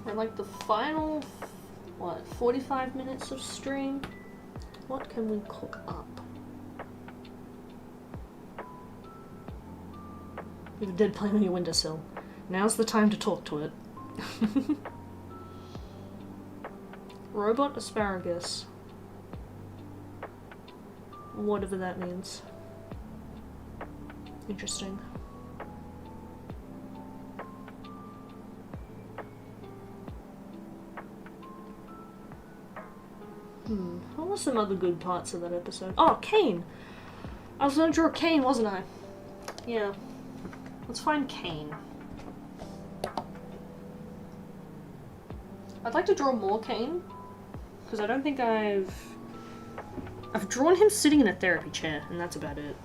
We're like the final, 45 minutes of stream? What can we cook up? You have a dead plant on your windowsill. Now's the time to talk to it. Robot asparagus. Whatever that means. Interesting. What were some other good parts of that episode? Oh, Cain! I was gonna draw Cain, wasn't I? Yeah. Let's find Cain. I'd like to draw more Cain, because I don't think I've drawn him sitting in a therapy chair, and that's about it.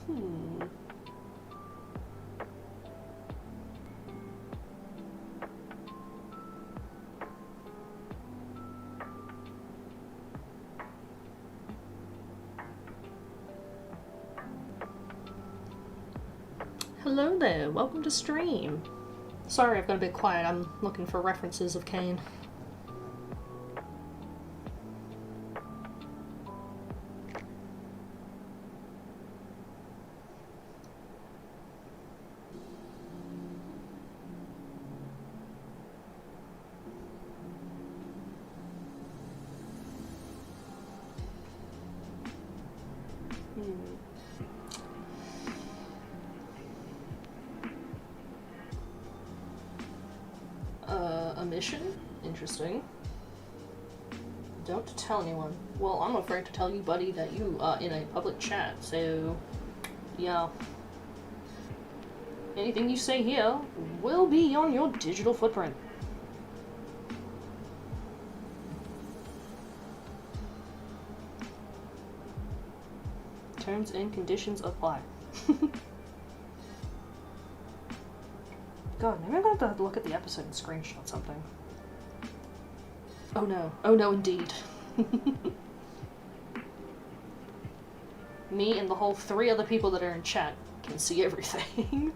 Hmm. Hello there, welcome to stream. Sorry I've got a bit quiet, I'm looking for references of Kane. A mission? Interesting. Don't tell anyone. Well, I'm afraid to tell you, buddy, that you are in a public chat, so... yeah. Anything you say here will be on your digital footprint. Terms and conditions apply. God, maybe I'm gonna have to look at the episode and screenshot something. Oh no. Oh no, indeed. Me and the whole 3 other people that are in chat can see everything.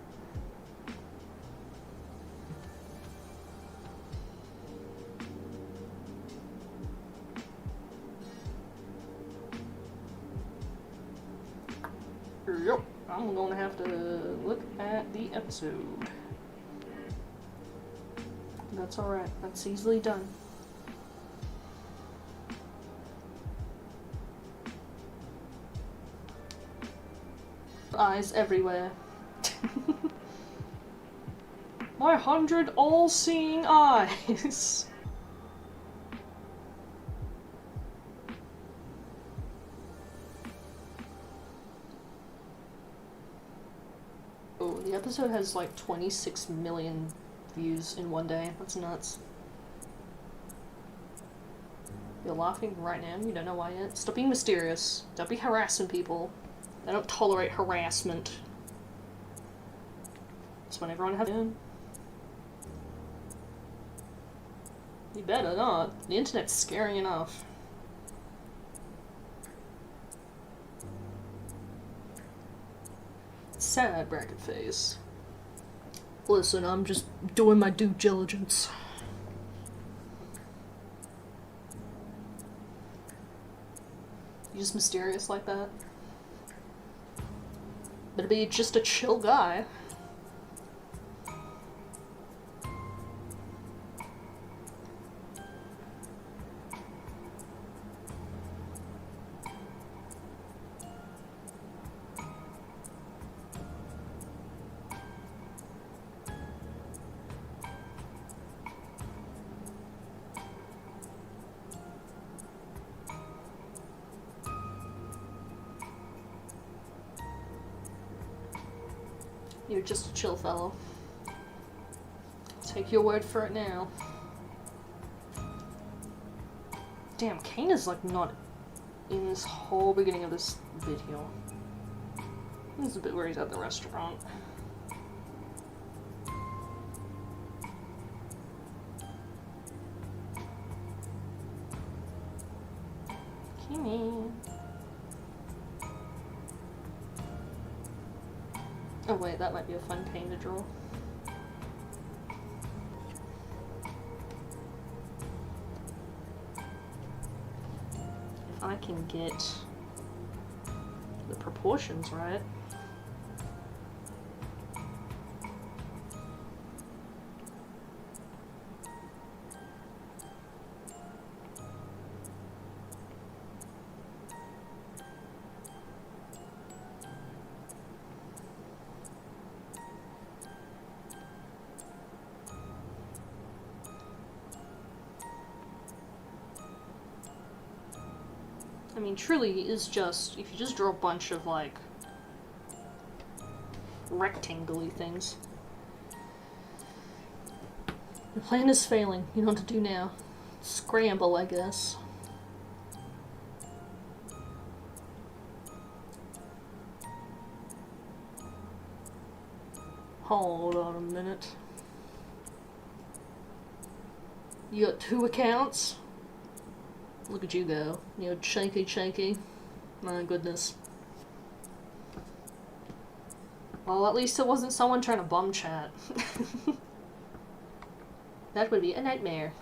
Yep, I'm gonna have to look at the episode. That's alright, that's easily done. Eyes everywhere. My 100 all-seeing eyes! Oh, the episode has like 26 million views in one day. That's nuts. You're laughing right now? You don't know why yet? Stop being mysterious. Don't be harassing people. I don't tolerate harassment. That's what everyone has done. You better not. The internet's scary enough. Sad bracket face. Listen, I'm just doing my due diligence. You just mysterious like that? Better be just a chill guy. You're just a chill fellow. Take your word for it now. Damn, Kane is like not in this whole beginning of this video. This is the bit where he's at the restaurant. Kane. Oh wait, that might be a fun Kane to draw. If I can get the proportions right. I mean, truly is just, if you just draw a bunch of, like, rectangle-y things. The plan is failing. You know what to do now. Scramble, I guess. Hold on a minute. You got 2 accounts? Look at you go. You know, shaky. My goodness. Well, at least it wasn't someone trying to bum chat. That would be a nightmare.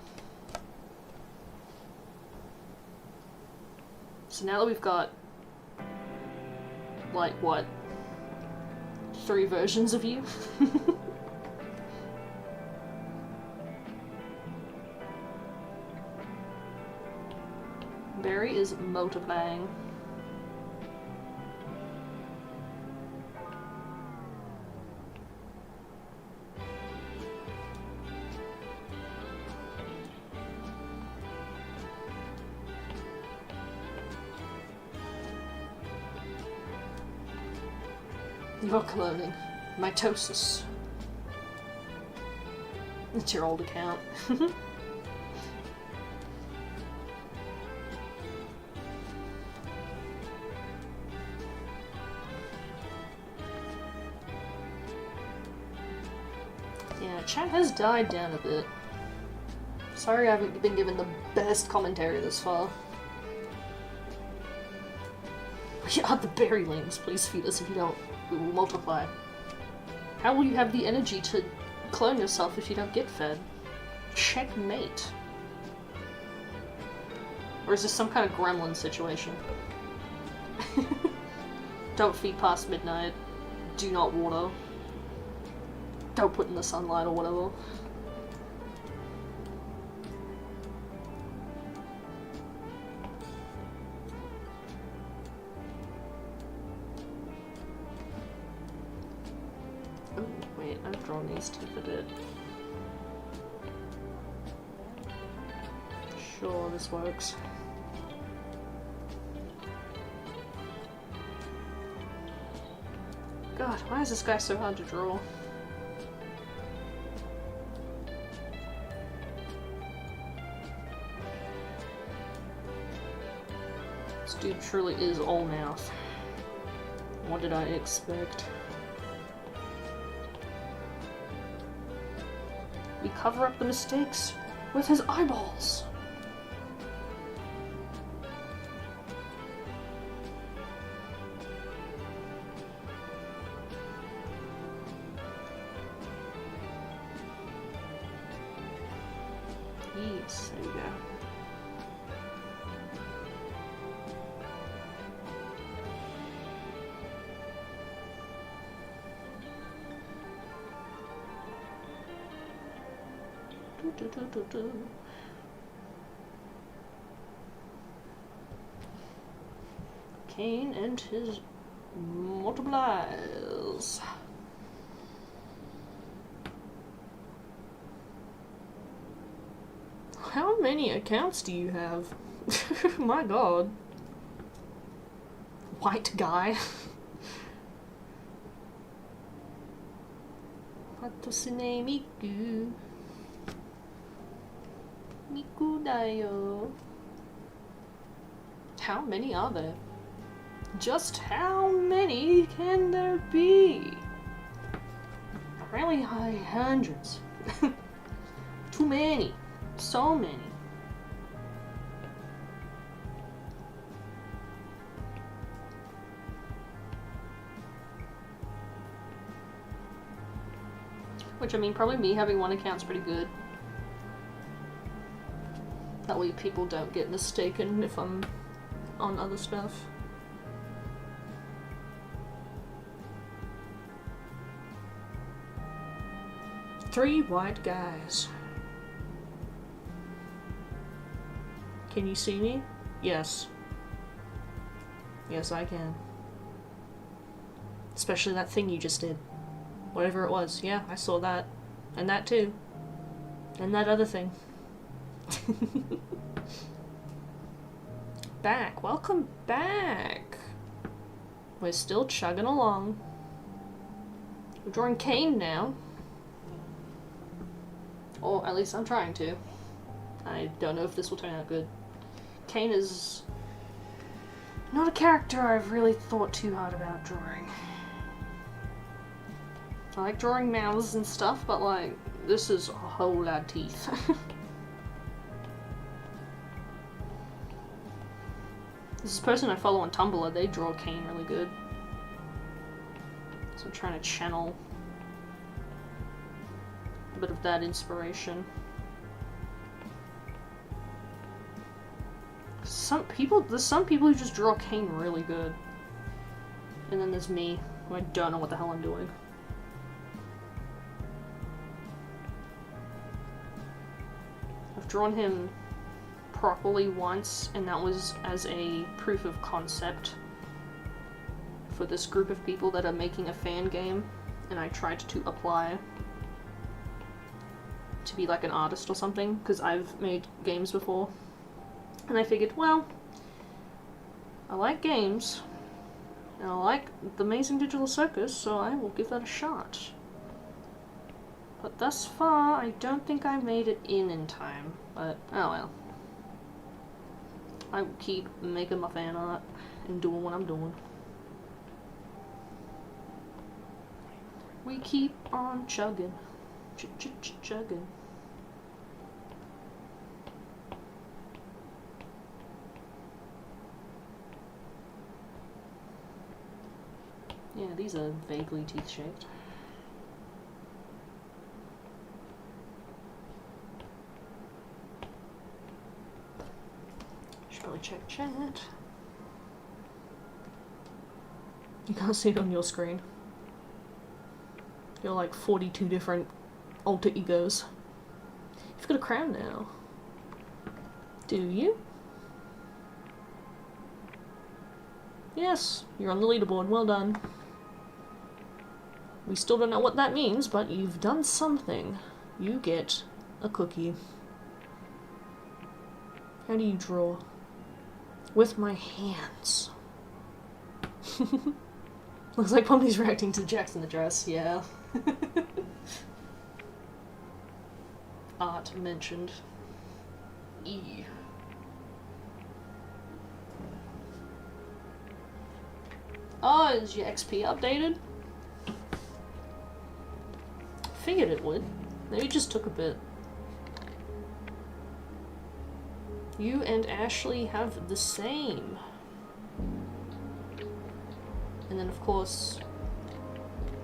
So now that we've got, like, what? 3 versions of you? Barry is multiplying. You're cloning. Mitosis. It's your old account. Yeah, chat has died down a bit. Sorry I haven't been given the best commentary this far. We are the berrylings. Please feed us. If you don't, we will multiply. How will you have the energy to clone yourself if you don't get fed? Checkmate. Or is this some kind of gremlin situation? Don't feed past midnight. Do not water. Don't put in the sunlight or whatever. Oh, wait, I've drawn these teeth a bit. Sure, this works. God, why is this guy so hard to draw? This dude truly is all mouth. What did I expect? We cover up the mistakes with his eyeballs. Yes, there you go. Cain and his multipliers. How many accounts do you have? My god. White guy. Watosune Miku. Miku dayo. How many are there? Just how many can there be? Really high hundreds. Too many. So many. Which, I mean, probably me having one account's pretty good. That way people don't get mistaken if I'm on other stuff. Three white guys. Can you see me? Yes. Yes, I can. Especially that thing you just did. Whatever it was. Yeah, I saw that. And that too. And that other thing. Back. Welcome back. We're still chugging along. We're drawing Cain now. Or at least I'm trying to. I don't know if this will turn out good. Cain is not a character I've really thought too hard about drawing. I like drawing mouths and stuff, but like, this is a whole lot of teeth. This person I follow on Tumblr, they draw Kane really good. So I'm trying to channel a bit of that inspiration. There's some people who just draw Kane really good. And then there's me, who I don't know what the hell I'm doing. I've drawn him properly once, and that was as a proof of concept for this group of people that are making a fan game, and I tried to apply to be like an artist or something, because I've made games before, and I figured, well, I like games, and I like the Amazing Digital Circus, so I will give that a shot. But thus far, I don't think I made it in time, but oh well. I will keep making my fan art and doing what I'm doing. We keep on chugging. Chugging. Yeah, these are vaguely teeth-shaped. Should probably check chat. You can't see it on your screen. You're like 42 different alter egos. You've got a crown now. Do you? Yes, you're on the leaderboard. Well done. We still don't know what that means, but you've done something. You get a cookie. How do you draw? With my hands. Looks like Pomni's reacting to Jackson the Dress, yeah. Art mentioned. E. Oh, is your XP updated? Figured it would. Maybe it just took a bit. You and Ashley have the same. And then of course,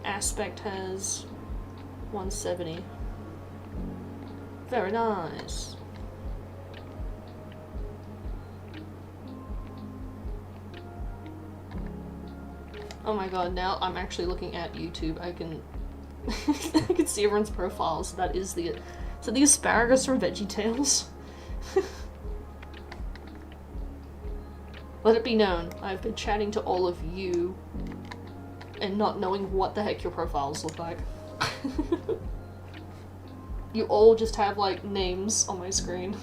Aspect has 170. Very nice. Oh my god, now I'm actually looking at YouTube. I can I can see everyone's profiles. That is the asparagus from VeggieTales. Let it be known, I've been chatting to all of you and not knowing what the heck your profiles look like. You all just have, like, names on my screen.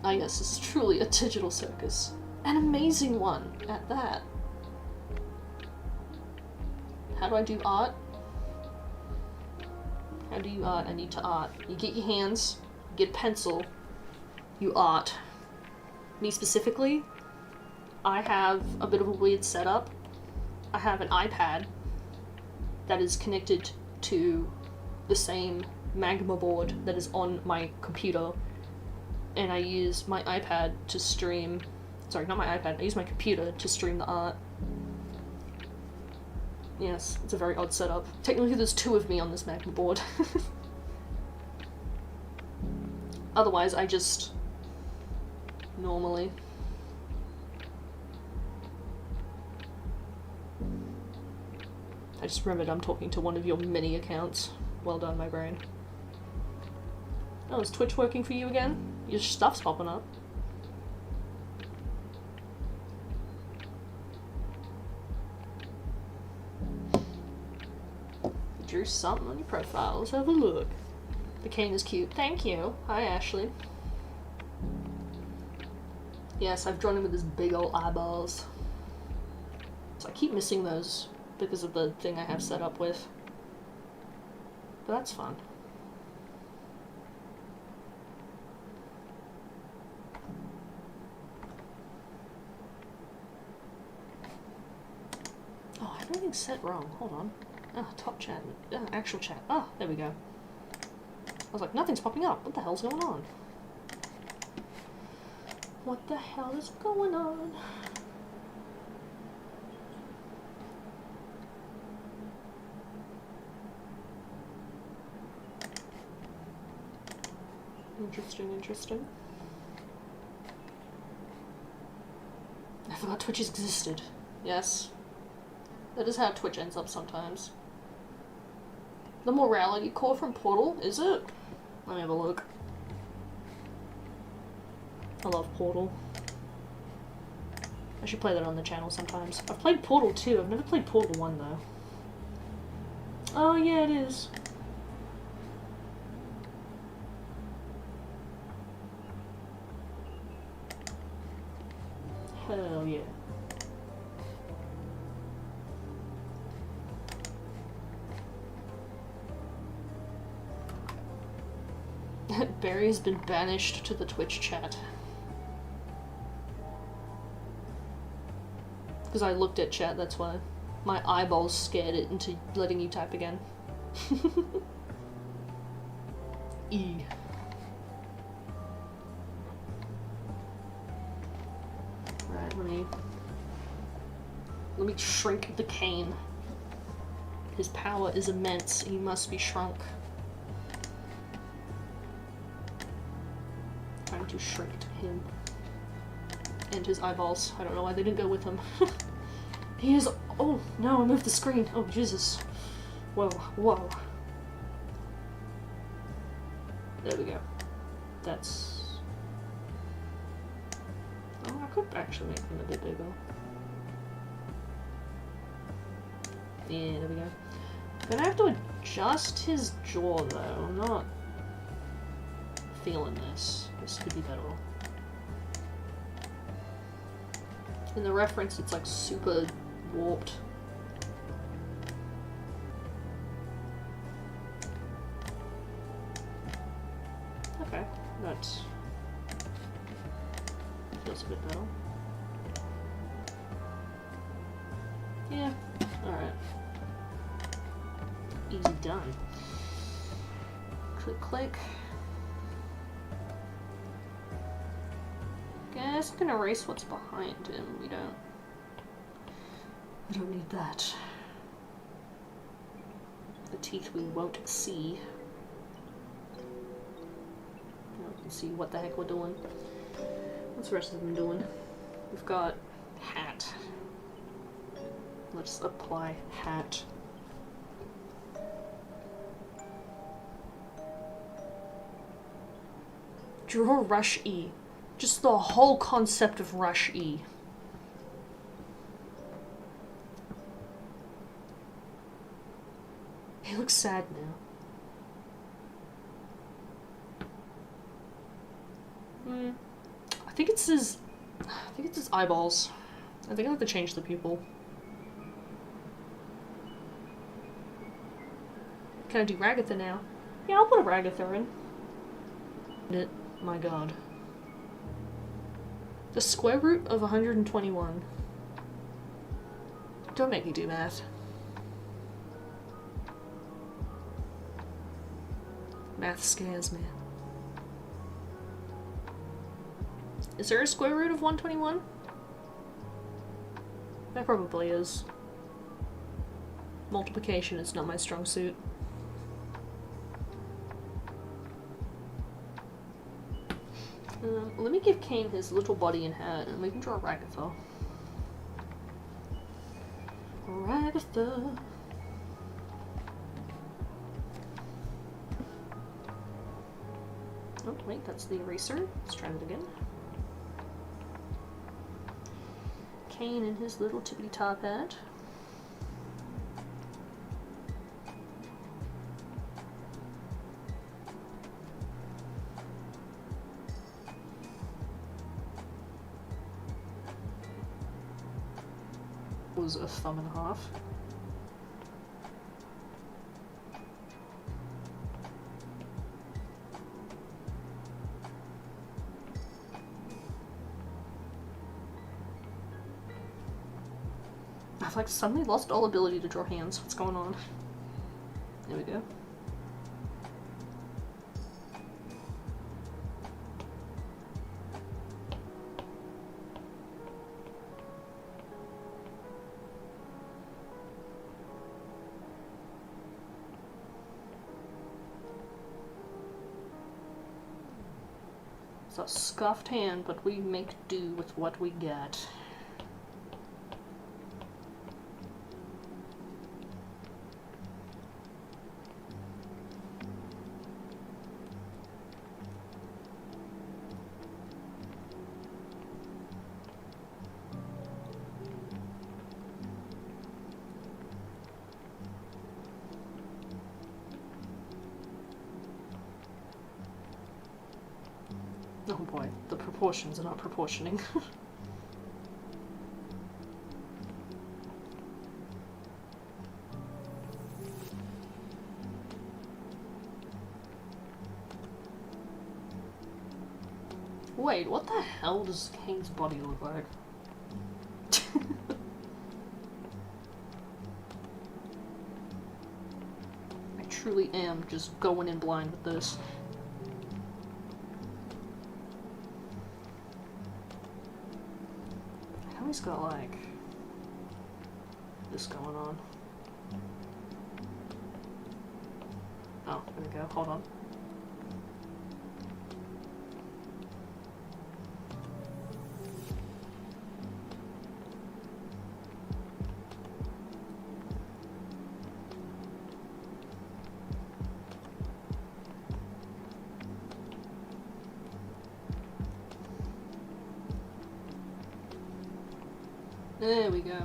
Ah yes, this is truly a digital circus. An amazing one, at that. How do I do art? How do you art? I need to art. You get your hands, you get a pencil, you art. Me specifically, I have a bit of a weird setup. I have an iPad that is connected to the same Magma board that is on my computer, and I use my iPad to stream, sorry, not my iPad, I use my computer to stream the art. Yes, it's a very odd setup. Technically there's two of me on this Magma board. Otherwise I just normally I just remembered I'm talking to one of your mini accounts. Well done, my brain. Oh, is Twitch working for you again? Your stuff's popping up. You drew something on your profile. Let's have a look. The cane is cute. Thank you. Hi, Ashley. Yes, I've drawn him with his big old eyeballs. So I keep missing those because of the thing I have set up with. But that's fun. everything set wrong? Hold on. Ah, top chat. Actual chat. Ah, there we go. I was like, nothing's popping up. What the hell's going on? What the hell is going on? Interesting, interesting. I forgot Twitch existed. Yes. That is how Twitch ends up sometimes. The morality core from Portal, is it? Let me have a look. I love Portal. I should play that on the channel sometimes. I've played Portal 2, I've never played Portal 1 though. Oh yeah, it is. Hell yeah. Barry's been banished to the Twitch chat. Because I looked at chat, that's why. My eyeballs scared it into letting you type again. E. Right, let me shrink the cane. His power is immense, he must be shrunk. Time to shrink him. And his eyeballs. I don't know why they didn't go with him. He is. Oh no, I moved the screen. Oh Jesus. Whoa, whoa. There we go. That's. Oh, I could actually make him a bit bigger. Yeah, there we go. I'm gonna have to adjust his jaw though. I'm not feeling this. This could be better. In the reference, it's like super warped. Okay, that feels a bit better. Yeah, alright. Easy done. Click, click. Guess I can erase what's behind him. We don't need that. The teeth we won't see. Now we can see what the heck we're doing. What's the rest of them doing? We've got hat. Let's apply hat. Draw Rush E. Just the whole concept of Rush E. He looks sad now. I think it's his eyeballs. I think I have to change the pupil. Can I do Ragatha now? Yeah, I'll put a Ragatha in. My god. The square root of 121. Don't make me do math. Math scares me. Is there a square root of 121? There probably is. Multiplication is not my strong suit. Let me give Kane his little body and hat, and we can draw Ragatha. Ragatha. Oh, wait, that's the eraser. Let's try that again. Kane and his little tippity top hat. Was a thumb and a half. I've like suddenly lost all ability to draw hands. What's going on? There we go. It's a scuffed hand, but we make do with what we got. Oh boy, the proportions are not proportioning. Wait, what the hell does Kane's body look like? I truly am just going in blind with this. He's got like this going on. Oh, there we go. Hold on. There we go.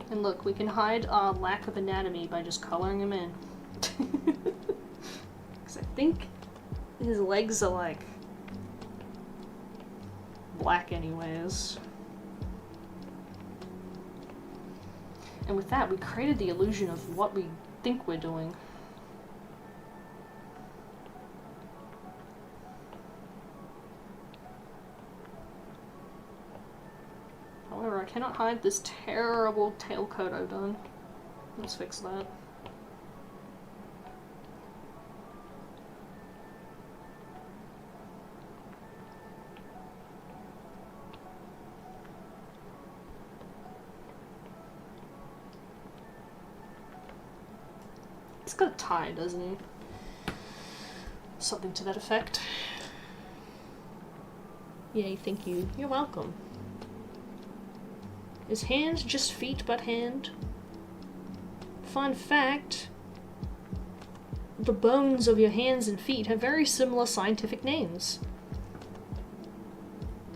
And look, we can hide our lack of anatomy by just coloring him in. Because I think his legs are like black anyways. And with that, we created the illusion of what we think we're doing. However, I cannot hide this terrible tailcoat I've done. Let's fix that. He's got a tie, doesn't he? Something to that effect. Yay, thank you. You're welcome. Is hand just feet but hand? Fun fact, the bones of your hands and feet have very similar scientific names.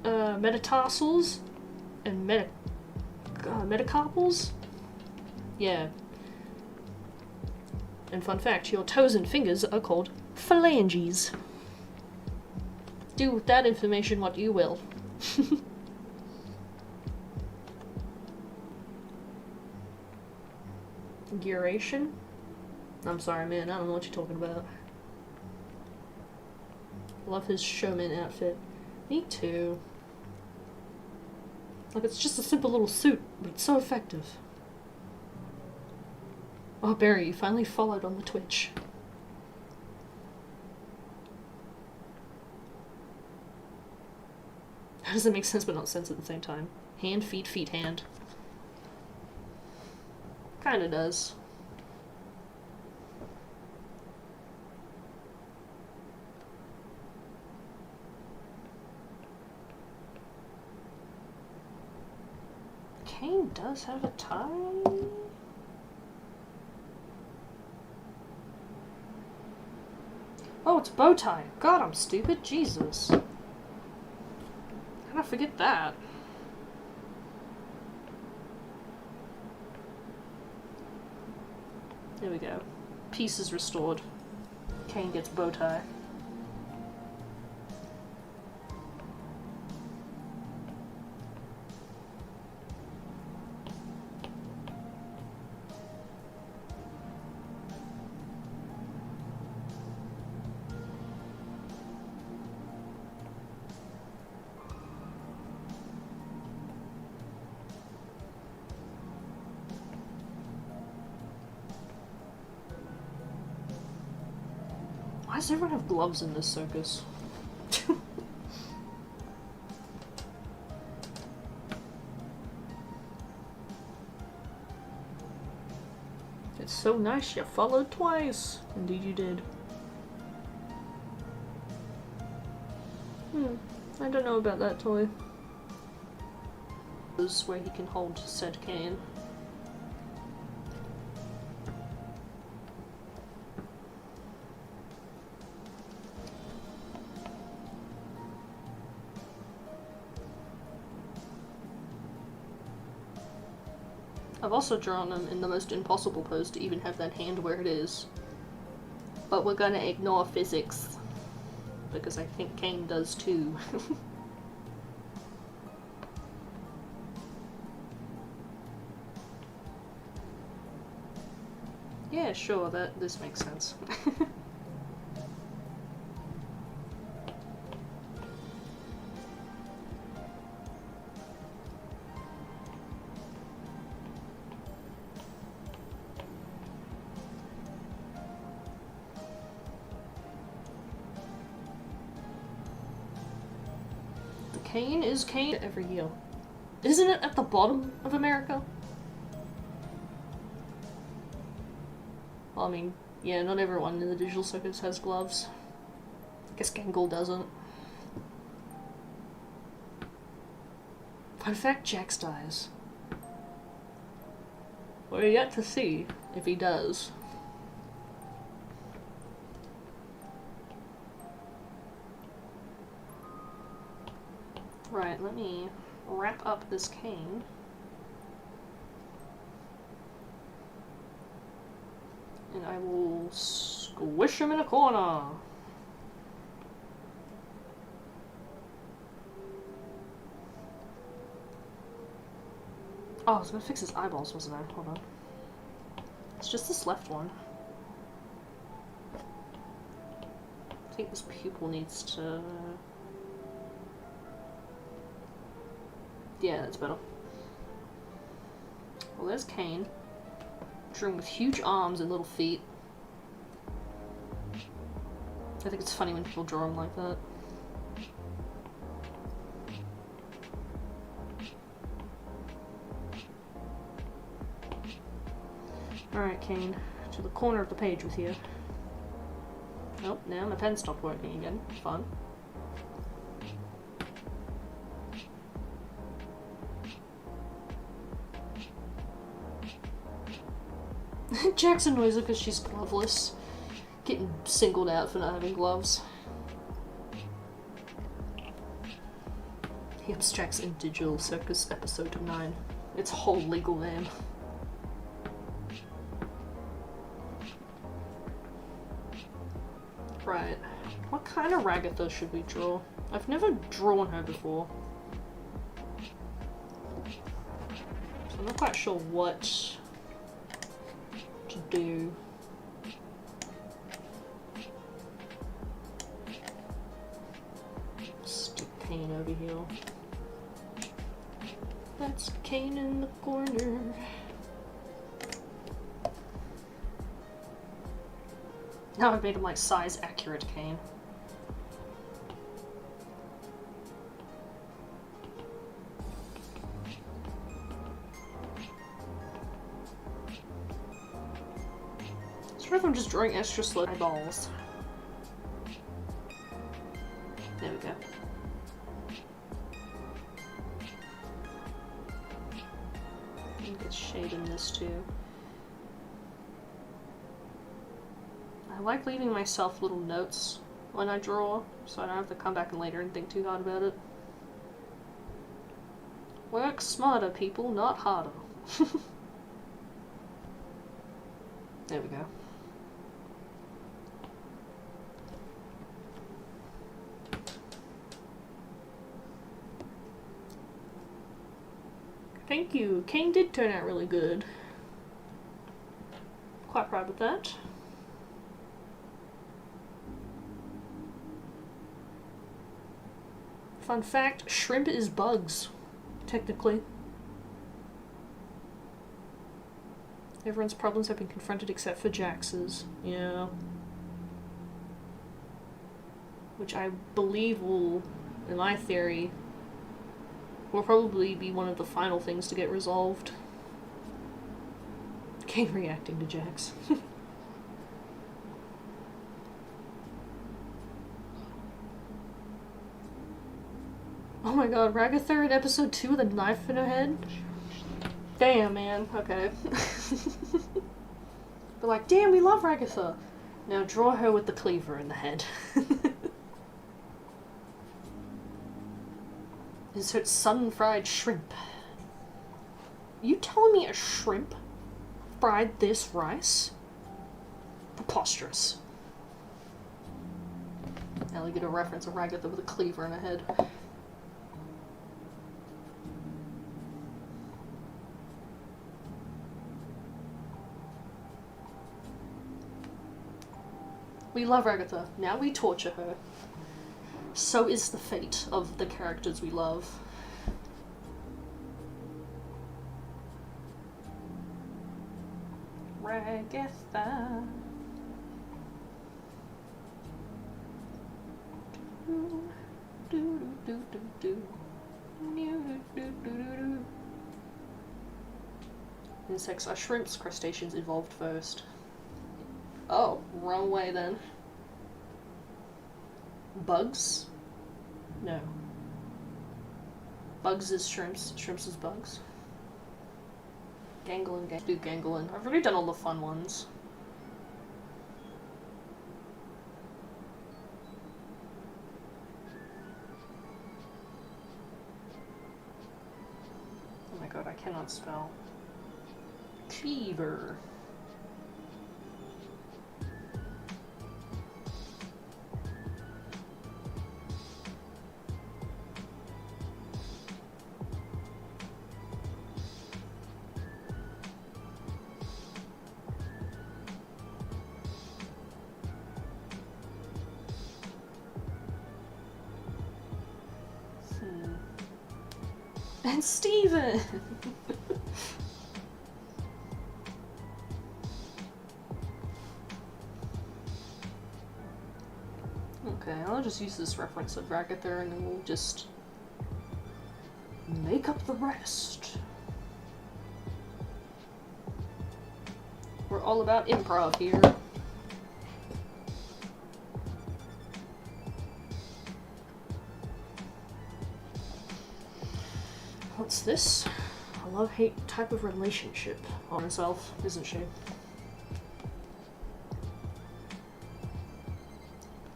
Metatarsals and metacarpals? Yeah. And fun fact, your toes and fingers are called phalanges. Do with that information what you will. Duration? I'm sorry, man. I don't know what you're talking about. Love his showman outfit. Me too. Like, it's just a simple little suit, but it's so effective. Oh, Barry, you finally followed on the Twitch. How does it make sense but not sense at the same time? Hand, feet, feet, hand. Kinda does. Kane does have a tie? Oh, it's a bow tie. God, I'm stupid. Jesus. How did I forget that? There we go. Peace is restored. Kane gets bow tie. Why does everyone have gloves in this circus? It's so nice you followed twice. Indeed you did. I don't know about that toy. This is where he can hold said cane. I've also drawn him in the most impossible pose to even have that hand where it is. But we're gonna ignore physics. Because I think Kane does too. Yeah, sure, this makes sense. Cane is cane every year. Isn't it at the bottom of America? Well, I mean, yeah, not everyone in the digital circus has gloves. I guess Gangle doesn't. Fun fact, Jax dies. We're yet to see if he does. Right, let me wrap up this cane. And I will squish him in a corner. Oh, I was gonna fix his eyeballs, wasn't I? Hold on. It's just this left one. I think this pupil needs to... Yeah, that's better. Well, there's Kane. Drawn with huge arms and little feet. I think it's funny when people draw him like that. Alright, Kane. To the corner of the page with you. Nope, now my pen stopped working again. Fun. Jackson annoys her because she's gloveless. Getting singled out for not having gloves. He abstracts in Digital Circus episode 9. Its whole legal name. Right. What kind of Ragatha should we draw? I've never drawn her before. So I'm not quite sure what to do. Stick Kane over here. That's Kane in the corner. Now I've made him like size accurate Kane. What if I'm just drawing extra slow eyeballs? There we go. And get shade in this too. I like leaving myself little notes when I draw, so I don't have to come back later and think too hard about it. Work smarter, people, not harder. There we go. Thank you. Kane did turn out really good. Quite proud of that. Fun fact, shrimp is bugs, technically. Everyone's problems have been confronted except for Jax's. Yeah. which I believe will, in my theory, will probably be one of the final things to get resolved. Kane reacting to Jax. Oh my god, Ragatha in episode 2 with a knife in her head? Damn, man. Okay. But like, damn, we love Ragatha. Now draw her with the cleaver in the head. Insert sun-fried shrimp. You telling me a shrimp fried this rice? Preposterous. Now we get a reference of Ragatha with a cleaver in her head. We love Ragatha. Now we torture her. So is the fate of the characters we love. Ragatha. Insects are shrimps, crustaceans evolved first. Oh, wrong way then. Bugs? No. Bugs is shrimps, shrimps is bugs. Ganglin, do Ganglin. I've already done all the fun ones. Oh my god, I cannot spell. Cleaver. And Steven! Okay, I'll just use this reference of Ragatha and then we'll just make up the rest. We're all about improv here. What's this? A love-hate type of relationship on herself, isn't she?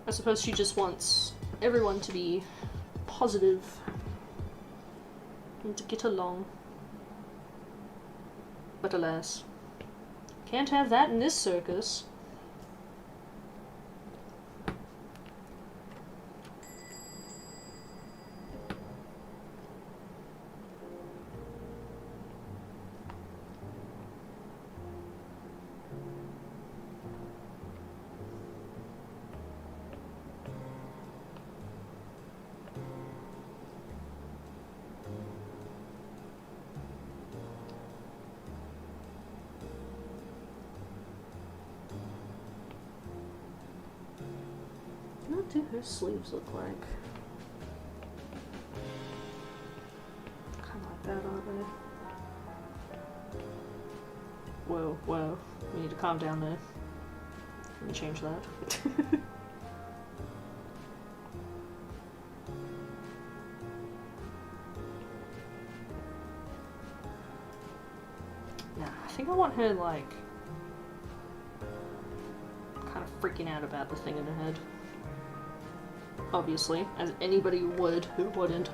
I suppose she just wants everyone to be positive and to get along. But alas, can't have that in this circus. What do her sleeves look like? Kind of like that, aren't they? Whoa, whoa. We need to calm down there. Let me change that. Nah, I think I want her, like, kind of freaking out about the thing in her head. Obviously, as anybody would who wouldn't.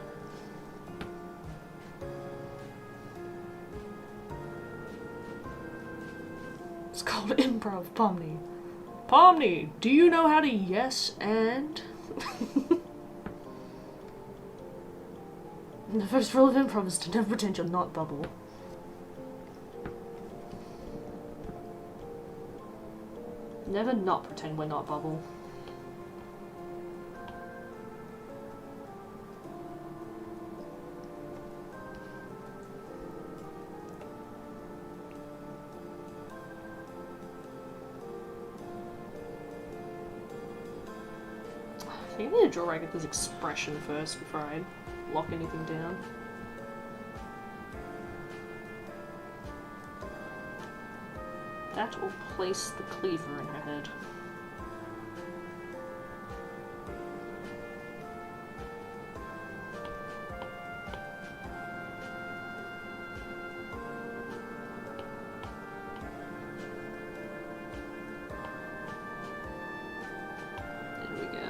It's called improv, Pomni. Pomni, do you know how to yes and? The first rule of improv is to never pretend you're not Bubble. Never not pretend we're not Bubble. Maybe I need to draw Agatha's expression first before I lock anything down. That or place the cleaver in her head. There we go.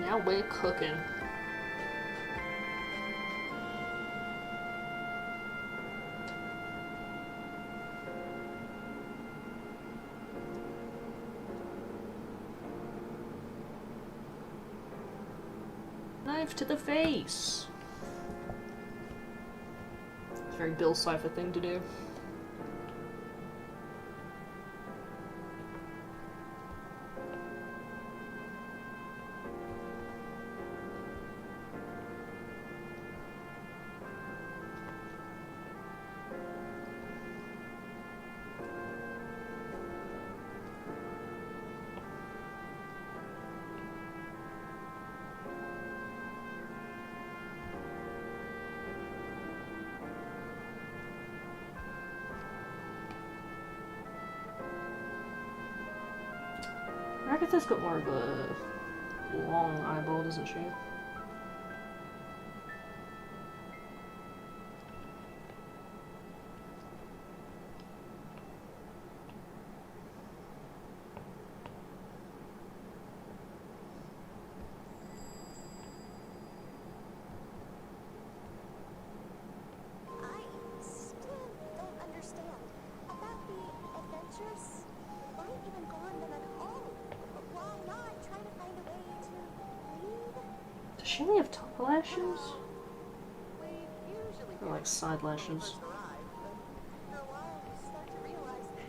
Now we're cooking. Knife to the face! It's a very Bill Cipher thing to do. Agatha's got more of a long eyeball, doesn't she? I still don't understand about the adventures. Why even go on them at all? Why not try to find a way to leave? Does she only have top lashes? We usually Or like side lashes? first arrive, but after a while you start to realize that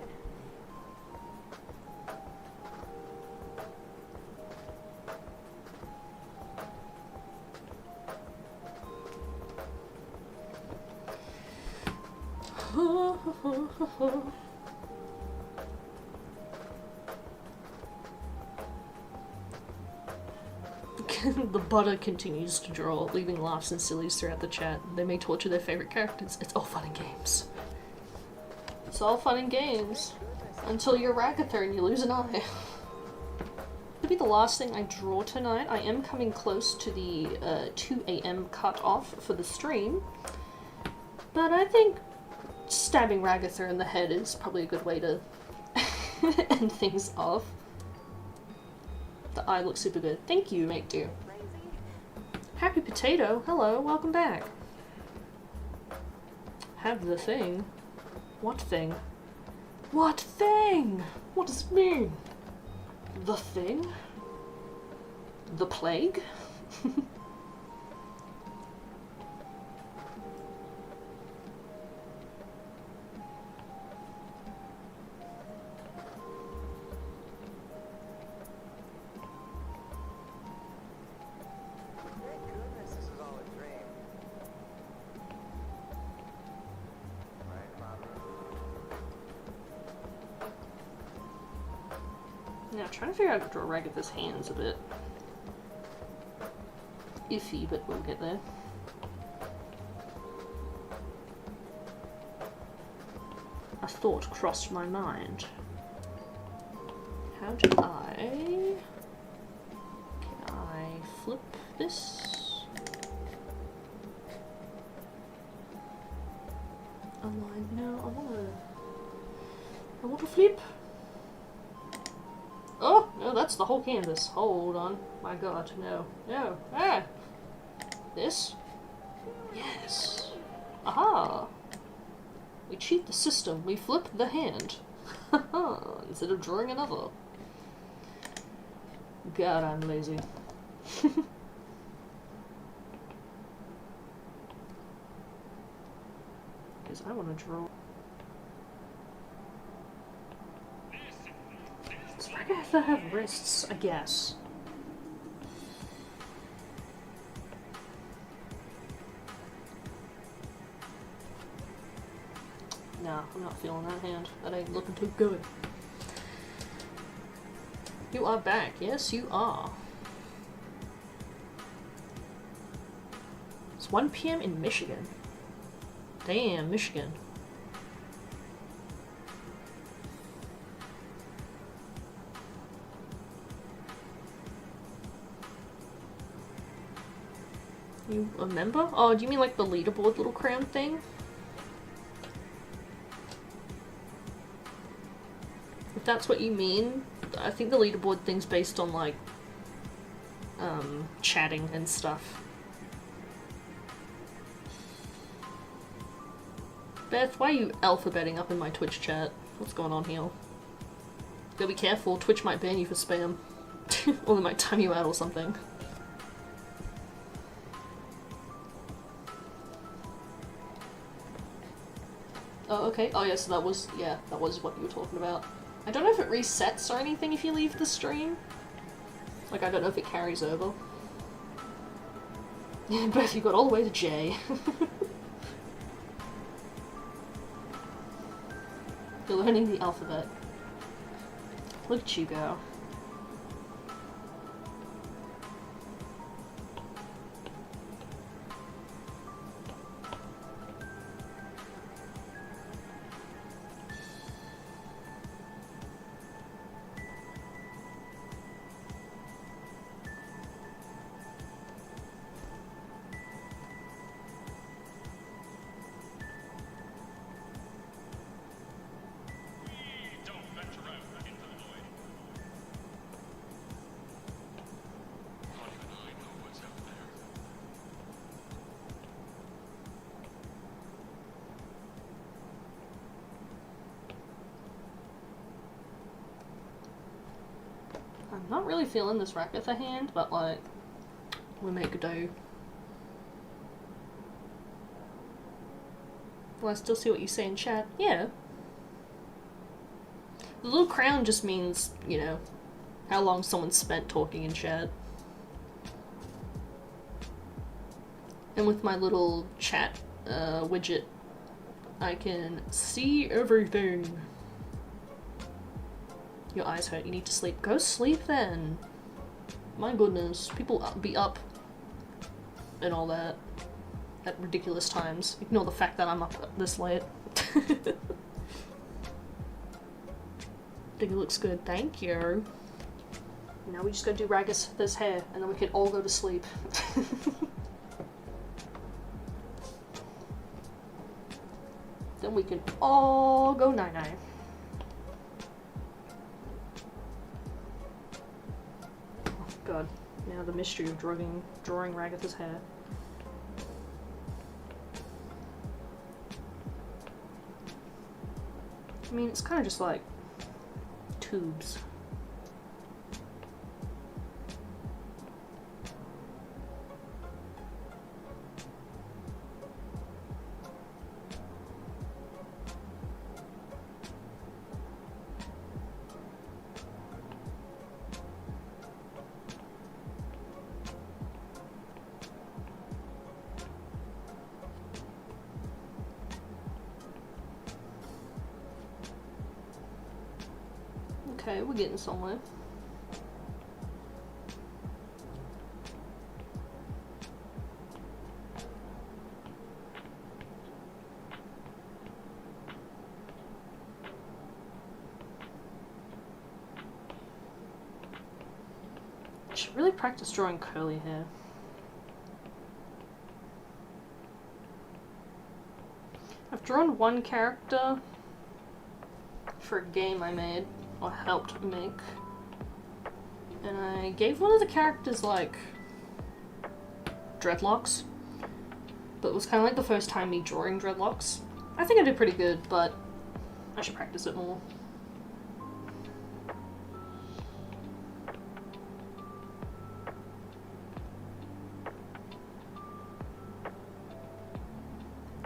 The butter continues to draw, leaving laughs and sillies throughout the chat. They may torture their favourite characters. It's all fun and games. It's all fun and games. Until you're Ragatha and you lose an eye. Could be the last thing I draw tonight. I am coming close to the 2 AM cut off for the stream. But I think stabbing Ragatha in the head is probably a good way to end things off. The eye looks super good. Thank you, mate dear. Happy Potato, hello, welcome back. Have the thing. What thing? What thing? What does it mean? The thing? The plague? Thank goodness this is all a dream. Right, Mama? Now, trying to figure out how to draw Ragatha's hands a bit iffy, but we'll get there. A thought crossed my mind. How do I... Can I flip this? Align? No, I want to flip. Oh, no, that's the whole canvas. Hold on. My god, no. No. Ah! This? Yes. Aha! We cheat the system. We flip the hand. Instead of drawing another. God, I'm lazy. Because I want to draw... Does Ragatha have wrists? I guess. No, I'm not feeling that hand. That ain't looking too good. You are back. Yes, you are. It's 1 p.m. in Michigan. Damn, Michigan. You a member? Oh, do you mean like the leaderboard little crown thing? If that's what you mean, I think the leaderboard thing's based on like chatting and stuff. Beth, why are you alphabeting up in my Twitch chat? What's going on here? Gotta be careful, Twitch might ban you for spam. Or they might time you out or something. Oh, okay. Oh, yeah, so that was what you were talking about. I don't know if it resets or anything if you leave the stream. Like, I don't know if it carries over. Beth, you got all the way to J. You're learning the alphabet. Look at you go. I'm not really feeling this Rakatha hand, but like, we make do. Will I still see what you say in chat? Yeah. The little crown just means, you know, how long someone spent talking in chat. And with my little chat widget, I can see everything. Your eyes hurt, you need to sleep. Go sleep then. My goodness, people be up and all that at ridiculous times. Ignore the fact that I'm up this late. Think it looks good, thank you. Now we just gotta do Ragatha's hair and then we can all go to sleep. Then we can all go night-night. God, now the mystery of drawing Ragatha's hair. I mean, it's kind of just like tubes. Okay, we're getting somewhere. I should really practice drawing curly hair. I've drawn one character for a game I made, or helped make, and I gave one of the characters like dreadlocks, but it was kind of like the first time me drawing dreadlocks. I think I did pretty good, but I should practice it more.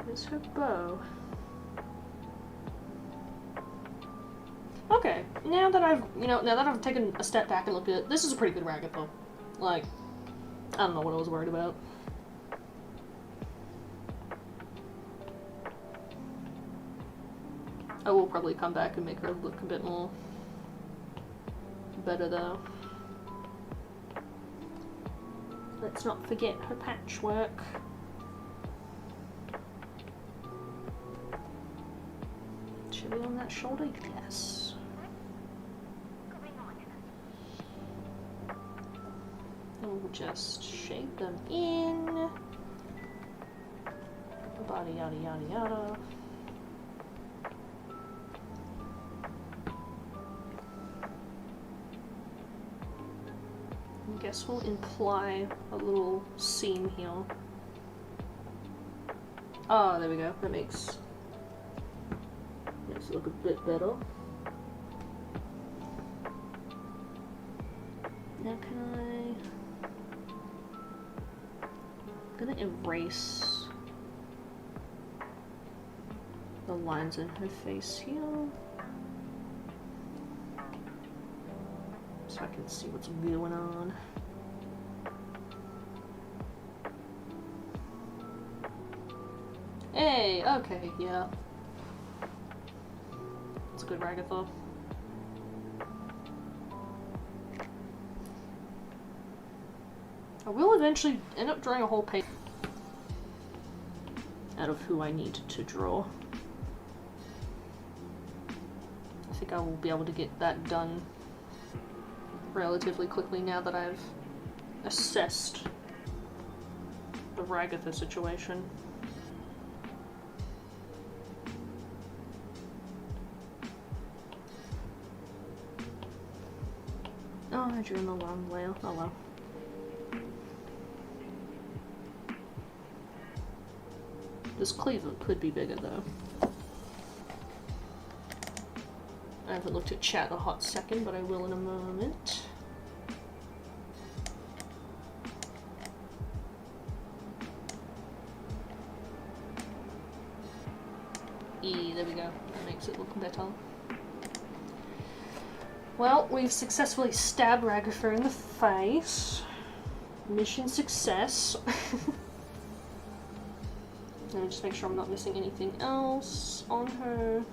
Where's her bow? Okay, now that I've taken a step back and looked at it, this is a pretty good Ragatha. Like, I don't know what I was worried about. I will probably come back and make her look a bit more better though. Let's not forget her patchwork. Chili on that shoulder? Yes. And we'll just shape them in. Body yada yada yada. I guess we'll imply a little seam here. Oh, there we go. That makes it look a bit better. Now can I'm gonna erase the lines in her face here, so I can see what's going on. Hey, okay, yeah. It's a good Ragatha. I will eventually end up drawing a whole page out of who I need to draw. I think I will be able to get that done relatively quickly now that I've assessed the Ragatha situation. Oh, I drew in the wrong layer. Oh well. This cleaver could be bigger though. I haven't looked at chat a hot second, but I will in a moment. There we go. That makes it look better. Well, we've successfully stabbed Ragatha in the face. Mission success. Let me just make sure I'm not missing anything else on her.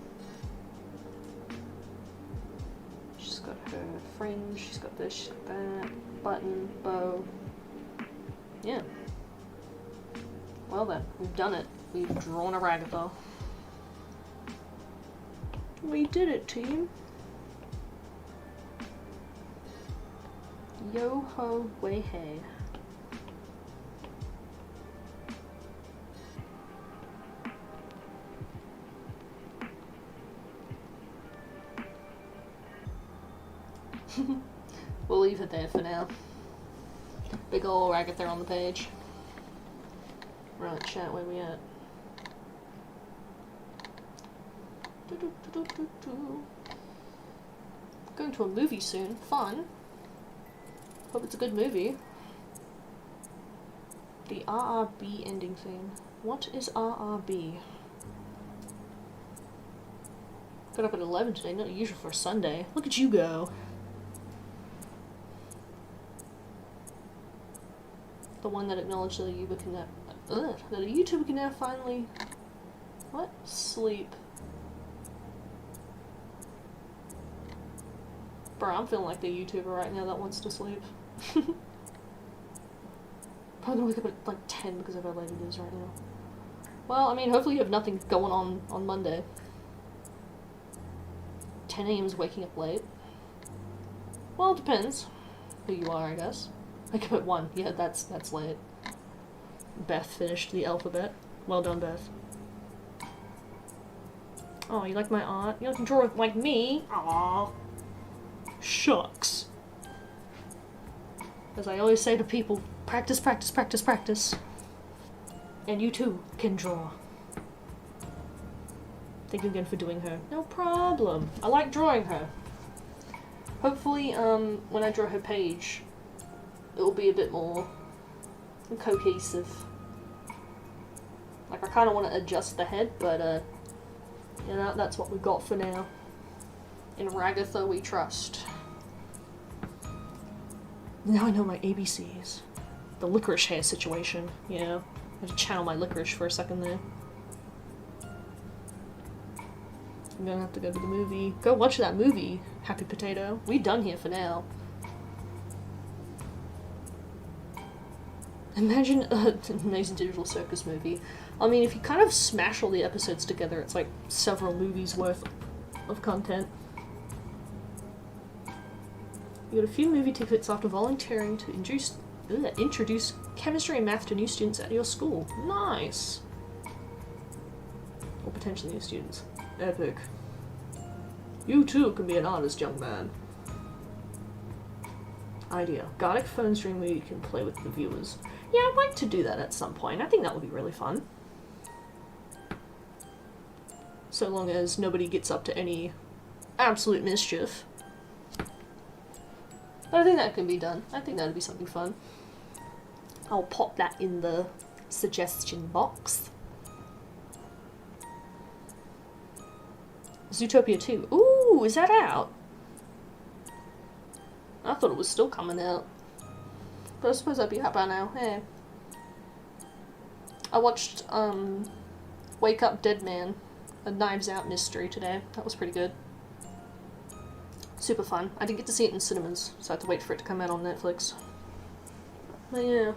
She's got her fringe, she's got this, she's got that, button, bow. Yeah. Well then, we've done it. We've drawn a Ragatha. We did it, team. Yo ho way hey. We'll leave it there for now. Big ol' Ragatha on the page. Right, chat, where we at? Going to a movie soon. Fun. Hope it's a good movie. The RRB ending theme. What is RRB? Got up at 11 today, not usual for a Sunday. Look at you go. The one that acknowledged that a YouTuber can now, that a YouTuber can now finally, what? Sleep. Bro, I'm feeling like the YouTuber right now that wants to sleep. Probably gonna wake up at like 10 because of how late it is right now. Well, I mean, hopefully you have nothing going on Monday. 10 a.m. is waking up late. Well, it depends who you are, I guess. Wake up at 1. Yeah, that's late. Beth finished the alphabet. Well done, Beth. Oh, you like my art? You like to draw like me? Aww. Shucks. As I always say to people, practice, practice, practice, practice. And you too can draw. Thank you again for doing her. No problem. I like drawing her. Hopefully, when I draw her page, it will be a bit more cohesive. Like, I kind of want to adjust the head, but, you know, that's what we've got for now. In Ragatha we trust. Now I know my ABCs. The licorice hair situation, you know. I had to channel my licorice for a second there. I'm gonna have to go to the movie. Go watch that movie, Happy Potato. We done here for now. Imagine an Amazing Digital Circus movie. I mean, if you kind of smash all the episodes together, it's like several movies worth of content. You got a few movie tickets after volunteering to introduce chemistry and math to new students at your school. Nice! Or potentially new students. Epic. You too can be an artist, young man. Idea. Garlic phone stream where you can play with the viewers. Yeah, I'd like to do that at some point. I think that would be really fun. So long as nobody gets up to any absolute mischief. But I think that can be done. I think that'd be something fun. I'll pop that in the suggestion box. Zootopia 2. Ooh, is that out? I thought it was still coming out. But I suppose that'd be out by now. Hey. I watched, Wake Up Dead Man, a Knives Out mystery today. That was pretty good. Super fun. I didn't get to see it in cinemas, so I had to wait for it to come out on Netflix. But yeah.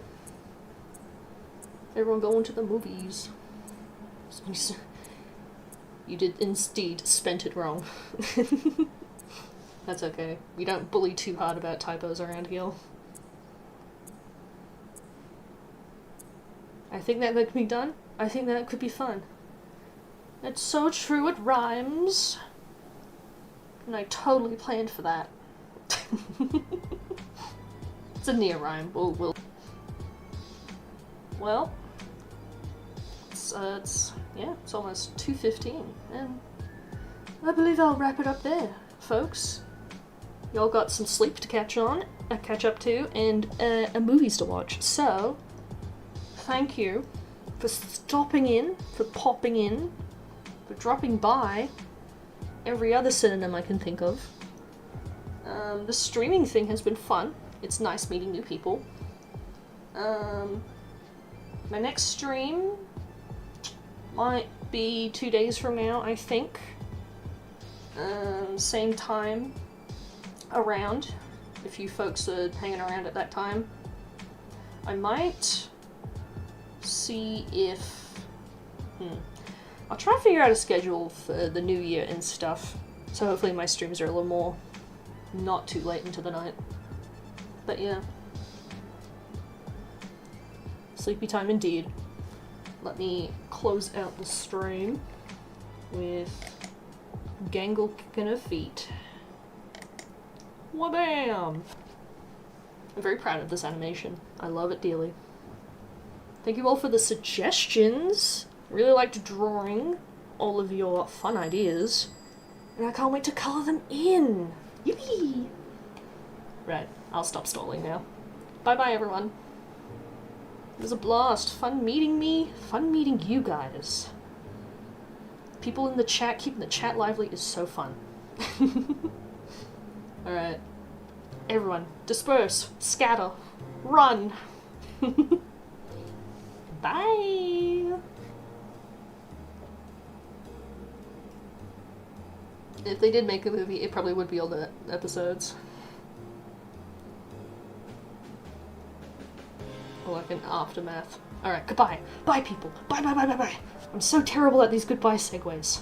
Everyone going to the movies. You did indeed spent it wrong. That's okay. We don't bully too hard about typos around here. I think that could be done. I think that could be fun. It's so true, it rhymes. And I totally planned for that. It's a near rhyme. Well, it's almost 2:15, and I believe I'll wrap it up there, folks. Y'all got some sleep to catch up to, and movies to watch. So, thank you for stopping in, for popping in, for dropping by. Every other synonym I can think of. The streaming thing has been fun. It's nice meeting new people. My next stream might be 2 days from now, I think. Same time around, if you folks are hanging around at that time. I might see if... I'll try and figure out a schedule for the new year and stuff, so hopefully my streams are a little more not too late into the night. But yeah. Sleepy time indeed. Let me close out the stream with Gangle kicking her feet. Wabam! I'm very proud of this animation. I love it dearly. Thank you all for the suggestions. Really liked drawing all of your fun ideas. And I can't wait to colour them in. Yippee! Right, I'll stop stalling now. Bye-bye, everyone. It was a blast. Fun meeting me. Fun meeting you guys. People in the chat, keeping the chat lively is so fun. Alright. Everyone, disperse, scatter, run! Bye! If they did make a movie, it probably would be all the episodes. Or like an aftermath. Alright, goodbye. Bye, people. Bye, bye, bye, bye, bye. I'm so terrible at these goodbye segues.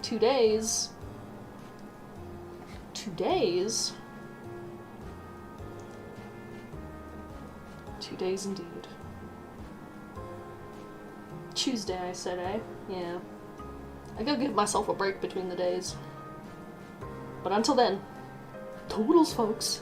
2 days. 2 days? 2 days indeed. Tuesday, I said, eh? Yeah. I gotta give myself a break between the days. But until then, toodles, folks.